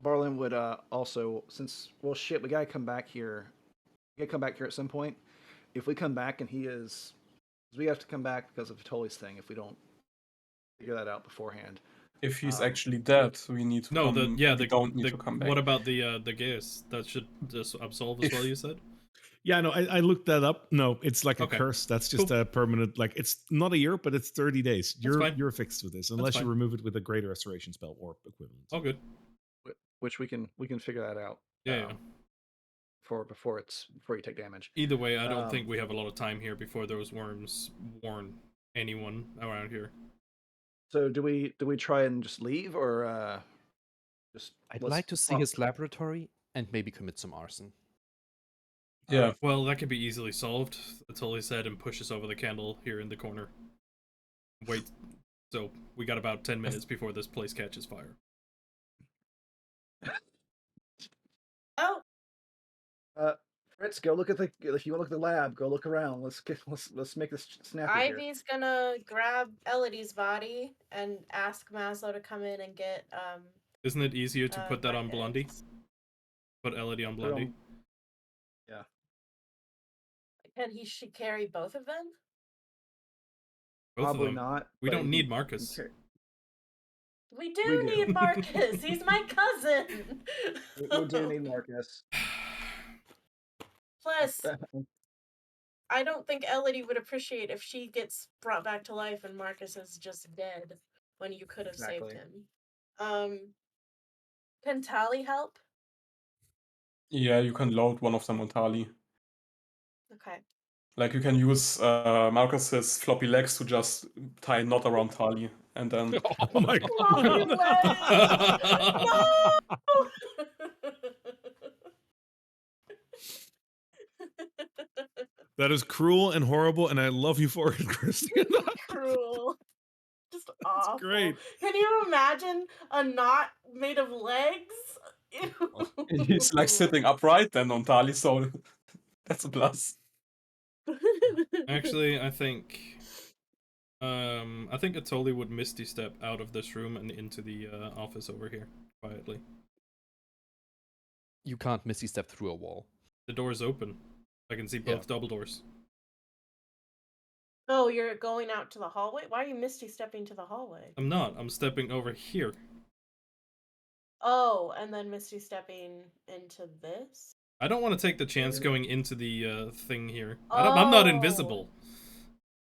Barlin would also, since, well, shit, we gotta come back here. We gotta come back here at some point. If we come back and he is, 'cause we have to come back because of Tully's thing. If we don't figure that out beforehand, If he's Um, actually dead, we need to No, come. We don't need to come back. what about the gas? That should just absolve as If- well, you said? Yeah, no, I looked that up. No, it's like a Okay. curse. That's just Cool. a permanent. Like it's not a year, but it's 30 days. fine. You're fixed with this, unless you fine. remove it with a greater restoration spell or equivalent. All good. which we can figure that out. Yeah, yeah. For before you take damage. Either way, I don't Um, think we have a lot of time here before those worms warn anyone around here. So do we try and just leave or just? I'd let's like to see pop- his laboratory and maybe commit some arson. Yeah. Well, that could be easily solved. That's all he said, and pushes over the candle here in the corner. Wait. So we got about 10 minutes before this place catches fire. Oh, Fritz, go look at the. If you want to look at the lab, go look around. Let's make this snappy here. Ivy's gonna grab Elodie's body and ask Maslow to come in and get Isn't it easier to put that on Marcus. Blondie? Put Elodie on Put it Blondie? on- Yeah. Can she carry both of them? Both Probably of them. not. We but don't he need can Marcus. carry- We do We do. need Marcus. He's my cousin. we do need Marcus. Plus, I don't think Elodie would appreciate if she gets brought back to life and Marcus is just dead when you could have saved Exactly. him. Can Tali help? Yeah, you can load one of them on Tali. Okay. Like you can use Marcus's floppy legs to just tie a knot around Tali, and then Oh my Floppy god! That is cruel and horrible, and I love you for it, Christian. Cruel. Just awful. great. Can you imagine a knot made of legs? he's like sitting upright then on Tali, so that's a plus. Actually, I think Atoli would Misty Step out of this room and into the office over here quietly. You can't Misty Step through a wall. The door's open. I can see both double doors. Oh, you're going out to the hallway? Why are you Misty stepping to the hallway? I'm not. I'm stepping over here. Oh, and then Misty stepping into this? I don't want to take the chance going into the thing here. I'm not Oh. invisible.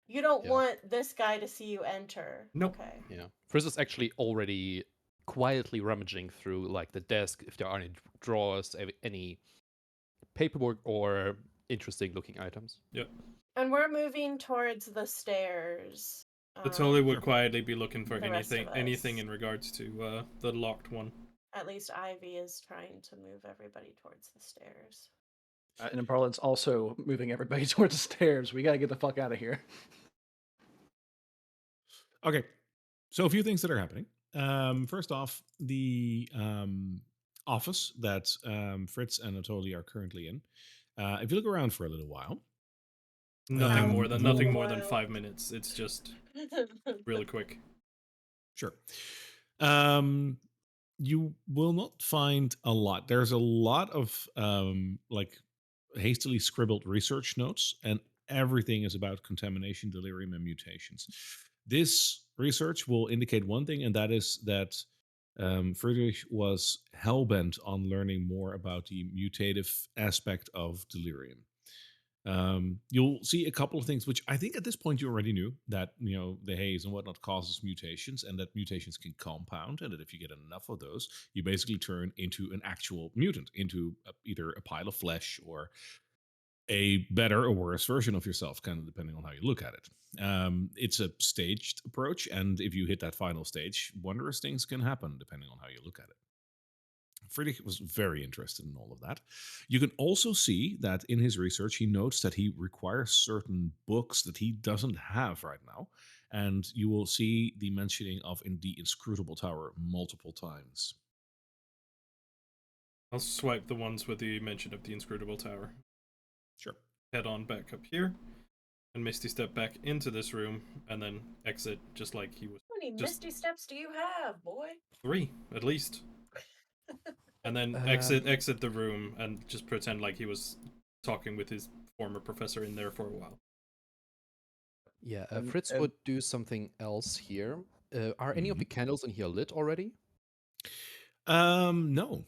You don't Yeah. want this guy to see you enter. Nope. Okay. Yeah. Frizz is actually already quietly rummaging through like the desk if there are any drawers, any paperwork or interesting looking items. Yep. And we're moving towards the stairs. Atoli would quietly be looking for the rest of anything us. in regards to the locked one. At least Ivy is trying to move everybody towards the stairs. And Parlin's also moving everybody towards the stairs. We gotta get the fuck out of here. Okay, so a few things that are happening. First off, the office that Fritz and Atoli are currently in. If you look around for a little while, Nothing more than Wild. 5 minutes. It's just really quick. sure. You will not find a lot. There's a lot of like hastily scribbled research notes, and everything is about contamination, delirium, and mutations. This research will indicate one thing, and that is that Friedrich was hellbent on learning more about the mutative aspect of delirium. You'll see a couple of things which I think at this point you already knew, that the haze and whatnot causes mutations, and that mutations can compound, and that if you get enough of those, you basically turn into an actual mutant, into either a pile of flesh or a better or worse version of yourself, kind of depending on how you look at it. It's a staged approach, and if you hit that final stage, wondrous things can happen depending on how you look at it. Friedrich was very interested in all of that. You can also see that in his research, he notes that he requires certain books that he doesn't have right now. And you will see the mentioning of the Inscrutable Tower multiple times. I'll swipe the ones with the mention of the Inscrutable Tower. Sure. Head on back up here, and Misty step back into this room, and then exit just like he was. How many Just- Misty steps do you have, boy? 3, at least. And then exit the room and just pretend like he was talking with his former professor in there for a while. Yeah, And- Fritz and- would do something else here. Are any of the Mhm. candles in here lit already? No.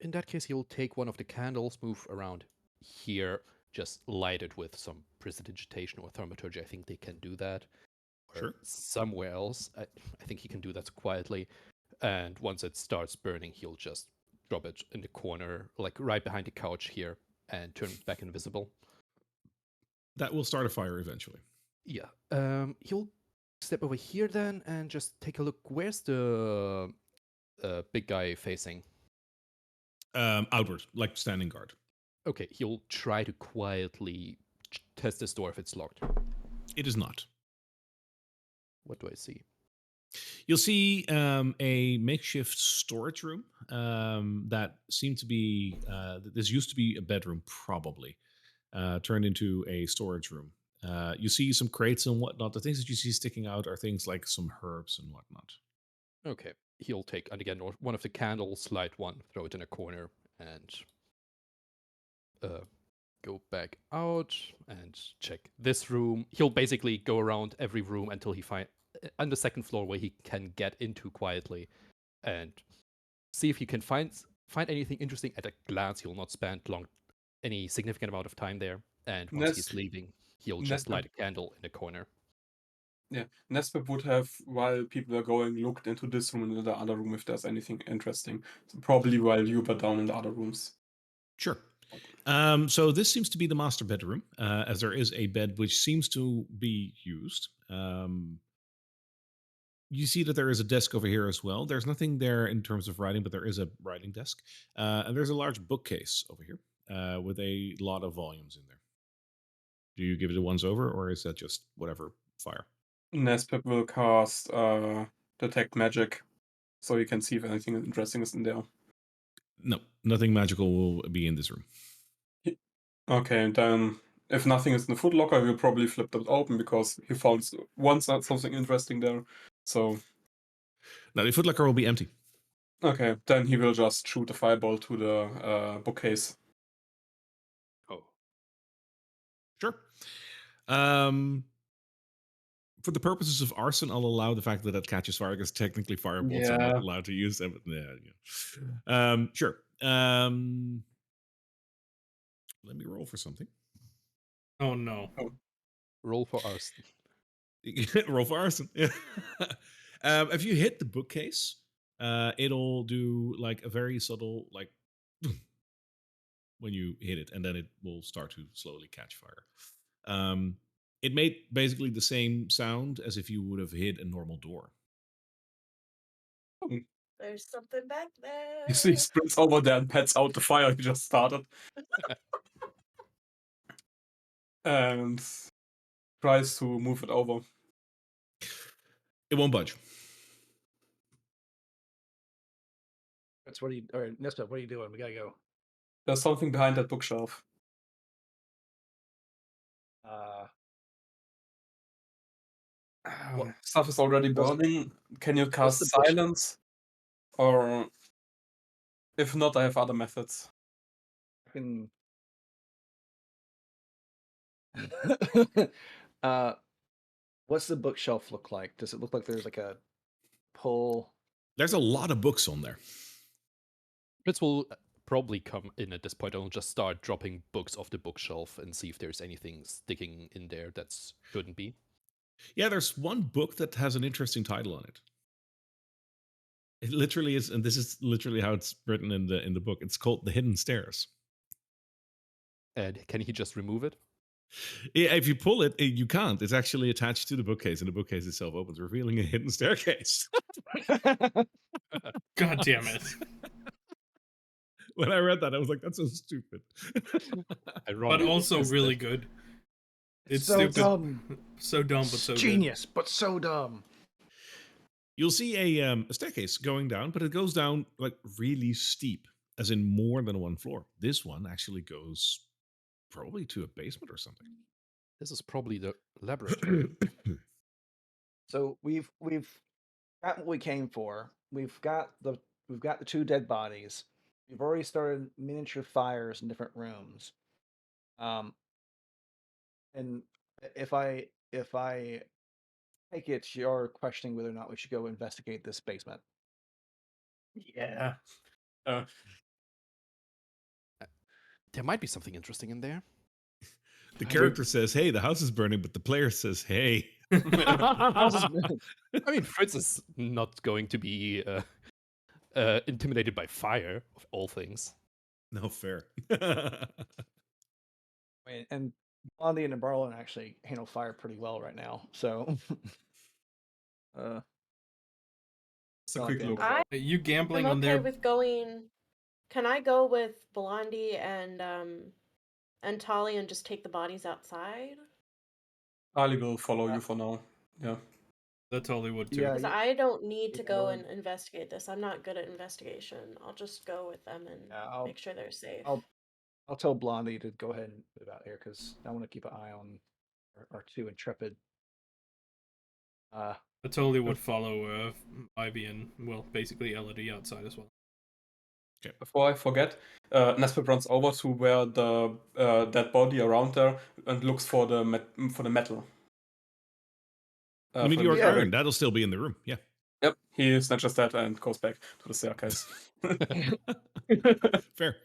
In that case, he'll take one of the candles, move around here, just light it with some prestidigitation or thaumaturgy. I think they can do that. Or Sure. somewhere else. I think he can do that quietly. And once it starts burning, he'll just drop it in the corner, like right behind the couch here, and turn it back invisible. That will start a fire eventually. Yeah. He'll step over here then and just take a look. Where's the big guy facing? Outward, like standing guard. Okay, he'll try to quietly test this door if it's locked. It is not. What do I see? You'll see a makeshift storage room that seemed to be. This used to be a bedroom, probably turned into a storage room. You see some crates and whatnot. The things that you see sticking out are things like some herbs and whatnot. Okay, he'll take, and again, one of the candles, light one, throw it in a corner, and go back out and check this room. He'll basically go around every room until he find on the second floor where he can get into quietly, and see if he can find anything interesting at a glance. He'll not spend any significant amount of time there, and once he's Nes- leaving, he'll just Nesper, light a candle in the corner. yeah, Nesper would have, while people are going, looked into this room and the other room if there's anything interesting. So probably while you were down in the other rooms. Sure. So this seems to be the master bedroom, as there is a bed which seems to be used. You see that there is a desk over here as well. There's nothing there in terms of writing, but there is a writing desk. And there's a large bookcase over here with a lot of volumes in there. Do you give it a once over, or is that just whatever fire? Nespep will cast Detect Magic, so you can see if anything interesting is in there. No, nothing magical will be in this room. Okay, then if nothing is in the footlocker, we'll probably flip that open because he found once something interesting there. So, Now, the footlocker will be empty. okay, then he will just shoot a fireball to the bookcase. Oh, Sure. For the purposes of arson, I'll allow the fact that that catches fire because technically firebolts are not Yeah. allowed to use them. Sure. Let me roll for something. Oh no. roll for arson. Roll for arson. Yeah. If you hit the bookcase, it'll do like a very subtle, like when you hit it, and then it will start to slowly catch fire. It made basically the same sound as if you would have hit a normal door. There's something back there. You see, he sprints over there and pats out the fire he just started. And tries to move it over. It won't budge. That's what you. All right, Nespa, what are you doing? We gotta go. There's something behind that bookshelf. What- Stuff is already what's- burning. Can you what's cast the book- silence? Or if not, I have other methods. Can... what's the bookshelf look like? Does it look like there's like a pull? There's a lot of books on there. Fritz will probably come in at this point and will just start dropping books off the bookshelf and see if there's anything sticking in there that shouldn't be. Yeah, there's one book that has an interesting title on it. It literally is, and this is literally how it's written in the book. It's called The Hidden Stairs. And can he just remove it? Yeah, if you pull it, you can't. It's actually attached to the bookcase, and the bookcase itself opens, revealing a hidden staircase. God damn it. When I read that, I was like, "That's so stupid." Ironic. But also isn't really it? good. It's so stupid. dumb. So dumb, but so Genius, but so dumb. You'll see a staircase going down, but it goes down like really steep, as in more than one floor. This one actually goes probably to a basement or something. This is probably the laboratory. So we've got what we came for. We've we've got the 2 dead bodies. We've already started miniature fires in different rooms. And if I take it, you're questioning whether or not we should go investigate this basement. Yeah. Uh, There might be something interesting in there. The I character says, "Hey, the house is burning," but the player says, "Hey." How's this I mean, Fritz is not going to be intimidated by fire, of all things. No fair. and Blondie and Barlin actually handle fire pretty well right now. So It's a kinda like quick the end look. of it. I You gambling am on okay their with going. Can I go with Blondie and Tali and just take the bodies outside? Ali will follow Uh, you for now. Yeah. that totally would too. yeah, Because I don't need to yeah, go we're, and investigate this. I'm not good at investigation. I'll just go with them and yeah, make sure they're safe. I'll tell Blondie to go ahead and move out here because I want to keep an eye on our 2 intrepid. I totally would follow Ivy and well, basically Elodie outside as well. Before I forget, Nesbit runs over to where the dead body around there and looks for the metal. The meteoric Yeah. iron, that'll still be in the room. Yeah. Yep, he snatches that and goes back to the staircase. Fair.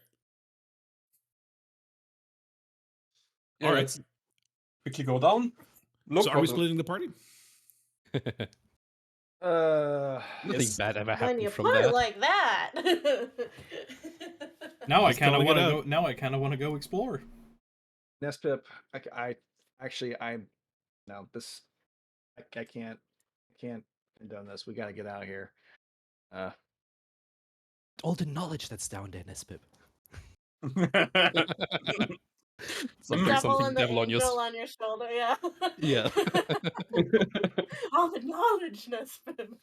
Yeah, All right. let's quickly go down. Look. So are we splitting the party? Nothing Yes. bad ever When happened you from put it that. like that. Now I Just kind of calling it want to out. go. Now I kind of want to go explore. Nespip, I actually no this I can't condone this. We got to get out of here. All the knowledge that's down there, Nespip. Devil and the devil on your angel on your shoulder, yeah. Yeah. All the knowledge, Nespim.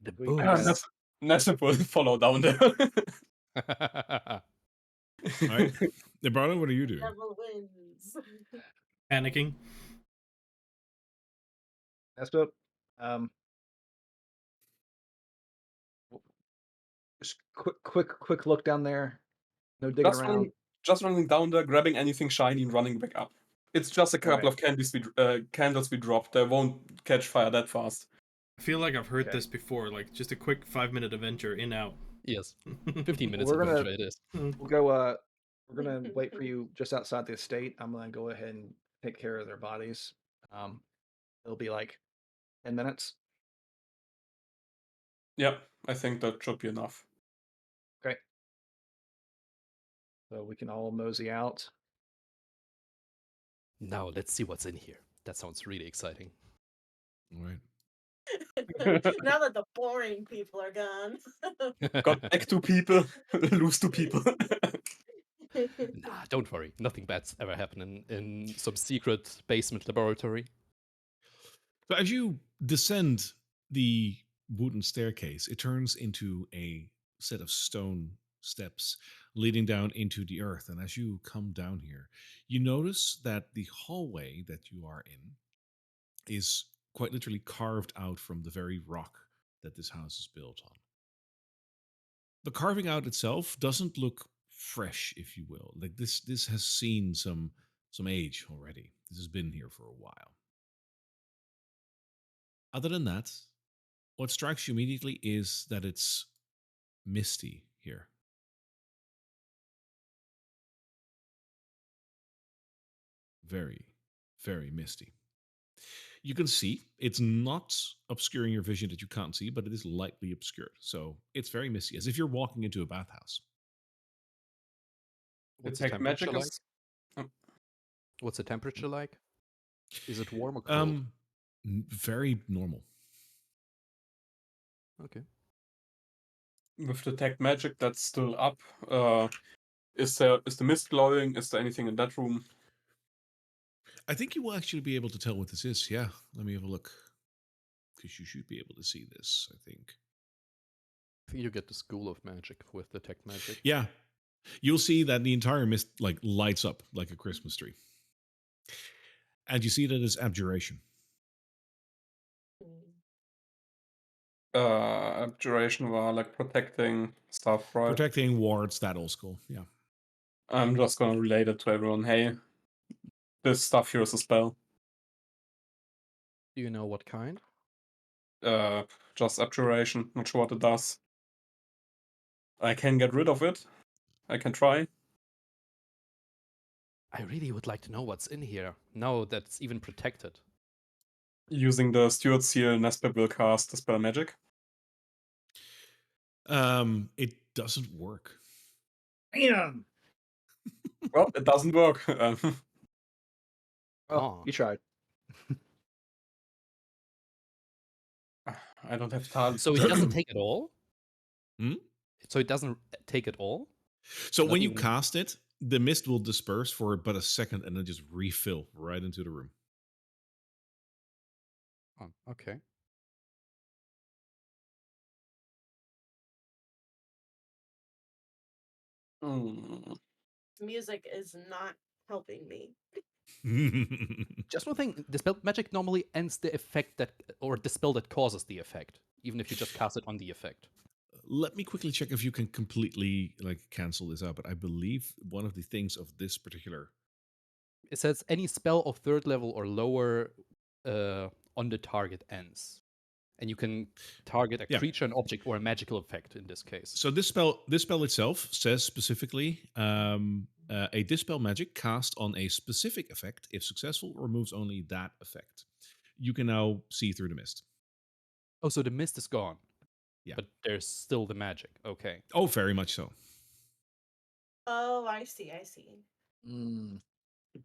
The We books. gotta- Nesbit will follow down there. All right. Nebrano, what are you doing? Devil wins. Panicking. Nespip, just quick look down there. No digging around. Just running down there, grabbing anything shiny and running back up. It's just a couple Alright. of candles we dropped. They won't catch fire that fast. I feel like I've heard Okay. this before. Like just a quick 5-minute adventure in out. Yes. 15 minutes we're gonna- adventure it is. We'll go. We're gonna wait for you just outside the estate. I'm gonna go ahead and take care of their bodies. It'll be like 10 minutes. Yeah, I think that should be enough. Okay. So we can all mosey out. Now let's see what's in here. That sounds really exciting. All right. Now that the boring people are gone. Got back 2 people, lose 2 people. Nah, don't worry. Nothing bad's ever happened in some secret basement laboratory. So as you descend the wooden staircase, it turns into a set of stone steps leading down into the earth. And as you come down here, you notice that the hallway that you are in is quite literally carved out from the very rock that this house is built on. The carving out itself doesn't look fresh, if you will. Like this has seen some age already. This has been here for a while. Other than that, what strikes you immediately is that it's misty here. Very, very misty. You can see it's not obscuring your vision that you can't see, but it is lightly obscured. So it's very misty, as if you're walking into a bathhouse. What's the Detect temperature magic like? is What's the temperature like? Is it warm or cold? Very normal. Okay. with detect magic that's still up. Is the mist glowing? Is there anything in that room? I think you will actually be able to tell what this is. Yeah, let me have a look. Because you should be able to see this, I think. I think you get the school of magic with detect magic. Yeah. You'll see that the entire mist like lights up like a Christmas tree. And you see that it's abjuration. Abjuration war, like protecting stuff, right? Protecting wards, that old school. Yeah. I'm just gonna relate it to everyone. Hey, this stuff here is a spell. Do you know what kind? Just abjuration. Not sure what it does. I can get rid of it. I can try. I really would like to know what's in here. Now that it's even protected. Using the Steward Seal, Nesper will cast Dispel Magic. It doesn't work. Damn. Well, it doesn't work. Oh, Oh. you tried. I don't have talent. So it doesn't take it all? Hmm? So it doesn't take it all? So Not when you even- cast it, the mist will disperse for but a second and then just refill right into the room. Oh, okay. Mm. Music is not helping me. Just one thing, dispel magic normally ends the effect that, or the spell that causes the effect, even if you just cast it on the effect. Let me quickly check if you can completely like cancel this out. But I believe one of the things of this particular It says any spell of third level or lower on the target ends, and you can target a Yeah. creature, an object, or a magical effect in this case. So this spell itself says specifically a dispel magic cast on a specific effect, if successful, removes only that effect. You can now see through the mist. Oh, so the mist is gone. Yeah. But there's still the magic. Okay. Oh, very much so. Oh, I see. I see. Mm.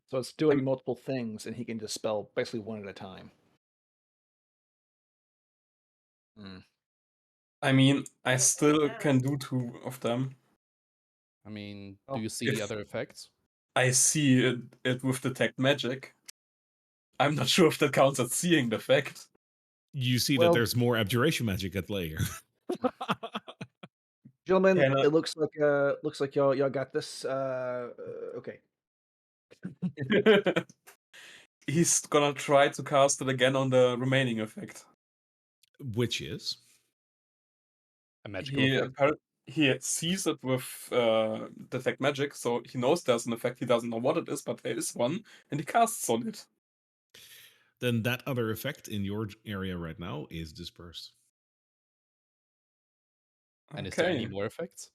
So it's doing multiple things, and he can dispel basically one at a time. Mm. I mean, I I still guess. can do 2 of them. I mean, Oh, do you see the if- other effects? I see it with Detect Magic. I'm not sure if that counts as seeing the effect. You see Well- that there's more abjuration magic at play here. Gentlemen, Can I- it looks like y'all got this. Okay. He's gonna try to cast it again on the remaining effect. Which is A magical He effect? he sees it with Detect Magic, so he knows there's an effect. He doesn't know what it is, but there is one, and he casts on it. then that other effect in your area right now is dispersed. And is there any Okay. more effects?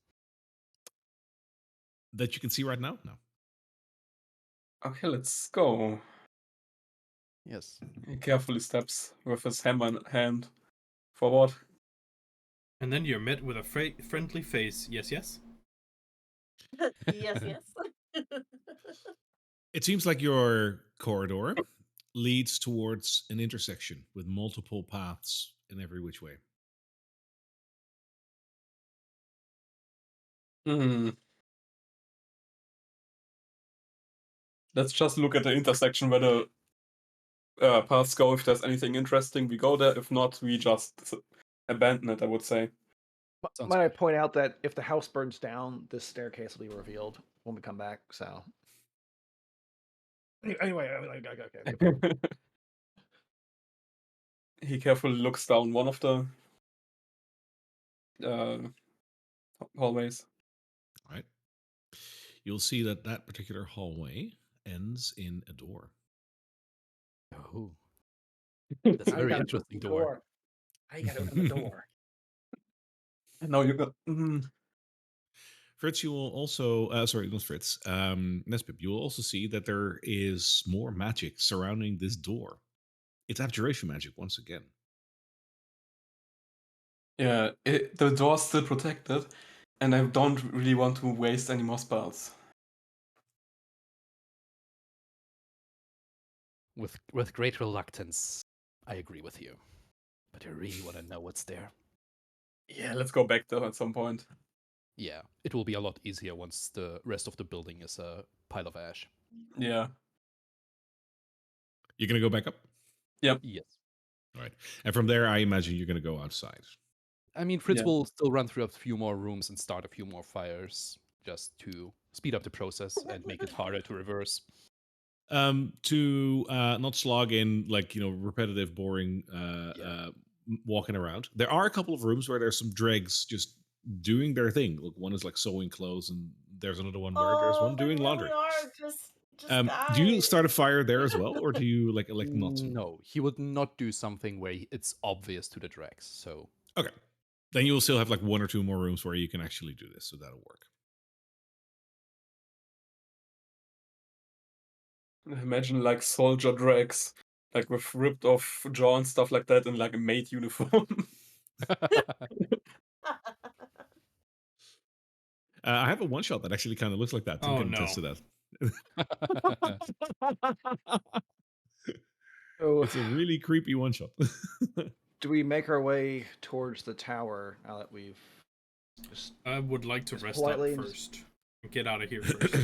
That you can see right now? No. Okay, let's go. Yes. He carefully steps with his hammer in hand forward. And then you're met with a friendly face. Yes, yes. Yes, yes. It seems like your corridor leads towards an intersection with multiple paths in every which way. Hmm. Let's just look at the intersection where the paths go. If there's anything interesting, we go there. If not, we just abandon it, I would say. Sounds Might I good. point out that if the house burns down, this staircase will be revealed when we come back. So anyway, okay. He carefully looks down one of the hallways. Right? You'll see that that particular hallway ends in a door. Oh. That's a I very gotta interesting open the door. I gotta open the door. No, you got. Fritz, you will also, sorry, not Fritz, Nespip, you will also see that there is more magic surrounding this door. It's abjuration magic once again. Yeah, the door's still protected, and I don't really want to waste any more spells. With great reluctance, I agree with you. But I really want to know what's there. Yeah, let's go back there at some point. Yeah, it will be a lot easier once the rest of the building is a pile of ash. Yeah. You're going to go back up? Yep. Yes. All right. And from there, I imagine you're going to go outside. I mean, Fritz Yeah. will still run through a few more rooms and start a few more fires just to speed up the process and make it harder to reverse. To not slog in like, repetitive, boring Yeah. walking around. There are a couple of rooms where there's some dregs just doing their thing. Look, one is like sewing clothes, and there's another one where there's one they doing really laundry. are just Do you guys. start a fire there as well, or do you like elect not to? No, he would not do something where it's obvious to the Drex. So Okay, then you will still have like one or two more rooms where you can actually do this, so that'll work. Imagine like soldier drags, like with ripped off jaw and stuff like that, in like a maid uniform. I have a one shot that actually kind of looks like that. Tim Oh, can no. attest to that. So, It's a really creepy one shot. do we make our way towards the tower now that we've just? I would like to Just rest politely up and first. Get out of here first.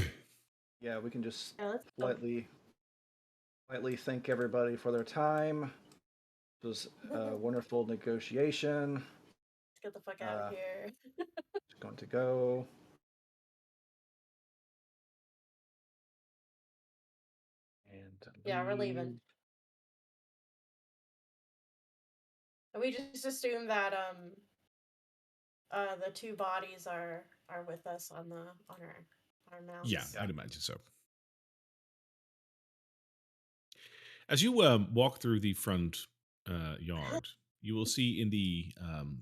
Yeah, we can just Yeah, let's go. politely thank everybody for their time. It was a wonderful negotiation. Let's get the fuck out of here. Just going to go. And Yeah, we're leaving. And we just assume that the two bodies are with us on our mounts. Yeah, I'd imagine so. As you walk through the front yard, you will see in the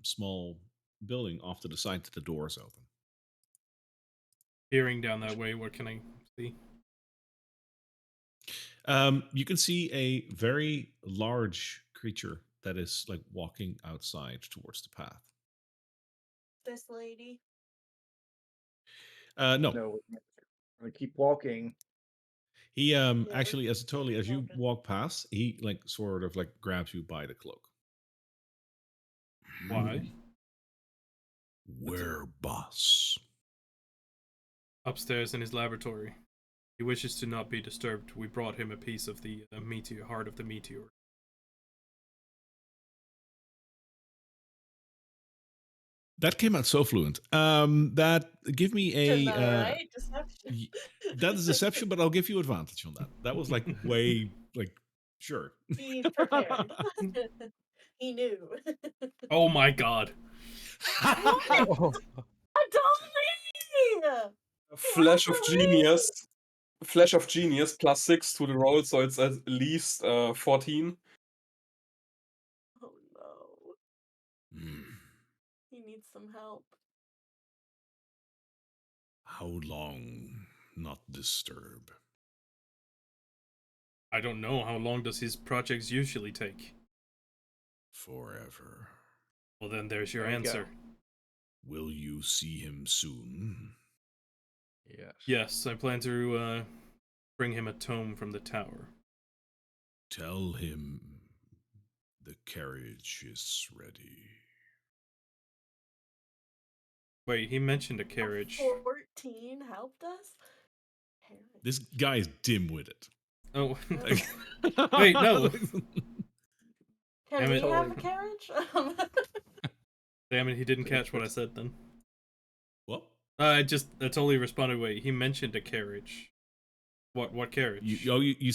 small building off to the side that the door is open. Peering down that way, what can I see? You can see a very large creature that is like walking outside towards the path. This lady. No, no, we're gonna keep walking. he we're actually, as you walking. walk past, he like sort of like grabs you by the cloak. Why? Where, boss? Upstairs in his laboratory. He wishes to not be disturbed. We brought him a piece of the meteor, heart of the meteor. That came out so fluent. That give me a Right? Deception. that is deception, but I'll give you advantage on that. That was like way like sure. He's prepared. He knew. Oh my god. Oh. Totally! Flash of What the genius. Flash of genius +6 to the roll, so it's at least 14. Oh no. Hmm. He needs some help. How long not disturb? I don't know. How long does his projects usually take? Forever. Well, then there's your There we go. answer. Will you see him soon? Yes. Yes, I plan to bring him a tome from the tower. Tell him the carriage is ready. Wait, he mentioned a carriage. 14 helped us? This guy is dim-witted. Oh, Oh. wait, no. Can Damn we it. have a carriage? Damn it, he didn't catch what I said then. What? I totally responded. Wait, he mentioned a carriage. What carriage? You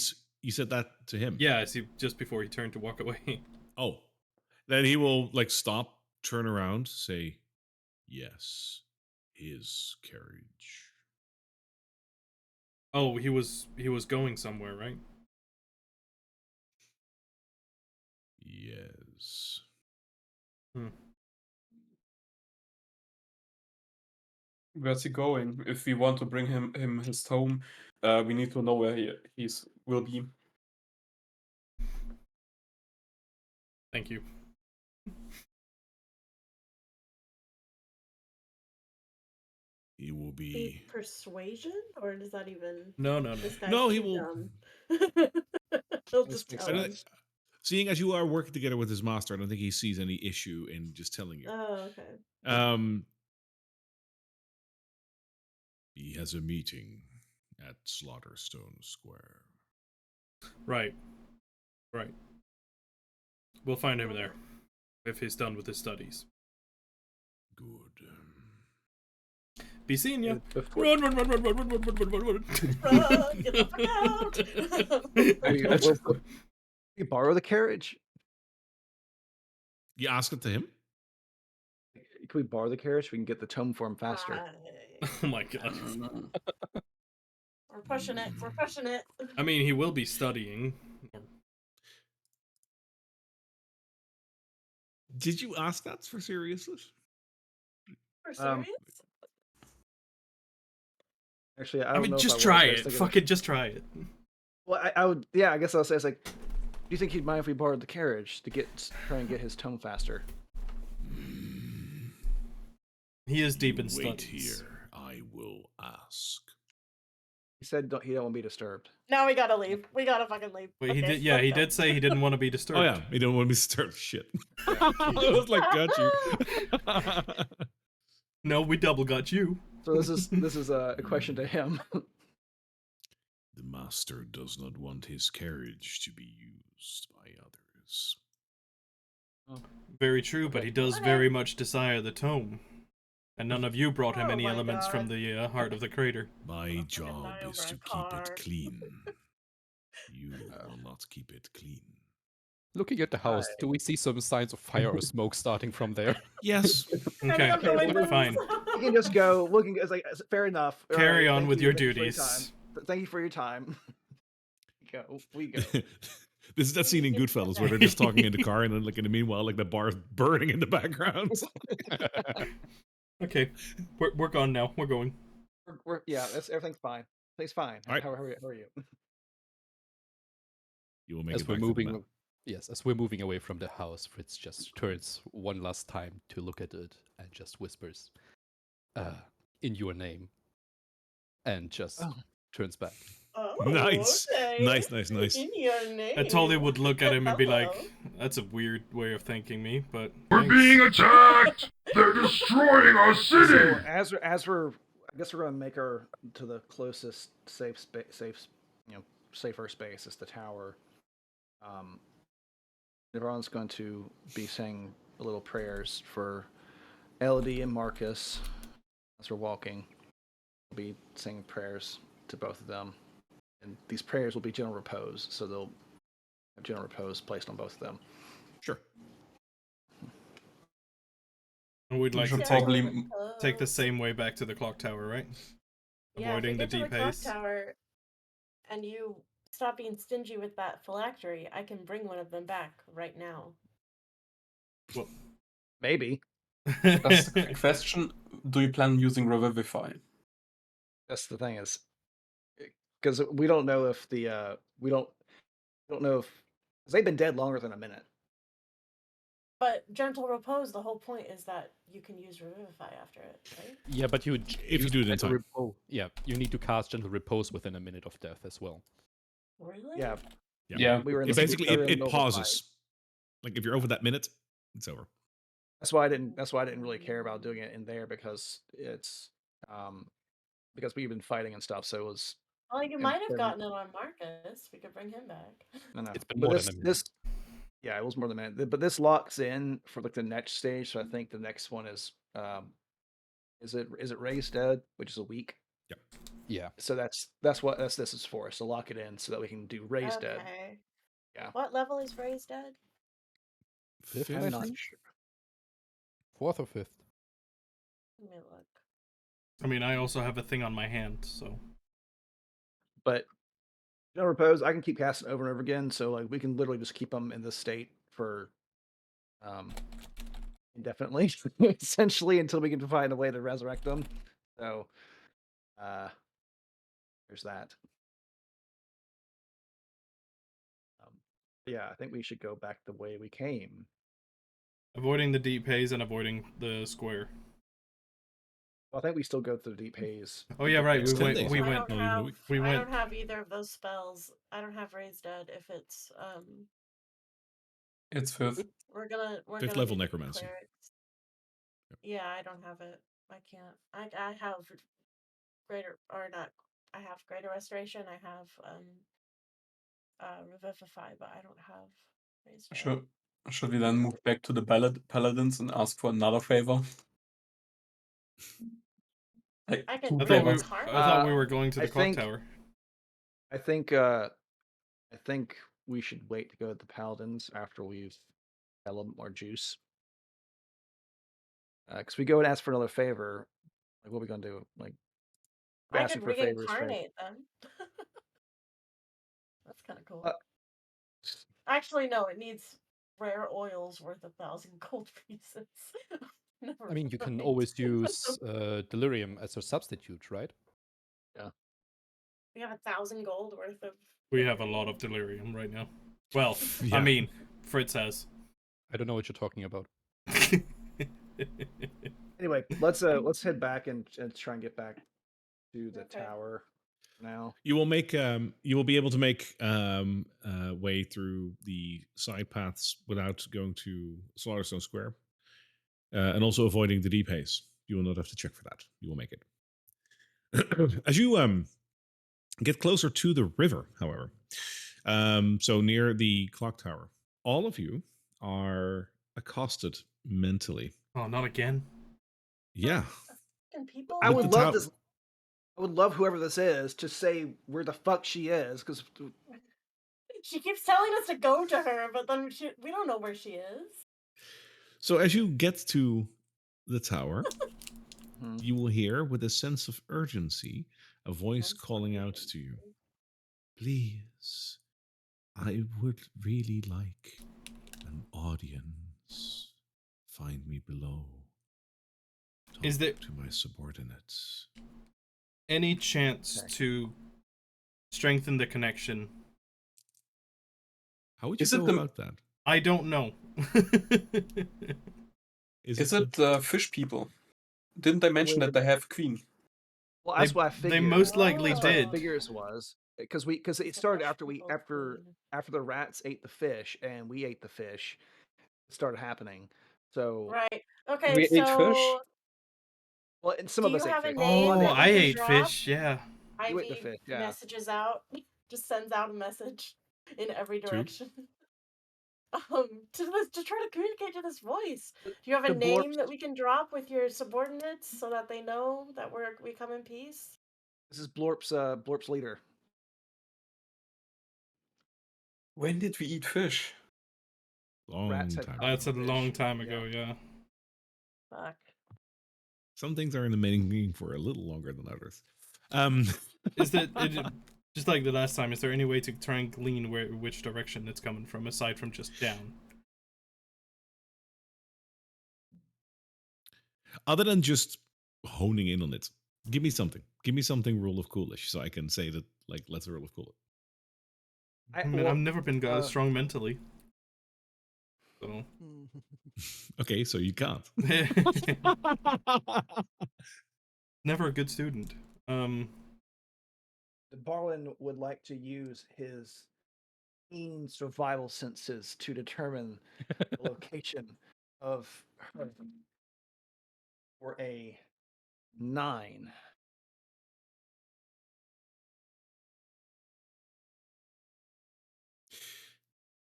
said that to him? Yeah, I see. Just before he turned to walk away. Oh. Then he will like stop, turn around, say, yes, his carriage. Oh, he was going somewhere, right? Yes. Where's he going? If we want to bring him his tome, we need to know where he's will be. Thank you. He will be. Persuasion? Or does that even... No. This guy's No, he too will. dumb. He'll This just makes tell sense. us. Seeing as you are working together with his master, I don't think he sees any issue in just telling you. Oh, okay. He has a meeting at Slaughterstone Square. Right. We'll find him there if he's done with his studies. Good. Be seeing ya. Before- Run! Run, get the fuck out! we borrow the carriage. You ask it to him. Can we borrow the carriage? We can get the tome for him faster. Oh my god. We're pushing it. We're pushing it. I mean, he will be studying. Did you ask that for seriousness? For Um, serious? Actually, I I don't mean, know. just if I try was. I was it. thinking Fuck it, just try it. Well, I would. Yeah, I guess I'll say it's like. Do you think he'd mind if we borrowed the carriage to try and get his tome faster? He is deep You in wait studies. here. I will ask. He said he don't want to be disturbed. Now we gotta leave. We gotta fucking leave. Wait, Okay, he did. Yeah, let's he go. did say he didn't want to be disturbed. Oh yeah, he don't want me to start shit. Yeah. I was like, got you. No, we double got you. So this is a question to him. The master does not want his carriage to be used by others. Very true, but Okay. he does Okay. very much desire the tome. And none of you brought him Oh any my elements from God. the heart of the crater. My Fucking job die is over to a keep it car. clean. You will not keep it clean. Looking at the house, do we see some signs of fire or smoke starting from there? Yes. Okay, Turning up the windows. fine. We can just go. It's like fair enough. All Carry right, on thank with you, your thank you for duties. time. Thank you for your time. We go. This is that scene in Goodfellas where they're just talking in the car, and then, like, in the meanwhile, like, the bar's burning in the background. Okay, we're gone now. We're going. Everything's fine. Everything's fine. All right. How are you? You will make As it we're back to the moving, map. yes, as we're moving away from the house, Fritz just turns one last time to look at it and just whispers, "In your name," and just Oh. turns back. Oh, Nice. okay. Nice. In your name. I totally would look at him and be like, Hello. "That's a weird way of thanking me," but We're thanks. being attacked! They're destroying our city! So as we're, I guess we're gonna make our to the closest safer space. It's the tower. Everyone's going to be saying little prayers for Elodie and Marcus as we're walking. We'll be saying prayers to both of them, and these prayers will be general repose. So they'll have general repose placed on both of them. Sure. And we'd like should to probably take the same way back to the clock tower, right? Yeah, Avoiding if the we get to deep the clock haze. tower, and you stop being stingy with that phylactery, I can bring one of them back right now. Well, Maybe That's the quick question. Do you plan using Revivify? that's the thing is because we don't know if we don't know if because they've been dead longer than a minute. But gentle repose, the whole point is that you can use revivify after it, right? Yeah, but you If you do it in time. yeah, you need to cast gentle repose within a minute of death as well. Really? Yeah, Yeah. we were in It the basically we were in the it middle of a fight. pauses. Like, if you're over that minute, it's over. That's why I didn't really care about doing it in there because it's because we've been fighting and stuff. So it was Well, you And might have then- gotten it on Marcus. We could bring him back. no. It's been But more this, than a minute. this yeah, it was more than a minute. But this locks in for like the next stage. So I think the next one is it Raised Dead, which is a week. Yeah. So that's what this is for. So lock it in so that we can do Raised Dead. Okay. Yeah. What level is Raised Dead? Fifth, I'm I not think? sure. Fourth or fifth? Let me look. I mean, I also have a thing on my hand, so But General Repose, I can keep casting over and over again. So like we can literally just keep them in this state for indefinitely, essentially, until we can find a way to resurrect them. So there's that. Yeah, I think we should go back the way we came. avoiding the deep haze and avoiding the square. Well, I think we still go through the deep haze. Oh yeah, right. It's 10 days. We I went. don't no, even a have. week. We I went. don't have either of those spells. I don't have Raised Dead. If it's It's fifth. we're gonna Fifth level necromancy. clerics. Yeah, I don't have it. I can't. I have greater or not. I have greater restoration. I have revivify, but I don't have Raised Dead. Should we then move back to the paladins and ask for another favor? Like I can two I bring thought we. favors. Tarn. I thought we were going to I the clock think- tower. I think we should wait to go to the paladins after we've had a little bit more juice. Because we go and ask for another favor, like what are we gonna do? Like I asking could for favors for reincarnate them. That's kind of cool. uh, Actually, no, it needs rare oils worth 1,000 gold pieces. Never I mean, you can mind. always use delirium as a substitute, right? We have 1,000 gold worth of. We have a lot of delirium right now. Well, Yeah. I mean, Fritz has. I don't know what you're talking about. anyway, let's head back and try and get back to the Okay. tower now. You will make you will be able to make way through the side paths without going to Slaughterstone Square, and also avoiding the deep haze. You will not have to check for that. You will make it. As you get closer to the river, however, so near the clock tower, all of you are accosted mentally. Oh, not again. Yeah, Fucking people. I With would the love tower- this. I would love whoever this is to say where the fuck she is, because She keeps telling us to go to her, but then we don't know where she is. So as you get to the tower, Hmm. you will hear, with a sense of urgency, a voice Sense of calling out to you. urgency. Please, I would really like an audience. Find me below. Talk Is there- to my subordinates. Any chance Okay. to strengthen the connection? How would you Is it go the- about that? I don't know. Is it fish people? Didn't they mention that they have a queen? well, that's what I they figured. most likely That's what I did. figures was because it The started fish after people's queen. after the rats ate the fish and we ate the fish. It started happening. So Right. Okay. We ate fish? So, well, and some do of us you ate have a fish. name Oh, that we I can ate drop? fish. Yeah. You ate the Ivy fish, yeah. messages out, just sends out a message in every Two. direction. To try to communicate to this voice. Do you have a The name Blorps- that we can drop with your subordinates so that they know that we come in peace? This is Blorp's leader. When did we eat fish? Long Rats had time. caught That's a fish. long time ago, yeah. Fuck. Some things are in the making for a little longer than others. Is that just like the last time? Is there any way to try and glean which direction it's coming from, aside from just down? Other than just honing in on it, give me something. Give me something rule of coolish so I can say that, like, let's roll of cool it. I mean, I've never been strong mentally. So. Okay, so you can't. Never a good student. Barlin would like to use his keen survival senses to determine the location of her for a 9.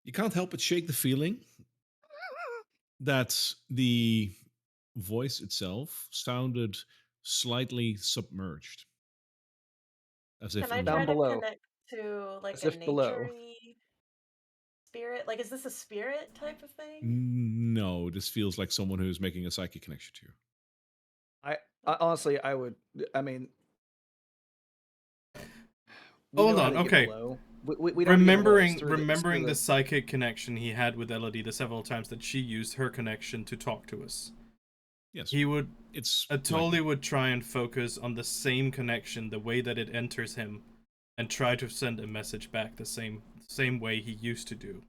You can't help but shake the feeling that the voice itself sounded slightly submerged. As if Can I in try Down to below. connect to like As a if below. nature-y spirit? Like, is this a spirit type of thing? No, this feels like someone who's making a psychic connection to you. Honestly, I would. I mean, we Hold know how on, to get okay. below. We don't get below. It's Remembering through the psychic connection he had with Elodie the several times that she used her connection to talk to us. Yes, He would it's Atoli would try and focus on the same connection, the way that it enters him, and try to send a message back the same way he used to do.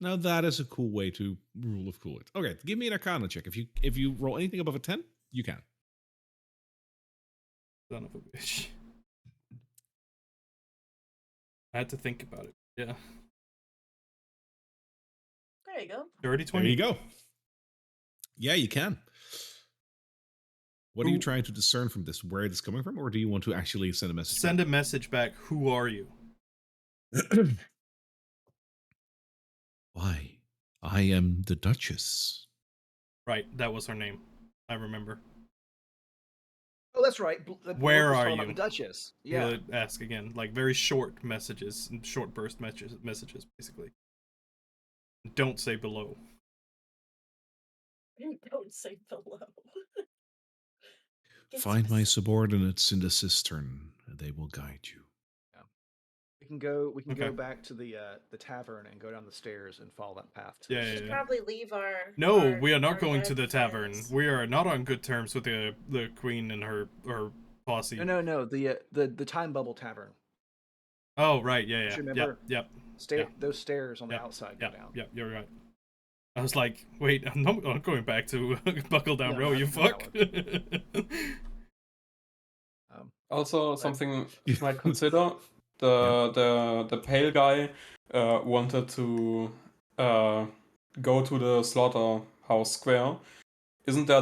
Now that is a cool way to rule of cool it. Okay, give me an Arcana check. If you roll anything above a 10, you can. Son of a bitch. I had to think about it. Yeah. There you go. Dirty There 20. you go. Yeah, you can. What are you Who- trying to discern from this? Where it is coming from, or do you want to actually send a message? Send a message back. Who are you? Why? I am the Duchess. Right, that was her name. I remember. Oh, that's right. Where Blorp was are talking about you? the Duchess. He Yeah. would ask again, like very short messages, short burst messages, basically. Don't say below. Don't say below. Get Find my specific. subordinates in the cistern, and they will guide you. We can go. We can Okay. go back to the tavern and go down the stairs and follow that path. To Yeah, the yeah, Should yeah. probably leave our. No, our, we are not our going to dead the tavern. friends. We are not on good terms with the queen and her posse. No. The time bubble tavern. Oh, right. Yeah, Don't yeah. you Yep, remember? yep, Stair. Those stairs on the yep, outside yep, go down. yep. You're right. I was like, wait, I'm not going back to Buckle Down No, Row, not- you not fuck. that Also, something you might consider: the pale guy wanted to go to the slaughterhouse square. Isn't there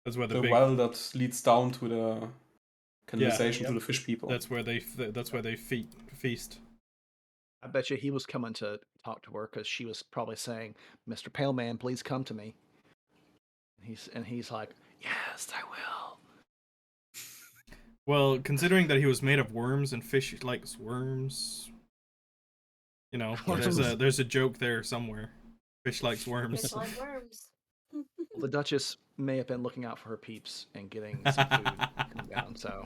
That's where the the big. well that leads down to the canalization Yeah. to the fish people? That's where they. That's where they feast. I bet you he was coming to talk to her because she was probably saying, "Mr. Pale Man, please come to me." And he's like, "Yes, I will." Well, considering that he was made of worms and fish likes worms, you know, Worms. there's a joke there somewhere. Fish likes worms. Fish like worms. Well, the Duchess may have been looking out for her peeps and getting some food coming down. So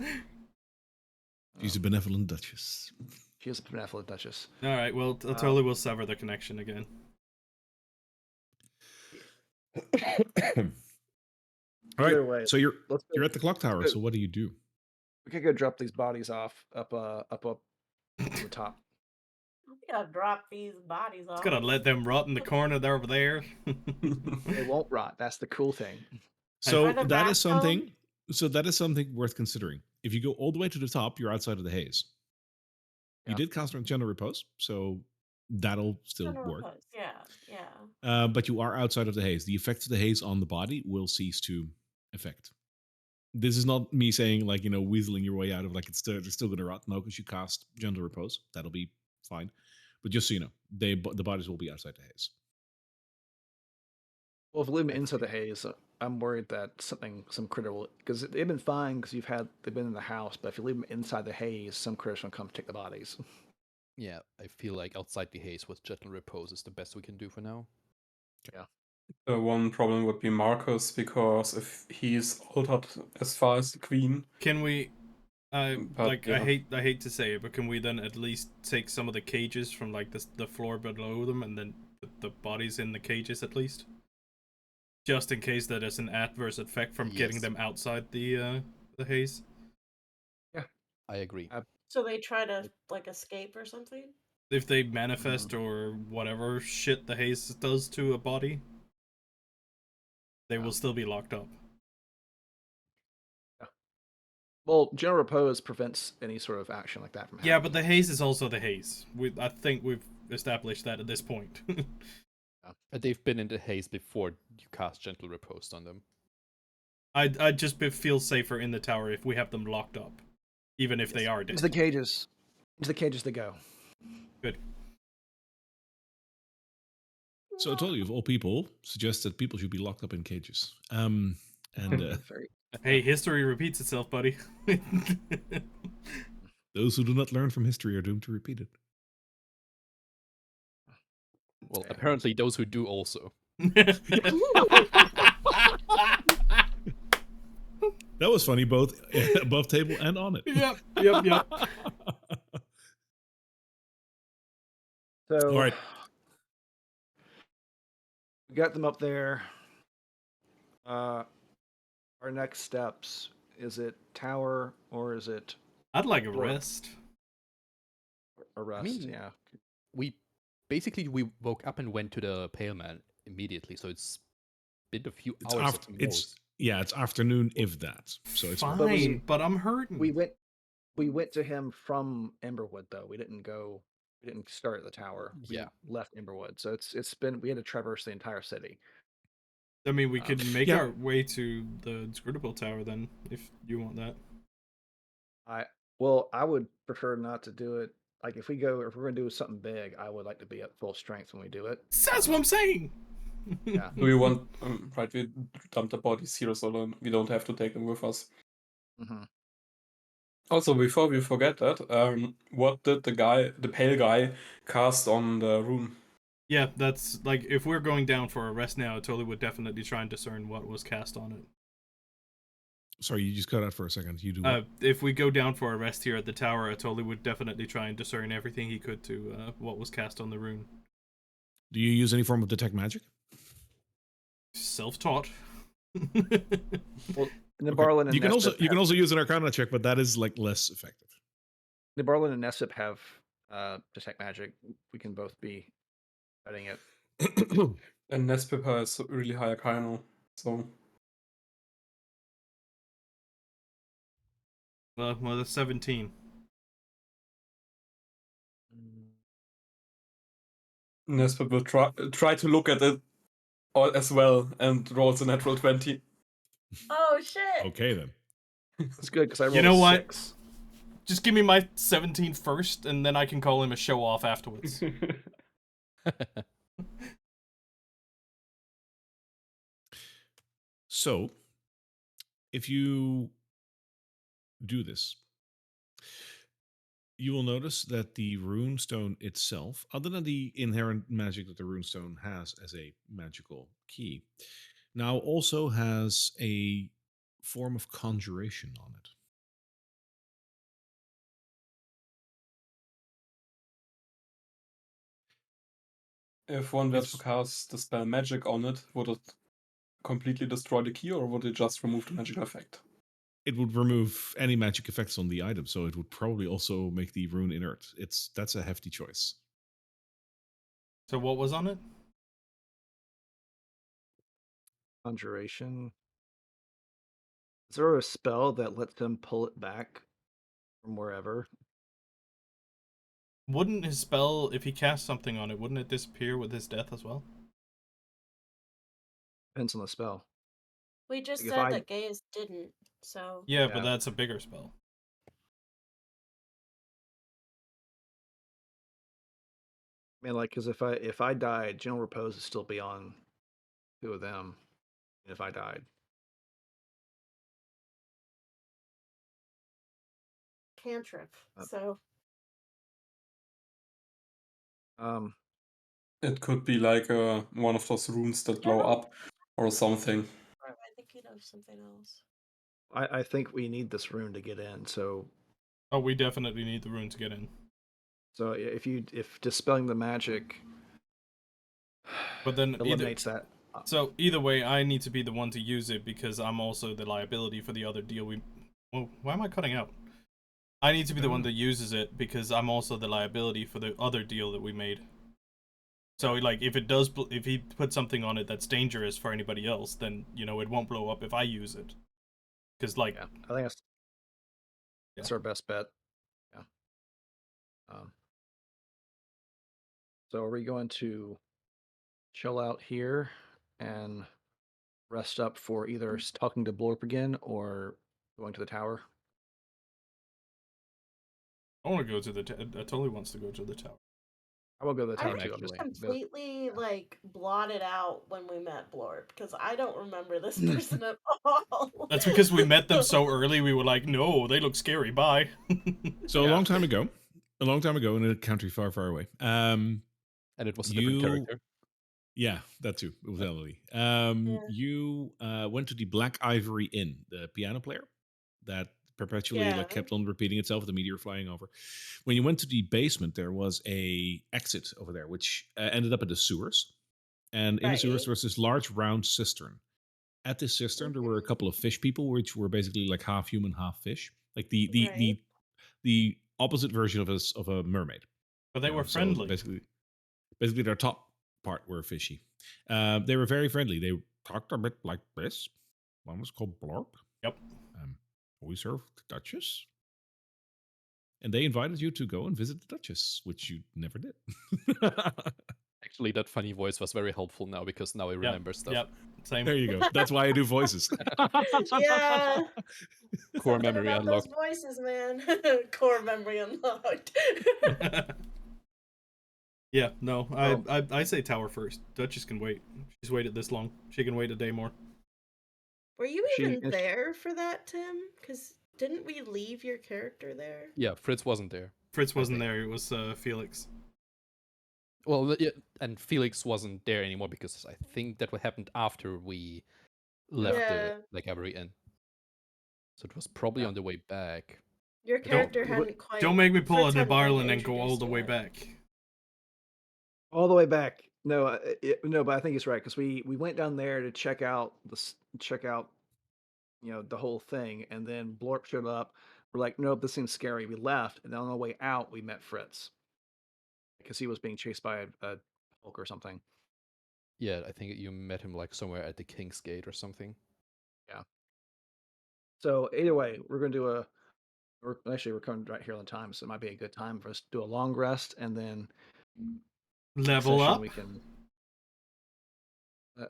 She's a benevolent duchess. she is a benevolent Duchess. All right, well, totally will sever the connection again. All right. Either way, So you're let's go, at the clock tower. go- So what do you do? we could go drop these bodies off up to the top. We gotta drop these bodies off. It's gonna let them rot in the corner there over there. They won't rot. That's the cool thing. So Are the that rats is something. So that is something worth considering. If you go all the way to the top, you're outside of the haze. You Yeah. did cast on General Repose, so that'll still General work. Post, yeah. But you are outside of the haze. The effects of the haze on the body will cease to affect. This is not me saying like weaseling your way out of like it's still going to rot. No, because you cast Gentle Repose, that'll be fine. But just so you know, the bodies will be outside the haze. Well, if we leave them inside the haze, I'm worried that some critter will, because they've been fine because they've been in the house. But if you leave them inside the haze, some critters will come take the bodies. Yeah, I feel like outside the haze with gentle repose is the best we can do for now. The one problem would be Marcus, because if he's altered as far as the queen, Can we? But, I yeah. hate to say it, but can we then at least take some of the cages from like the floor below them and then put the bodies in the cages at least, just in case that there's an adverse effect from getting Yes. them outside the haze. I agree. So they try to like escape or something? If they manifest or whatever shit the haze does to a body, they will still be locked up. Well, General Repose prevents any sort of action like that from happening. Yeah, but the haze is also the haze. I think we've established that at this point. They've been in the haze before you cast gentle repose on them. I'd just feel safer in the tower if we have them locked up, even if they are dead. Into the cages. Into the cages they go. Good. So I told you, of all people, suggest that people should be locked up in cages. Very. Hey, history repeats itself, buddy. Those who do not learn from history are doomed to repeat it. Well, apparently those who do also. That was funny, both above table and on it. Yep. So, All right. we got them up there. Our next steps, is it tower or is it I'd like a rest. a rest? mean, Yeah. We woke up and went to the Pale Man immediately, so it's been a few It's hours. after. It's afternoon, if that. So it's Fine, but I'm hurting. We went to him from Emberwood though. We didn't start at the tower. We Yeah. left Emberwood. So we had to traverse the entire city. I mean, we could make Yeah. our way to the Inscrutable Tower then, if you want that. I would prefer not to do it. Like if we're gonna do something big, I would like to be at full strength when we do it. That's what I'm saying. Yeah. do we want we dump the bodies here, so then we don't have to take them with us. Mm-hmm. Also, before we forget that, what did the pale guy cast on the room? Yeah, that's like if we're going down for a rest now, Atoli would definitely try and discern what was cast on it. Sorry, you just cut out for a second. You do what? If we go down for a rest here at the tower, Atoli would definitely try and discern everything he could to what was cast on the rune. Do you use any form of detect magic? Self-taught. Well, Nibarlin and You can Nesip also use an Arcana check, but that is like less effective. Nibarlin and Nesip have detect magic. We can both be fighting it. And Nespipper has really high Arcana, so Well, that's 17. Nespip will try to look at it as well and rolls a natural 20. Oh shit! Okay then. It's good because I rolled You know a what? 6. Just give me my 17 first, and then I can call him a show-off afterwards. So, if you do this, you will notice that the runestone itself, other than the inherent magic that the runestone has as a magical key, now also has a form of conjuration on it. If one were to It's- cast the spell magic on it, would it completely destroy the key or would it just remove the magical effect? It would remove any magic effects on the item, so it would probably also make the rune inert. That's a hefty choice. So what was on it? Conjuration. Is there a spell that lets them pull it back from wherever? Wouldn't his spell, if he cast something on it, wouldn't it disappear with his death as well? Depends on the spell. We just Like, if said I- that Gaius didn't, so Yeah, but Yeah. that's a bigger spell. I mean, like, because if I died, General Repose would still be on 2 of them. If I died, cantrip. Uh, So um, It could be like one of those runes that blow up or something. I think he knows something else. I think we need this rune to get in. So Oh, we definitely need the rune to get in. if dispelling the magic But then eliminates that. So either way, I need to be the one to use it because I'm also the liability for the other deal we... Well, why am I cutting out? I need to be the one that uses it because I'm also the liability for the other deal that we made. So, like, if he puts something on it that's dangerous for anybody else, then, you know, it won't blow up if I use it. Because, like... Yeah, I think that's our best bet. Yeah. So are we going to chill out here and rest up for either talking to Blorp again or going to the tower? I want to go to the... I totally wants to go to the tower. I will go to the I tower was too. actually. completely like blotted out when we met Blorp because I don't remember this person at all. That's because we met them so early, we were like, no, they look scary, bye. So Yeah. a long time ago in a country far, far away. And it was a different character. Yeah, that too. It was Elodie. Yeah. You went to the Black Ivory Inn, the piano player that perpetually Yeah. like kept on repeating itself. The meteor flying over. When you went to the basement, there was a exit over there, which ended up in the sewers. And in the sewers, Right. there was this large round cistern. At this cistern, there were a couple of fish people, which were basically like half human, half fish, like the opposite version of a mermaid. But they You know, were so friendly. basically their top part were fishy. They were very friendly. They talked a bit like this. One was called Blorp. Yep. We served the Duchess. And they invited you to go and visit the Duchess, which you never did. Actually, that funny voice was very helpful now because now I remember stuff. Yep. Same. There you go. That's why I do voices. Yeah. Core Something memory about unlocked. those voices, man. Core memory unlocked. Yeah, no, Oh. I say tower first. Duchess can wait. She's waited this long. She can wait a day more. Were you She- even and she- there for that, Tim? Because didn't we leave your character there? Yeah, Fritz wasn't there. Fritz I wasn't think. there. It was Felix. Well, yeah, and Felix wasn't there anymore because I think that what happened after we left the Yeah. Lake Avery Inn. So it was probably Yeah. on the way back. Your But character Don't- hadn't quite. Don't make me pull a Fritz hadn't quite Nibarlin and go all introduced the you way yet. back. All the way back. No, no, but I think it's right because we went down there to check out the whole thing, and then Blorp showed up. We're like, nope, this seems scary. We left, and then on the way out, we met Fritz because he was being chased by a Hulk or something. Yeah, I think you met him like somewhere at the King's Gate or something. So either way, we're gonna do we're coming right here on time, so it might be a good time for us to do a long rest, and then next Level session up. we can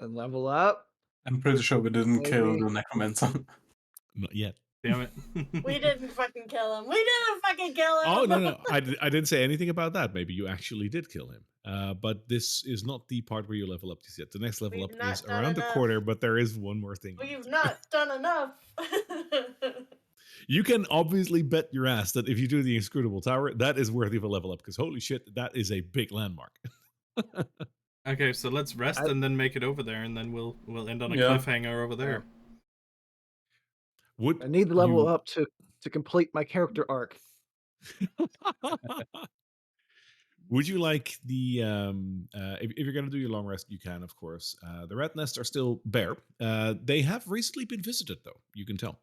level up. I'm pretty sure we didn't kill Maybe. the necromancer. Not yet. Damn it. We didn't fucking kill him. We didn't fucking kill him. Oh no, I didn't say anything about that. Maybe you actually did kill him. But this is not the part where you level up just yet. The next level We've up not is done around the enough. corner, but there is one more thing. We've not done enough. You can obviously bet your ass that if you do the inscrutable tower, that is worthy of a level up because holy shit, that is a big landmark. Okay, so let's rest I- and then make it over there, and then we'll end on a Yeah. cliffhanger over there. Would I need to level you- up to complete my character arc. Would you like the if you're going to do your long rest, you can, of course. The rat nests are still bare. They have recently been visited, though. You can tell,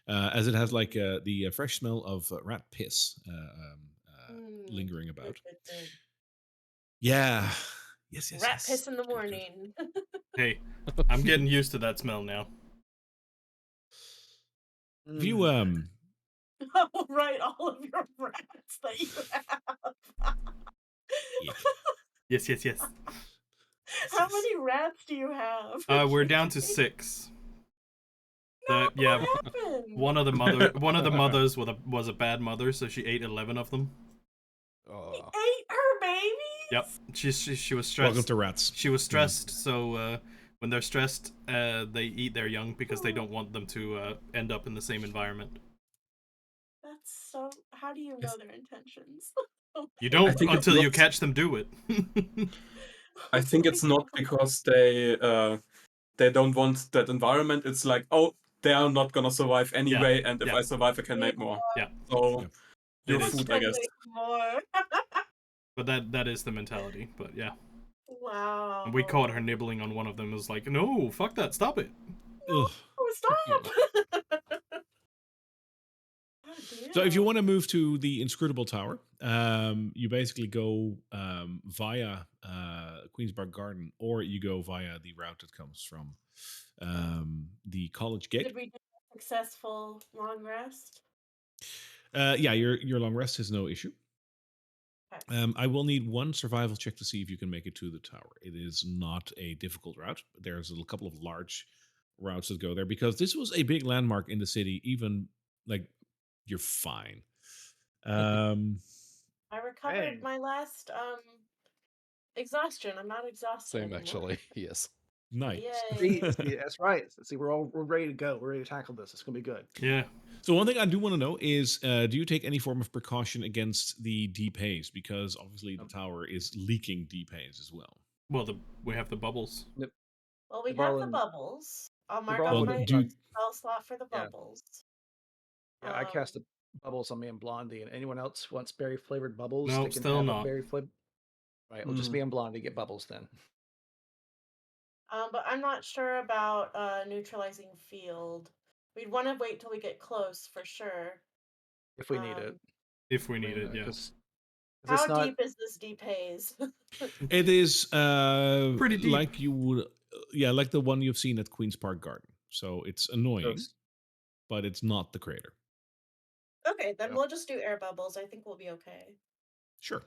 as it has like the fresh smell of rat piss lingering about. Good. Yeah. Yes. Rat yes. piss in the Good, good. morning. Hey, I'm getting used to that smell now. If you I'll write all of your rats that you have. Yes. How many rats do you have? We're down to 6. No, Yeah, what happened? one of the mothers was a bad mother, so she ate 11 of them. He ate her babies? Yep, she was stressed. Welcome to rats. She was stressed, so when they're stressed, they eat their young because they don't want them to end up in the same environment. That's so. How do you know their intentions? You don't think it's until you not- catch them do it. I think it's not because they don't want that environment. It's like, oh, they are not gonna survive anyway, and if yeah. I survive, I can make more. Yeah, So Yeah. your It is. food, I guess. More. but that is the mentality. But yeah, Wow. and we caught her nibbling on one of them. It was like, no, fuck that, stop it. Ugh. Oh, stop! So if you want to move to the inscrutable tower, you basically go via Queensbark Garden, or you go via the route that comes from the College Gate. Did we do a successful long rest? Yeah, your long rest is no issue. Okay. I will need one survival check to see if you can make it to the tower. It is not a difficult route. There's a couple of large routes that go there because this was a big landmark in the city. Even like you're fine. I recovered Dang. my last exhaustion. I'm not exhausted Same, anymore. actually. Yes. Nice. Yay. See, that's right. See, we're ready to go. We're ready to tackle this. It's gonna be good. Yeah. So one thing I do want to know is, do you take any form of precaution against the deep haze? Because obviously the tower is leaking deep haze as well. Well, we have the bubbles. Well, we The have the Barlin- bubbles. I'll mark Barlin- off Well, my do spell slot for the Yeah. bubbles. Yeah, I cast the bubbles on me and Blondie, and anyone else wants berry flavored bubbles? Nope, they can still have not. a berry flavor. Right, it'll just Mm. me and Blondie get bubbles then. But I'm not sure about neutralizing field. We'd want to wait till we get close for sure. If we need it. If we need it, yeah. Because How it's not. deep is this deep haze? it is Pretty deep. like you would, yeah, like the one you've seen at Queens Park Garden. So it's annoying, it's- but it's not the crater. Okay, then Yeah. we'll just do air bubbles. I think we'll be okay. Sure.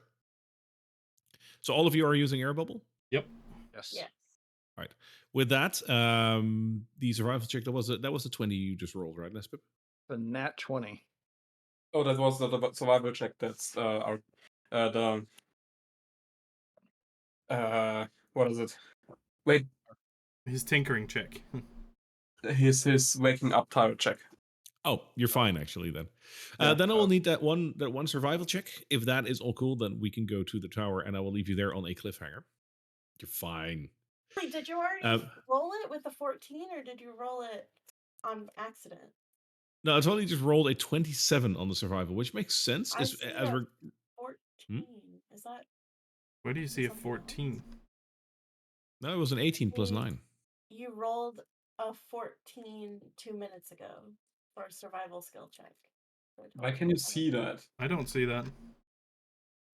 So all of you are using air bubble. Yep. Yes. Yes. Right. With that, the survival check that was a 20 you just rolled, right, Nespip? The nat 20. Oh, that was the survival check. That's our what is it? Wait, His tinkering check. his waking up tower check. Oh, you're fine actually then. Yeah. Then I will need that one survival check. If that is all cool, then we can go to the tower, and I will leave you there on a cliffhanger. You're fine. Wait, did you already roll it with the 14, or did you roll it on accident? No, I totally just rolled a 27 on the survival, which makes sense. I see As a we're 14. Is that? Where do you see a something else? 14? No, it was an 18 plus Mm. 9. You rolled a 14 2 minutes ago for a survival skill check. for a Why total can you of see that? I don't see that.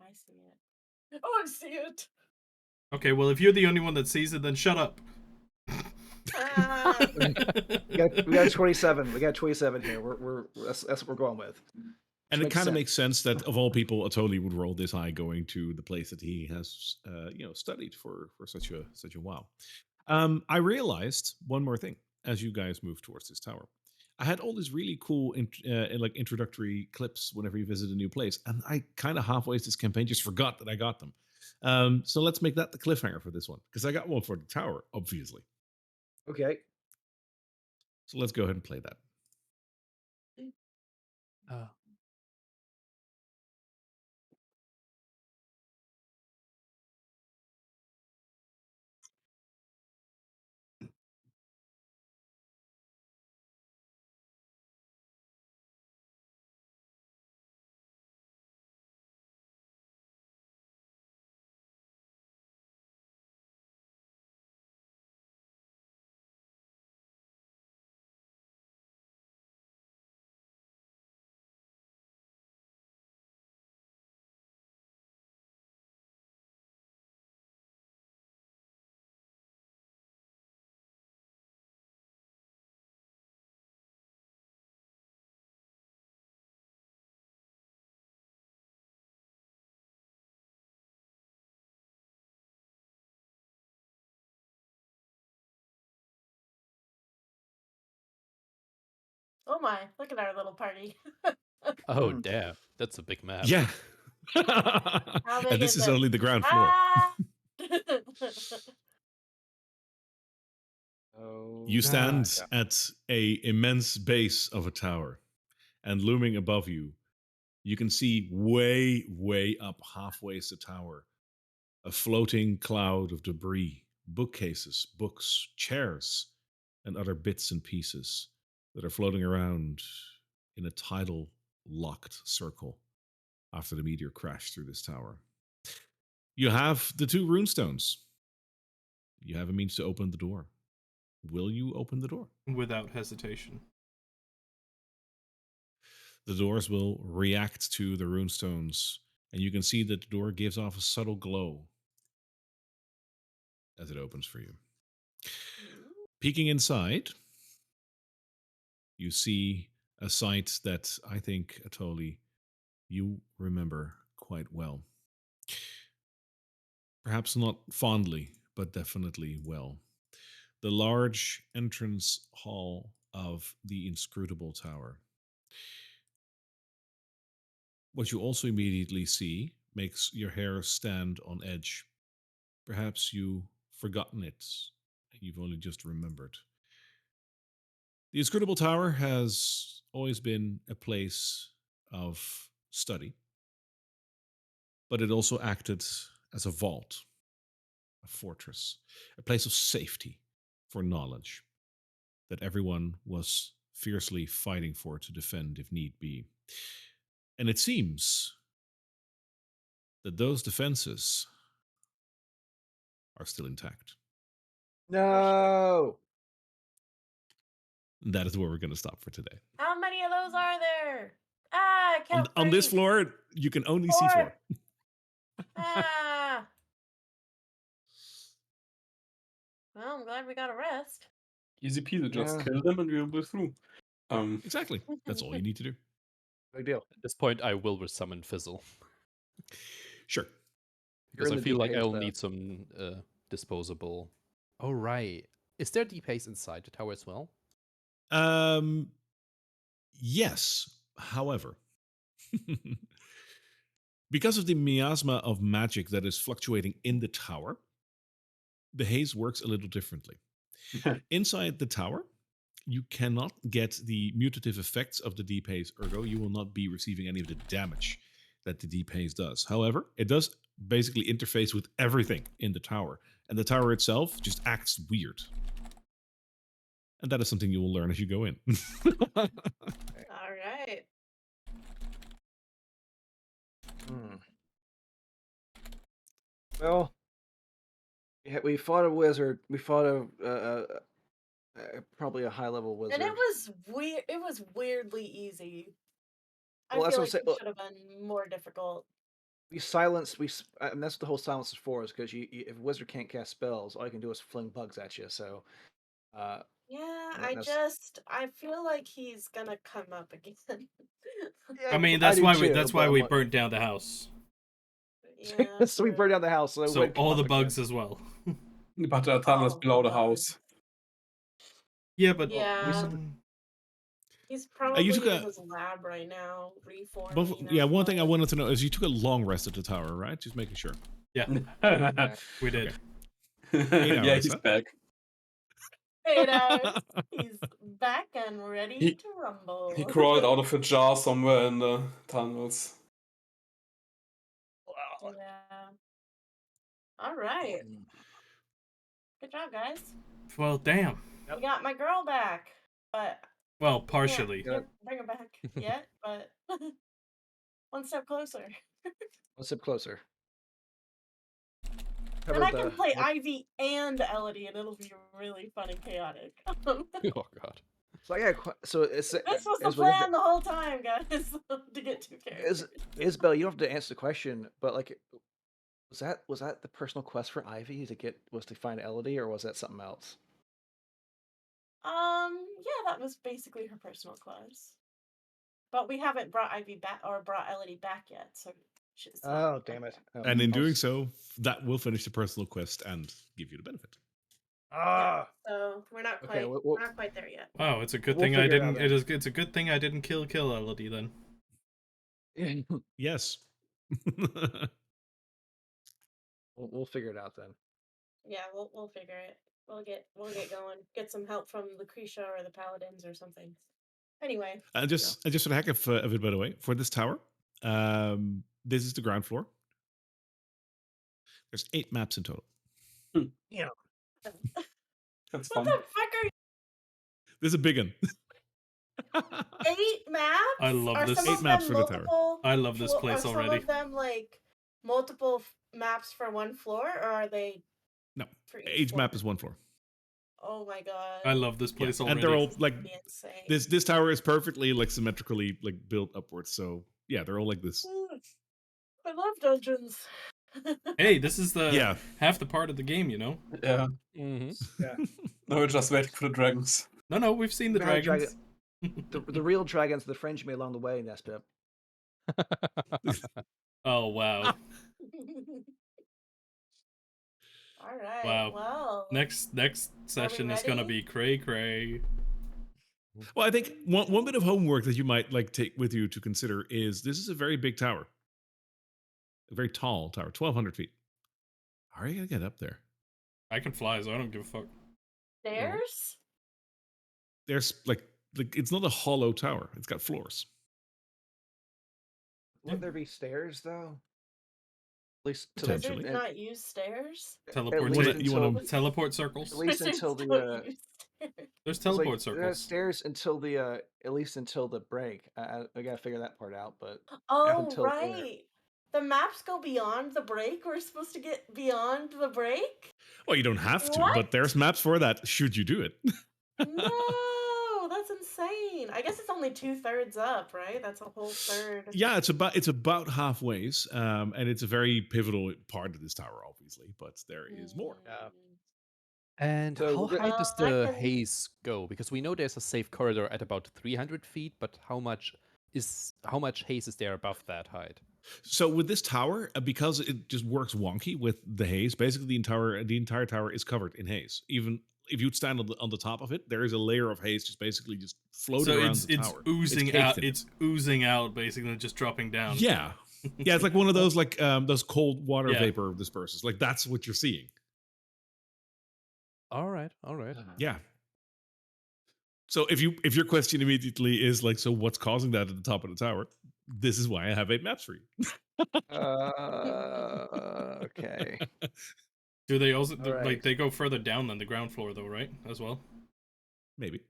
I see it. Oh, I see it. Okay, well, if you're the only one that sees it, then shut up. Ah. We got 27. We got 27 here. That's what we're going with. And Which it kind of sense. makes sense that of all people, Atoli would roll this high going to the place that he has, studied for such a while. I realized one more thing as you guys move towards this tower. I had all these really cool introductory clips whenever you visit a new place, and I kind of halfway this campaign just forgot that I got them. So let's make that the cliffhanger for this one, because I got one for the tower, obviously. Okay. So let's go ahead and play that. Oh my, look at our little party. Oh, damn. That's a big map. Yeah. How big And this is is it? only the ground floor. Ah! Oh, You stand yeah. at a immense base of a tower, and looming above you, you can see way, way up halfway the tower, a floating cloud of debris, bookcases, books, chairs, and other bits and pieces that are floating around in a tidal locked circle after the meteor crashed through this tower. You have the 2 runestones. You have a means to open the door. Will you open the door? Without hesitation. The doors will react to the runestones, and you can see that the door gives off a subtle glow as it opens for you. Peeking inside, you see a sight that I think, Atoli, you remember quite well. Perhaps not fondly, but definitely well. The large entrance hall of the inscrutable tower. What you also immediately see makes your hair stand on edge. Perhaps you've forgotten it. You've only just remembered. The inscrutable tower has always been a place of study, but it also acted as a vault, a fortress, a place of safety for knowledge that everyone was fiercely fighting for to defend if need be. And it seems that those defenses are still intact. No. That is where we're going to stop for today. How many of those are there? Ah, I count On this 3. floor, you can only see 4. Ah. Well, I'm glad we got a rest. Easy peasy, just Yeah. kill them and we'll be through. Exactly. That's all you need to do. Big deal. At this point, I will summon Fizzle. Sure. Because in I the feel like deep haze, I'll though. need some disposable. Oh, right. Is there deep haze inside the tower as well? Yes. However, because of the miasma of magic that is fluctuating in the tower, the haze works a little differently. Inside the tower you cannot get the mutative effects of the deep haze, ergo you will not be receiving any of the damage that the deep haze does. However, it does basically interface with everything in the tower, and the tower itself just acts weird. And that is something you will learn as you go in. All right. Well, we fought a wizard. We fought probably a high level wizard. And it was weird. It was weirdly easy. I Well, that's feel what like I'm saying. it should have been more difficult. We silenced. And that's what the whole silence is for. Is because if a wizard can't cast spells, all you can do is fling bugs at you. So, Yeah, that's- I feel like he's gonna come up again. I mean, I that's do why too, that's but why I'm we like- burnt down the house. Yeah, so we true. burned down the house. So, it So wouldn't come all the up again. bugs as well. But there are tunnels Oh, below the God. house. Yeah, but Yeah. He's probably you took in a- his lab right now, reforming. But, yeah, one thing I wanted to know is you took a long rest at the tower, right? Just making sure. yeah, we did. Okay. Yeah, hours, he's huh? back. 8 hours. He's back and ready He- to rumble. He crawled out of a jar somewhere in the tunnels. Yeah. All right. Good job, guys. Well, damn. We got my girl back, but Well, partially. can't bring her back yet. But one step closer. One step closer. And I can play Ivy and Elodie, and it'll be really fun and chaotic. Oh god. So so it's This was the plan the whole time, guys, to get 2 characters. Isabel, you don't have to answer the question, but like, was that the personal quest for Ivy to find Elodie, or was that something else? Yeah, that was basically her personal quest. But we haven't brought Ivy back or brought Elodie back yet, so she's Oh, damn it! Oh, And in I was- doing so, that will finish the personal quest and give you the benefit. So we're not Okay, quite we'll- we're not quite there yet. Wow, it's a good We'll thing I figure it out didn't. then. It's a good thing I didn't kill Elodie then. Yes. we'll figure it out then. Yeah, we'll figure it. We'll get going. Get some help from Lucretia or the Paladins or something. Anyway. And just for the heck of it, by the way, for this tower, this is the ground floor. There's 8 maps in total. Yeah. That's What fun. the fuck are This is a big one. 8 maps? I love are this. Some 8 of maps them for the tower. multiple, I love this place are already. some of them like multiple maps for one floor, or are they No, for each floor? map is 1 floor. Oh my god. I love this place already. And they're all like Be insane. this tower is perfectly like symmetrically like built upwards. So yeah, they're all like this. I love dungeons. Hey, this is the Yeah. half the part of the game, you know. Yeah. Mm-hmm. No, we're just waiting for the dragons. No, we've seen the Dragon- dragons. The real dragons, the friends you made along the way, Nespip. Oh wow, All right. wow. Well. Next session is gonna be cray. Well, I think one bit of homework that you might like take with you to consider is this is a very big tower, a very tall tower, 1,200 feet. How are you gonna get up there? I can fly, so I don't give a fuck. Stairs? There's like it's not a hollow tower. It's got floors. Would there be stairs though? At least Does Potentially. it not use stairs? Teleport. least you wanna- teleport circles. At least Wizards until the don't use stairs. There's it's like, teleport there are circles. stairs until the at least until the break. I gotta figure that part out, but Oh, until there. right. The maps go beyond the break. We're supposed to get beyond the break? Well, you don't have to, What? but there's maps for that. Should you do it? No, that's insane. I guess it's only 2/3 up, right? That's a whole third. Yeah, it's about halfways, and it's a very pivotal part of this tower, obviously. But there is more. Yeah. And So how we're high does I the can- haze go? Because we know there's a safe corridor at about 300 feet, but how much haze is there above that height? So with this tower, because it just works wonky with the haze, basically the entire tower is covered in haze. Even if you stand on the top of it, there is a layer of haze just basically just floating So around it's the tower. oozing caked out. in. It's oozing out, basically, and just dropping down. Yeah, yeah. It's like one of those those cold water Yeah. vapor dispersers. Like that's what you're seeing. All right. Yeah. So if your question immediately is like, so what's causing that at the top of the tower? This is why I have 8 maps for you. Okay. Do they also All right. like they go further down than the ground floor though, right? As well. Maybe.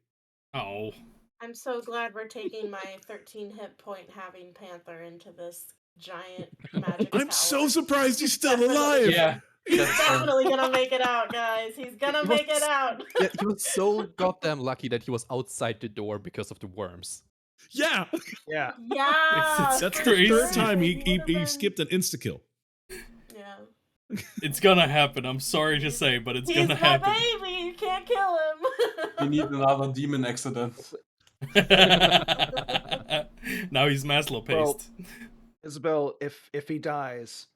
Oh, I'm so glad we're taking my 13 hit point having Panther into this giant magic I'm tower. so surprised he's still Definitely. alive. Yeah, He's that's definitely gonna make it out, guys. He's gonna He make was- it out. Yeah, he was so goddamn lucky that he was outside the door because of the worms. Yeah. Yeah. Yeah, It's That's for the crazy. third sure. time he would've been- skipped an insta kill. Yeah. it's gonna happen. I'm sorry to say, but it's He's gonna my happen. baby. You can't kill we him. need another demon accident. Now he's Maslow Well, paced. Isabel, if he dies,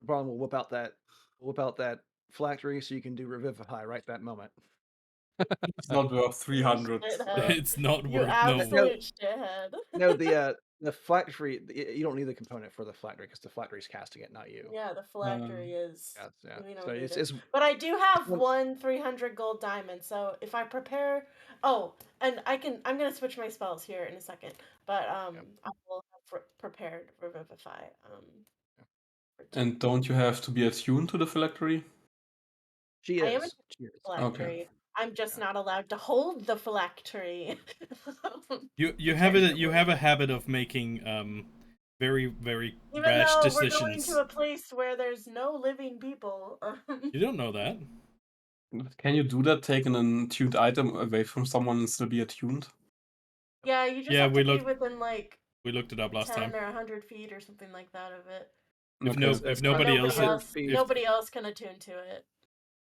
Braun will whip out that phylactery so you can do revivify right that moment. It's not worth 300. Shithead. It's not You worth no. absolute shithead. No, the phylactery, you don't need the component for the phylactery because the phylactery is casting it, not you. Yeah, the phylactery is. Yeah. We don't So need it's, it. it's But I do have Well- one 300 gold diamond, so if I prepare, and I'm gonna switch my spells here in a second, but I will have prepared revivify. For And don't you have to be attuned to the phylactery? she I am is. She is. phylactery. I'm just not allowed to hold the phylactery. You have a habit of making very very Even rash though decisions. we're going to a place where there's no living people. You don't know that. Can you do that? Take an attuned item away from someone and still be attuned? Yeah, you just Yeah, have we to be looked- within like We looked it up last 10 time. or 100 feet or something like that of it. If nobody else, 100 feet. Nobody else can attune to it.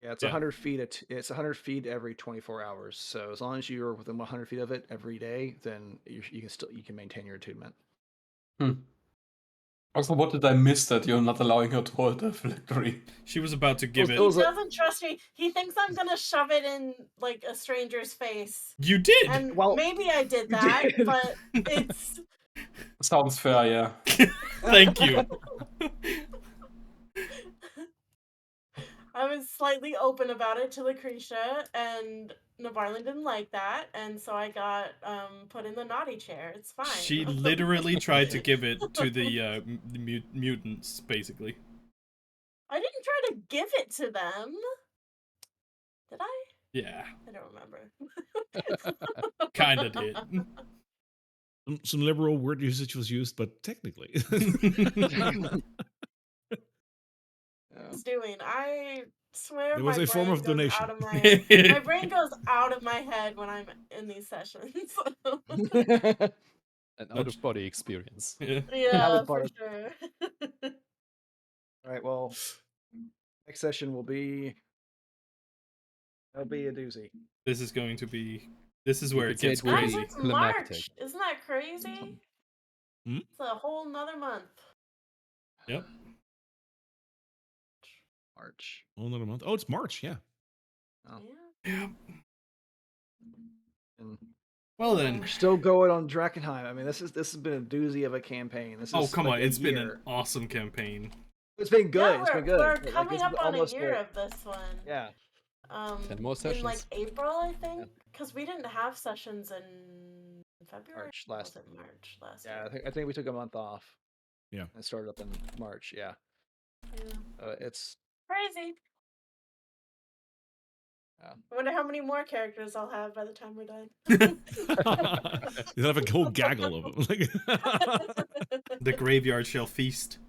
Yeah, it's Yeah. 100 feet. It's 100 feet every 24 hours. So as long as you're within 100 feet of it every day, then you can maintain your attunement. Also, what did I miss that you're not allowing her to hold the phylactery? she was about to give It it. was He a- doesn't trust me. He thinks I'm gonna shove it in like a stranger's face. You did. And Well, maybe I did you that, did. but it's Sounds fair, yeah. Thank you. I was slightly open about it to Lucretia, and Navarlin didn't like that, and so I got put in the naughty chair. It's fine. She literally tried to give it to the mutants, basically. I didn't try to give it to them. Did I? Yeah, I don't remember. kinda did. Some liberal word usage was used, but technically. It's doing. I swear There was my a form brain of goes donation. out of my brain goes out of my head when I'm in these sessions. An out of body experience. Yeah. Yeah, Valid for part. sure. All right. Well, next session will be. That'll be a doozy. This is going to be. This is You where could it say gets it will Guys, be crazy. it's climactic. March. Isn't that crazy? Hmm? It's a whole nother month. Yep. March. Another month. Oh, it's March. Yeah. Oh. Yeah. Yep. And Well then. we're still going on Drakkenheim. I mean, this has been a doozy of a campaign. This Oh is come like on! a It's been an year. awesome campaign. It's been good. Yeah, It's been good. We're But, like, coming this up is on a almost year a- of this one. Yeah. 10 more In like sessions. April, I think, because we didn't have sessions in February. March Or last- was it March last Yeah. year? I think we took a month off. Yeah. And started up in March. Yeah. Yeah. It's Crazy. Yeah. I wonder how many more characters I'll have by the time we're done. You have a whole gaggle of them. The graveyard shall feast.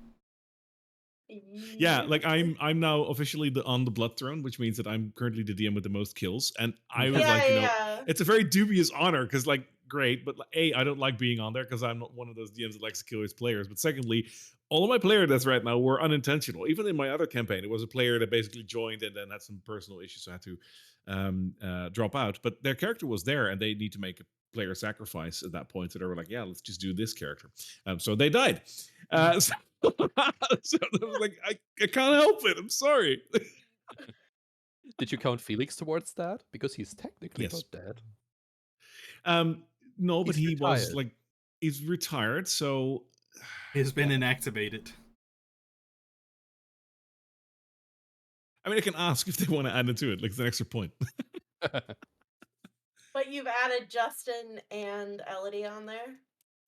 Yeah, like I'm now officially on the Blood Throne, which means that I'm currently the DM with the most kills, and I was like, yeah. it's a very dubious honor because, like, great, but A, I don't like being on there because I'm not one of those DMs that likes to kill his players. But secondly, all of my player deaths right now were unintentional. Even in my other campaign, it was a player that basically joined and then had some personal issues, so I had to drop out. But their character was there, and they need to make a player sacrifice at that point. So they were like, yeah, let's just do this character. So they died. So I was like, I can't help it. I'm sorry. Did you count Felix towards that? Because he's technically Yes. not dead. No, but He's he was retired. like, he's retired, so He's been inactivated. I mean, I can ask if they want to add it to it, like it's an extra point. But you've added Justin and Elodie on there.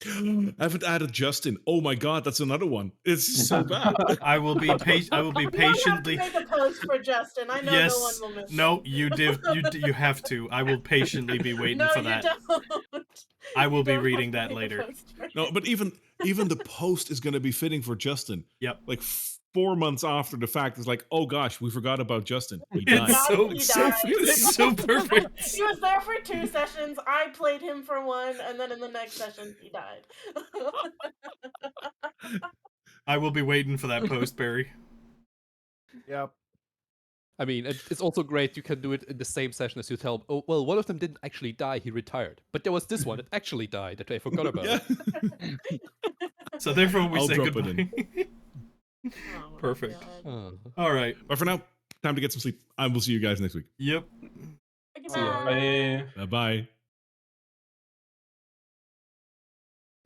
I haven't added Justin. Oh my god, that's another one. It's so bad. I will be You don't have to patiently. make a post for Justin. I know no one Yes. will miss No, it. you have to. I will patiently be waiting No, for you that. don't. I will You be don't have reading to that make a later. post for No, him. but even the post is going to be fitting for Justin. Yep. Like 4 months after the fact, it's like, oh gosh, we forgot about Justin. He It's died. so He so died. it's so perfect. He was there for 2 sessions. I played him for 1, and then in the next session, he died. I will be waiting for that post, Barry. Yep. I mean, it's also great you can do it in the same session as you tell, oh, well, one of them didn't actually die, he retired. But there was this one that actually died that I forgot about. Yeah. So therefore we I'll say drop it goodbye. Oh my Perfect. God. All right. But for now, time to get some sleep. I will see you guys next week. Yep. See ya. Goodbye. Bye. Bye bye.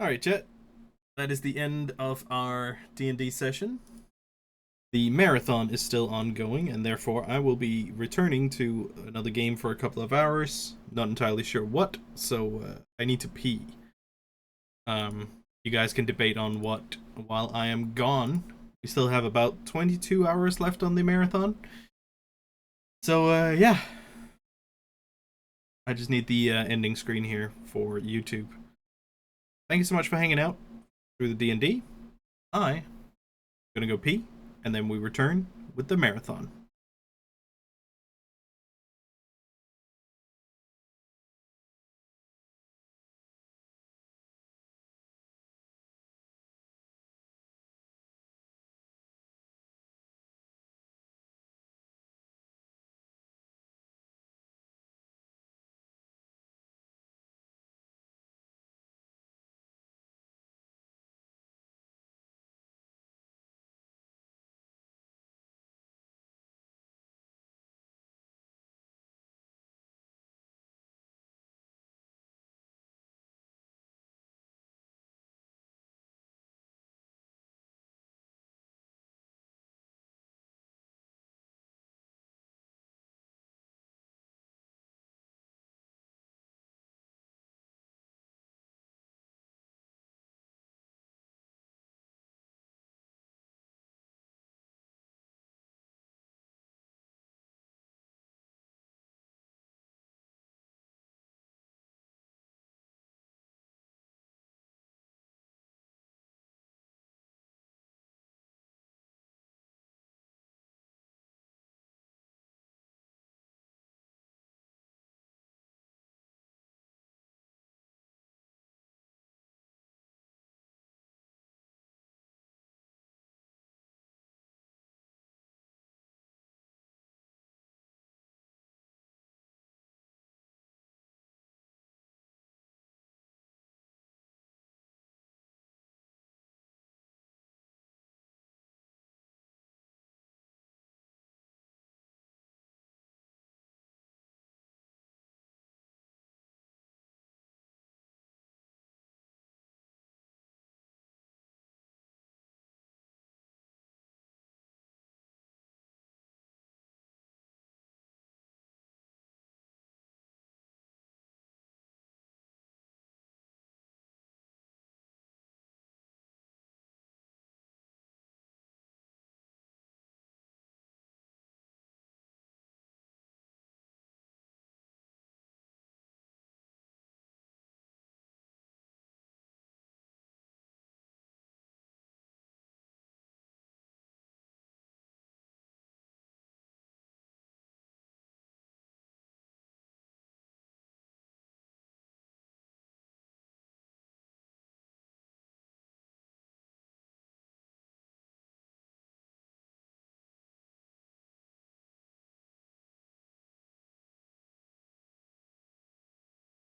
All right, Jet. That is the end of our D&D session. The marathon is still ongoing, and therefore I will be returning to another game for a couple of hours. Not entirely sure what, so I need to pee. You guys can debate on what while I am gone. We still have about 22 hours left on the marathon. So, yeah. I just need the ending screen here for YouTube. Thank you so much for hanging out through the D&D. I'm gonna go pee, and then we return with the marathon.